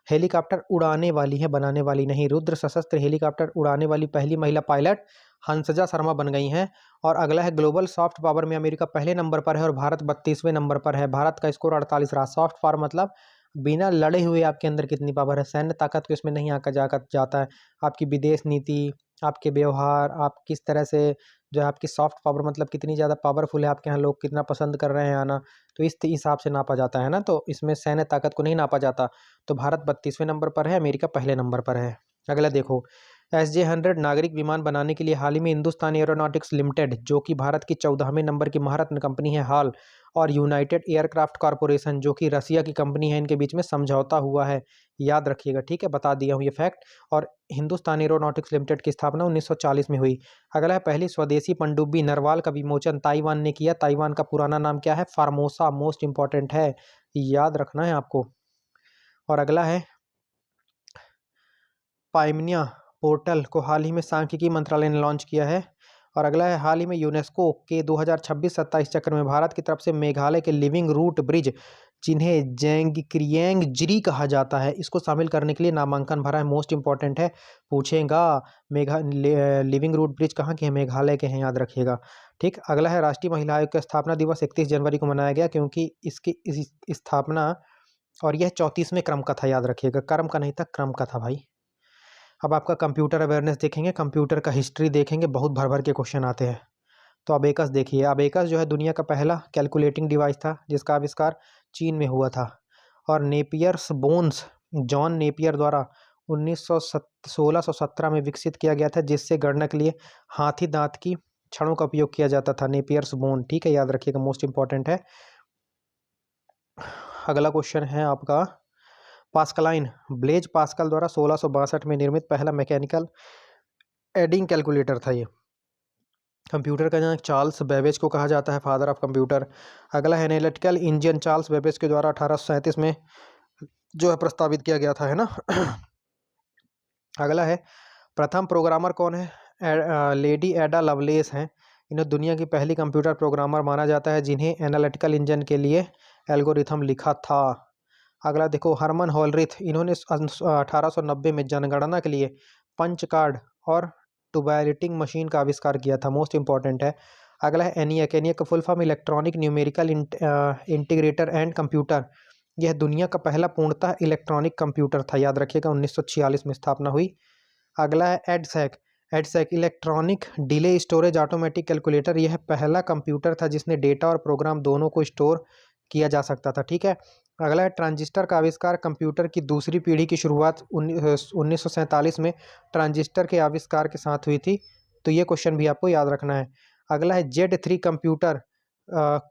हेलीकॉप्टर उड़ाने वाली है, बनाने वाली नहीं। रुद्र सशस्त्र हेलीकॉप्टर उड़ाने वाली पहली महिला पायलट हंसजा शर्मा बन गई हैं। और अगला है ग्लोबल सॉफ्ट पावर में अमेरिका पहले नंबर पर है और भारत 32वें नंबर पर है। भारत का स्कोर 48 रहा। सॉफ्ट पावर मतलब बिना लड़े हुए आपके अंदर कितनी पावर है, सैन्य ताकत को इसमें नहीं आकर जाकर जाता है। आपकी विदेश नीति, आपके व्यवहार, आप किस तरह से जो है आपकी सॉफ्ट पावर मतलब कितनी ज़्यादा पावरफुल है, आपके यहाँ लोग कितना पसंद कर रहे हैं आना, तो इस हिसाब से नापा जाता है ना। तो इसमें सैन्य ताकत को नहीं नापा जाता। तो भारत 32वें नंबर पर है, अमेरिका पहले नंबर पर है। अगला देखो, SJ-100 नागरिक विमान बनाने के लिए हाल ही में हिंदुस्तान एरोनॉटिक्स लिमिटेड जो कि भारत की 14वें नंबर की महारत्न कंपनी है हाल, और यूनाइटेड एयरक्राफ्ट कॉरपोरेशन जो कि रसिया की कंपनी है, इनके बीच में समझौता हुआ है, याद रखिएगा। ठीक है, बता दिया हूँ ये फैक्ट। और हिंदुस्तान एरोनॉटिक्स लिमिटेड की स्थापना 1940 में हुई। अगला है पहली स्वदेशी पनडुब्बी नरवाल का विमोचन ताइवान ने किया। ताइवान का पुराना नाम क्या है, फार्मोसा। मोस्ट इंपॉर्टेंट है, याद रखना है आपको। और अगला है पाइमनिया पोर्टल को हाल ही में सांख्यिकी मंत्रालय ने लॉन्च किया है। और अगला है हाल ही में यूनेस्को के 2026-27 चक्र में भारत की तरफ से मेघालय के लिविंग रूट ब्रिज, जिन्हें जैंगक्रिएंग कहा जाता है, इसको शामिल करने के लिए नामांकन भरा है। मोस्ट इंपॉर्टेंट है, पूछेगा। लिविंग रूट ब्रिज कहाँ के हैं, मेघालय के हैं, याद रखिएगा। ठीक, अगला है राष्ट्रीय महिला आयोग का स्थापना दिवस 31 जनवरी को मनाया गया क्योंकि इसकी स्थापना, और यह 34वें क्रम का था, याद रखिएगा। क्रम का नहीं था, क्रम का था भाई। अब आपका कंप्यूटर अवेयरनेस देखेंगे, कंप्यूटर का हिस्ट्री देखेंगे, बहुत भर भर के क्वेश्चन आते हैं। तो अबेकस देखिए, अबेकस जो है दुनिया का पहला कैलकुलेटिंग डिवाइस था जिसका आविष्कार चीन में हुआ था। और नेपियर्स बोन्स जॉन नेपियर द्वारा 1617 में विकसित किया गया था, जिससे गणना के लिए हाथी दांत की छड़ों का उपयोग किया जाता था, नेपियर्स बोन। ठीक है, याद रखिएगा, मोस्ट इंपॉर्टेंट है। अगला क्वेश्चन है आपका, पास्कलाइन ब्लेज पास्कल द्वारा 1662 में निर्मित पहला मैकेनिकल एडिंग कैलकुलेटर था ये। कंप्यूटर का जनक चार्ल्स बेबेज को कहा जाता है फादर ऑफ कंप्यूटर। अगला है एनालिटिकल इंजन चार्ल्स बेबेज के द्वारा 1837 में जो है प्रस्तावित किया गया था, है ना। अगला है प्रथम प्रोग्रामर कौन है, लेडी एडा लवलेस हैं। इन्हें दुनिया की पहली कंप्यूटर प्रोग्रामर माना जाता है जिन्हें एनालिटिकल इंजन के लिए एल्गोरिथम लिखा था। अगला देखो, हरमन होलरिथ, इन्होंने 1890 में जनगणना के लिए पंच कार्ड और टुबैलिटिंग मशीन का आविष्कार किया था। मोस्ट इंपॉर्टेंट है। अगला है एनियक, एनियक का full form electronic numerical integrator and computer. यह दुनिया का पहला पूर्णतः इलेक्ट्रॉनिक कंप्यूटर था, याद रखिएगा। 1946 में स्थापना हुई। अगला है EDSAC, EDSAC electronic delay storage automatic calculator, यह पहला कंप्यूटर था जिसने डेटा और प्रोग्राम दोनों को स्टोर किया जा सकता था। ठीक है। अगला है ट्रांजिस्टर का आविष्कार, कंप्यूटर की दूसरी पीढ़ी की शुरुआत 1947 में ट्रांजिस्टर के आविष्कार के साथ हुई थी। तो ये क्वेश्चन भी आपको याद रखना है। अगला है Z3 कंप्यूटर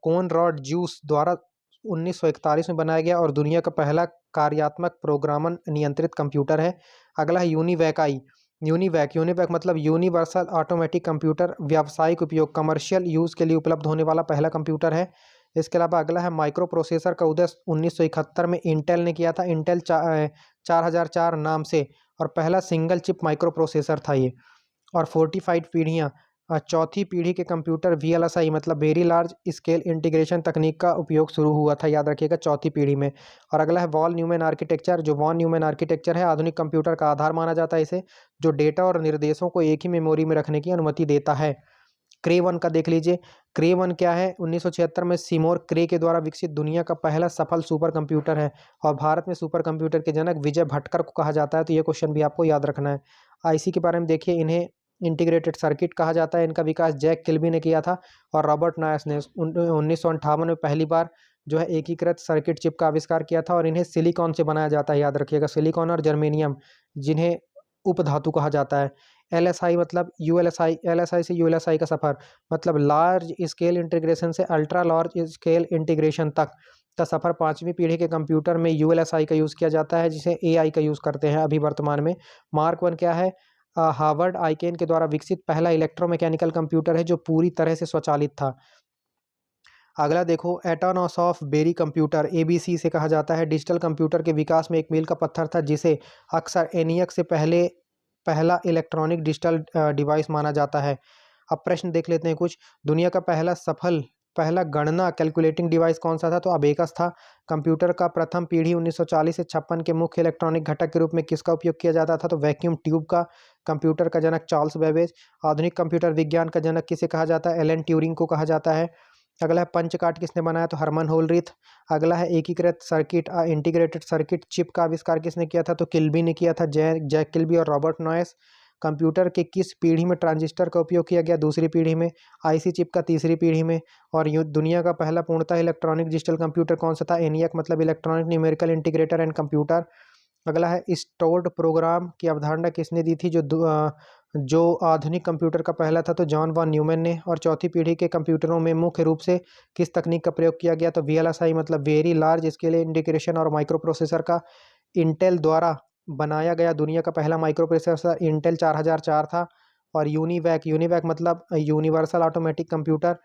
कोनरॉड जूस द्वारा 1941 में बनाया गया और दुनिया का पहला कार्यात्मक प्रोग्रामन नियंत्रित कंप्यूटर है। अगला है यूनिवैक मतलब यूनिवर्सल ऑटोमेटिक कंप्यूटर, व्यावसायिक उपयोग कमर्शियल यूज़ के लिए उपलब्ध होने वाला पहला कंप्यूटर है। इसके अलावा अगला है माइक्रो प्रोसेसर का उदय 1971 में इंटेल ने किया था, इंटेल 4004 नाम से, और पहला सिंगल चिप माइक्रो प्रोसेसर था ये। और फोर्टिफाइड पीढ़ियाँ, चौथी पीढ़ी के कंप्यूटर VLSI मतलब वेरी लार्ज स्केल इंटीग्रेशन तकनीक का उपयोग शुरू हुआ था, याद रखिएगा, चौथी पीढ़ी में। और अगला है वॉन न्यूमैन आर्किटेक्चर, जो वॉन न्यूमैन आर्किटेक्चर है आधुनिक कंप्यूटर का आधार माना जाता है इसे, जो डेटा और निर्देशों को एक ही मेमोरी में रखने की अनुमति देता है। क्रे वन का देख लीजिए, क्रे वन क्या है? 1976 में सिमोर क्रे के द्वारा विकसित दुनिया का पहला सफल सुपर कंप्यूटर है और भारत में सुपर कंप्यूटर के जनक विजय भटकर को कहा जाता है। तो ये क्वेश्चन भी आपको याद रखना है। आईसी के बारे में देखिए, इन्हें इंटीग्रेटेड सर्किट कहा जाता है। इनका विकास जैक किल्बी ने किया था और रॉबर्ट नायस ने 1958 में पहली बार जो है एकीकृत सर्किट चिप का आविष्कार किया था। और इन्हें सिलिकॉन से बनाया जाता है, याद रखिएगा, सिलिकॉन और जर्मेनियम, जिन्हें उपधातु कहा जाता है। LSI मतलब LSI से ULSI का सफ़र, मतलब लार्ज स्केल इंटीग्रेशन से अल्ट्रा लार्ज स्केल इंटीग्रेशन तक का सफ़र। पाँचवीं पीढ़ी के कंप्यूटर में ULSI का यूज़ किया जाता है, जिसे AI का यूज़ करते हैं अभी वर्तमान में। मार्क वन क्या है? हार्वर्ड आइकेन के द्वारा विकसित पहला इलेक्ट्रोमैकेनिकल कंप्यूटर है जो पूरी तरह से स्वचालित था। अगला देखो, एटोनॉस ऑफ बेरी कंप्यूटर, ABC से कहा जाता है, डिजिटल कंप्यूटर के विकास में एक मील का पत्थर था, जिसे अक्सर ENIAC से पहला इलेक्ट्रॉनिक डिजिटल डिवाइस माना जाता है। अब प्रश्न देख लेते हैं कुछ। दुनिया का पहला गणना कैलकुलेटिंग डिवाइस कौन सा था? तो अबेकस था। कंप्यूटर का प्रथम पीढ़ी 1940 से 56 के मुख्य इलेक्ट्रॉनिक घटक के रूप में किसका उपयोग किया जाता था? तो वैक्यूम ट्यूब का। कंप्यूटर का जनक चार्ल्स बेबेज। आधुनिक कंप्यूटर विज्ञान का जनक किसे कहा जाता है? एलन ट्यूरिंग को कहा जाता है। अगला है पंचकाट किसने बनाया? तो हरमन होलरिथ। अगला है एकीकृत सर्किट इंटीग्रेटेड सर्किट चिप का आविष्कार किसने किया था? तो किल्बी ने किया था, जैक किल्बी और रॉबर्ट नॉयस। कंप्यूटर के किस पीढ़ी में ट्रांजिस्टर का उपयोग किया गया? दूसरी पीढ़ी में। आईसी चिप का तीसरी पीढ़ी में। और दुनिया का पहला पूर्णतः इलेक्ट्रॉनिक डिजिटल कंप्यूटर कौन सा था? ENIAC मतलब electronic numerical integrator and computer. अगला है स्टोर्ड प्रोग्राम की अवधारणा किसने दी थी? जो आधुनिक कंप्यूटर का पहला था, तो जॉन वॉन न्यूमैन ने। और चौथी पीढ़ी के कंप्यूटरों में मुख्य रूप से किस तकनीक का प्रयोग किया गया? तो VLSI मतलब वेरी लार्ज स्केल इंटीग्रेशन और माइक्रो प्रोसेसर का। इंटेल द्वारा बनाया गया दुनिया का पहला माइक्रो प्रोसेसर इंटेल 4004 था। और यूनिवैक मतलब यूनिवर्सल ऑटोमेटिक कंप्यूटर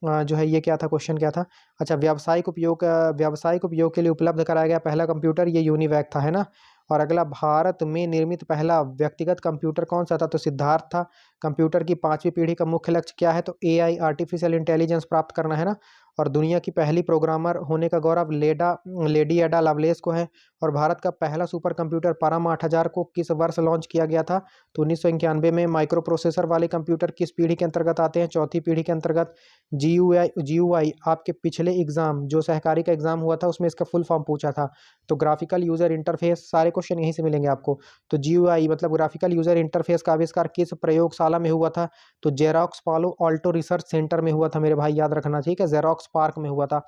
जो है, ये क्या था? क्वेश्चन क्या था? अच्छा, व्यावसायिक उपयोग के लिए उपलब्ध कराया गया पहला कंप्यूटर, ये यूनिवैक था, है ना। और अगला, भारत में निर्मित पहला व्यक्तिगत कंप्यूटर कौन सा था? तो सिद्धार्थ था। कंप्यूटर की पांचवी पीढ़ी का मुख्य लक्ष्य क्या है? तो AI आर्टिफिशियल इंटेलिजेंस प्राप्त करना, है ना। और दुनिया की पहली प्रोग्रामर होने का गौरव लेडी एडा लवलेस को है। और भारत का पहला सुपर कंप्यूटर परम 8000 को किस वर्ष लॉन्च किया गया था? तो 1991 में। माइक्रो प्रोसेसर वाले कंप्यूटर किस पीढ़ी के अंतर्गत आते हैं? चौथी पीढ़ी के अंतर्गत। GUI आपके पिछले एग्जाम जो सहकारी का एग्जाम हुआ था उसमें इसका फुल फॉर्म पूछा था। तो ग्राफिकल यूजर इंटरफेस, सारे क्वेश्चन यहीं से मिलेंगे आपको। तो GUI मतलब ग्राफिकल यूजर इंटरफेस का आविष्कार किस प्रयोगशाला में हुआ था? तो जेरॉक्स पालो ऑल्टो रिसर्च सेंटर में हुआ था मेरे भाई, याद रखना, ठीक है, जेरॉक्स पार्क में हुआ था।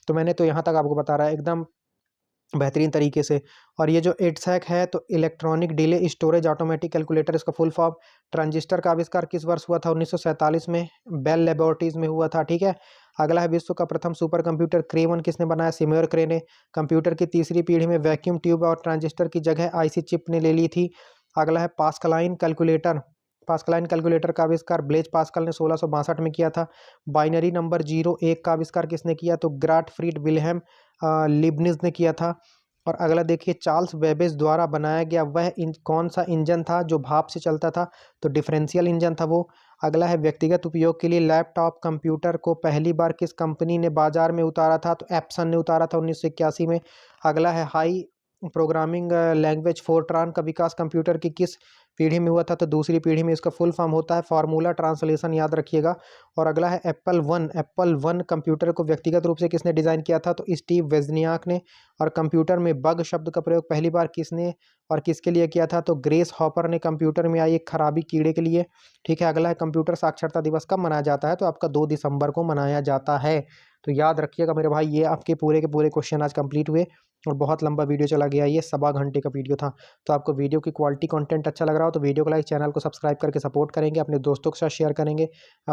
तो मैंने तो यहाँ तक आपको बता रहा है एकदम बेहतरीन तरीके से। और ये जो EDSEC है, तो electronic delay storage automatic calculator, इसका फुल फॉर्म। ट्रांजिस्टर का आविष्कार किस वर्ष हुआ था? 1947 में बेल लेबोरेटरीज में हुआ था, ठीक है। अगला है, विश्व का प्रथम सुपर कंप्यूटर क्रे वन किसने बनाया? सिमोर क्रे ने। कंप्यूटर की तीसरी पीढ़ी में वैक्यूम ट्यूब और ट्रांजिस्टर की जगह आईसी चिप ने ले ली थी। अगला है पास्कलाइन कैलकुलेटर का आविष्कार ब्लेज पास्कल ने 1662 में किया था। बाइनरी नंबर 0 1 का आविष्कार किसने किया? तो ग्राटफ्रीड विल्हेम लिबनिज ने किया था। और अगला देखिए, चार्ल्स बेबेज द्वारा बनाया गया वह कौन सा इंजन था जो भाप से चलता था? तो डिफरेंशियल इंजन था वो। अगला है, व्यक्तिगत उपयोग के लिए लैपटॉप कंप्यूटर को पहली बार किस कंपनी ने बाजार में उतारा था? तो एप्सन ने उतारा था 1981 में। अगला है, हाई प्रोग्रामिंग लैंग्वेज फोर्ट्रान का विकास कंप्यूटर की किस पीढ़ी में हुआ था तो दूसरी पीढ़ी में इसका फुल फॉर्म होता है, फार्मूला ट्रांसलेशन याद रखिएगा। और अगला है एप्पल वन कंप्यूटर को व्यक्तिगत रूप से किसने डिज़ाइन किया था? तो स्टीव वेजनियाक ने। और कंप्यूटर में बग शब्द का प्रयोग पहली बार किसने और किसके लिए किया था? तो ग्रेस हॉपर ने कंप्यूटर में आई एक खराबी कीड़े के लिए। ठीक है, अगला है कंप्यूटर साक्षरता दिवस कब मनाया जाता है? तो आपका 2 दिसंबर को मनाया जाता है। तो याद रखिएगा मेरे भाई, ये आपके पूरे के पूरे क्वेश्चन आज कंप्लीट हुए और बहुत लंबा वीडियो चला गया, ये 1.25 घंटे का वीडियो था। तो आपको वीडियो की क्वालिटी कंटेंट अच्छा लग रहा हो तो वीडियो को लाइक, चैनल को सब्सक्राइब करके सपोर्ट करेंगे, अपने दोस्तों के साथ शेयर करेंगे,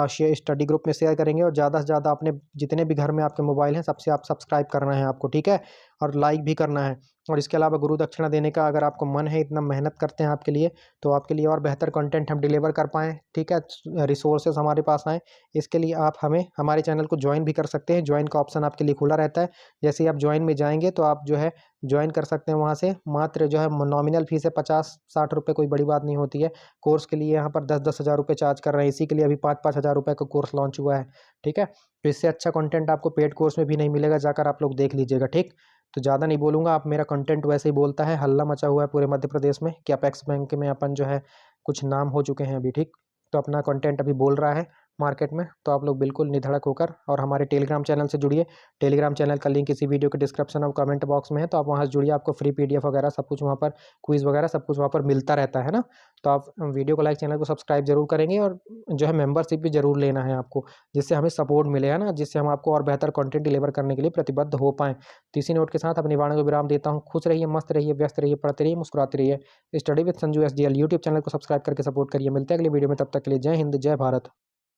शेयर स्टडी ग्रुप में शेयर करेंगे और ज़्यादा से ज़्यादा अपने जितने भी घर में आपके मोबाइल हैं सबसे आप सब्सक्राइब करना है आपको, ठीक है, और लाइक भी करना है। और इसके अलावा गुरु दक्षिणा देने का अगर आपको मन है, इतना मेहनत करते हैं आपके लिए, तो आपके लिए और बेहतर कंटेंट हम डिलीवर कर पाएँ, ठीक है, रिसोर्सेज हमारे पास आएँ, इसके लिए आप हमें हमारे चैनल को ज्वाइन भी कर सकते हैं। ज्वाइन का ऑप्शन आपके लिए खुला रहता है। जैसे ही आप ज्वाइन में जाएंगे तो आप जो है ज्वाइन कर सकते हैं वहाँ से। मात्र जो है नॉमिनल फीस है 50-60 रुपये, कोई बड़ी बात नहीं होती है। कोर्स के लिए यहाँ पर 10-10 हज़ार रुपये चार्ज कर रहे हैं, इसी के लिए अभी 5-5 हज़ार रुपये का कोर्स लॉन्च हुआ है, ठीक है। तो इससे अच्छा कंटेंट आपको पेड कोर्स में भी नहीं मिलेगा, जाकर आप लोग देख लीजिएगा, ठीक। तो ज़्यादा नहीं बोलूँगा, आप मेरा कंटेंट वैसे ही बोलता है, हल्ला मचा हुआ है पूरे मध्य प्रदेश में कि अपेक्स बैंक में अपन जो है कुछ नाम हो चुके हैं अभी, ठीक। तो अपना कंटेंट अभी बोल रहा है मार्केट में, तो आप लोग बिल्कुल निधड़क होकर और हमारे टेलीग्राम चैनल से जुड़िए। टेलीग्राम चैनल का लिंक इसी वीडियो के डिस्क्रिप्शन और कमेंट बॉक्स में है, तो आप वहाँ से जुड़िए, आपको फ्री पीडीएफ वगैरह सब कुछ वहाँ पर, क्विज़ वगैरह सब कुछ वहाँ पर मिलता रहता है ना। तो आप वीडियो को लाइक, चैनल को सब्सक्राइब जरूर करेंगे और जो है मेंबरशिप भी जरूर लेना है आपको, जिससे हमें सपोर्ट मिले, है ना, जिससे हम आपको और बेहतर कंटेंट डिलीवर करने के लिए प्रतिबद्ध हो पाएँ। तो इसी नोट के साथ अपनी वाणी को विराम देता हूँ। खुश रहिए, मस्त रहिए, व्यस्त रहिए, पढ़ते रहिए, मुस्कुराते रहिए। Study with Sanju SDL YouTube channel को सब्सक्राइब करके सपोर्ट करिए। मिलते हैं अगली वीडियो में, तब तक के लिए जय हिंद, जय भारत।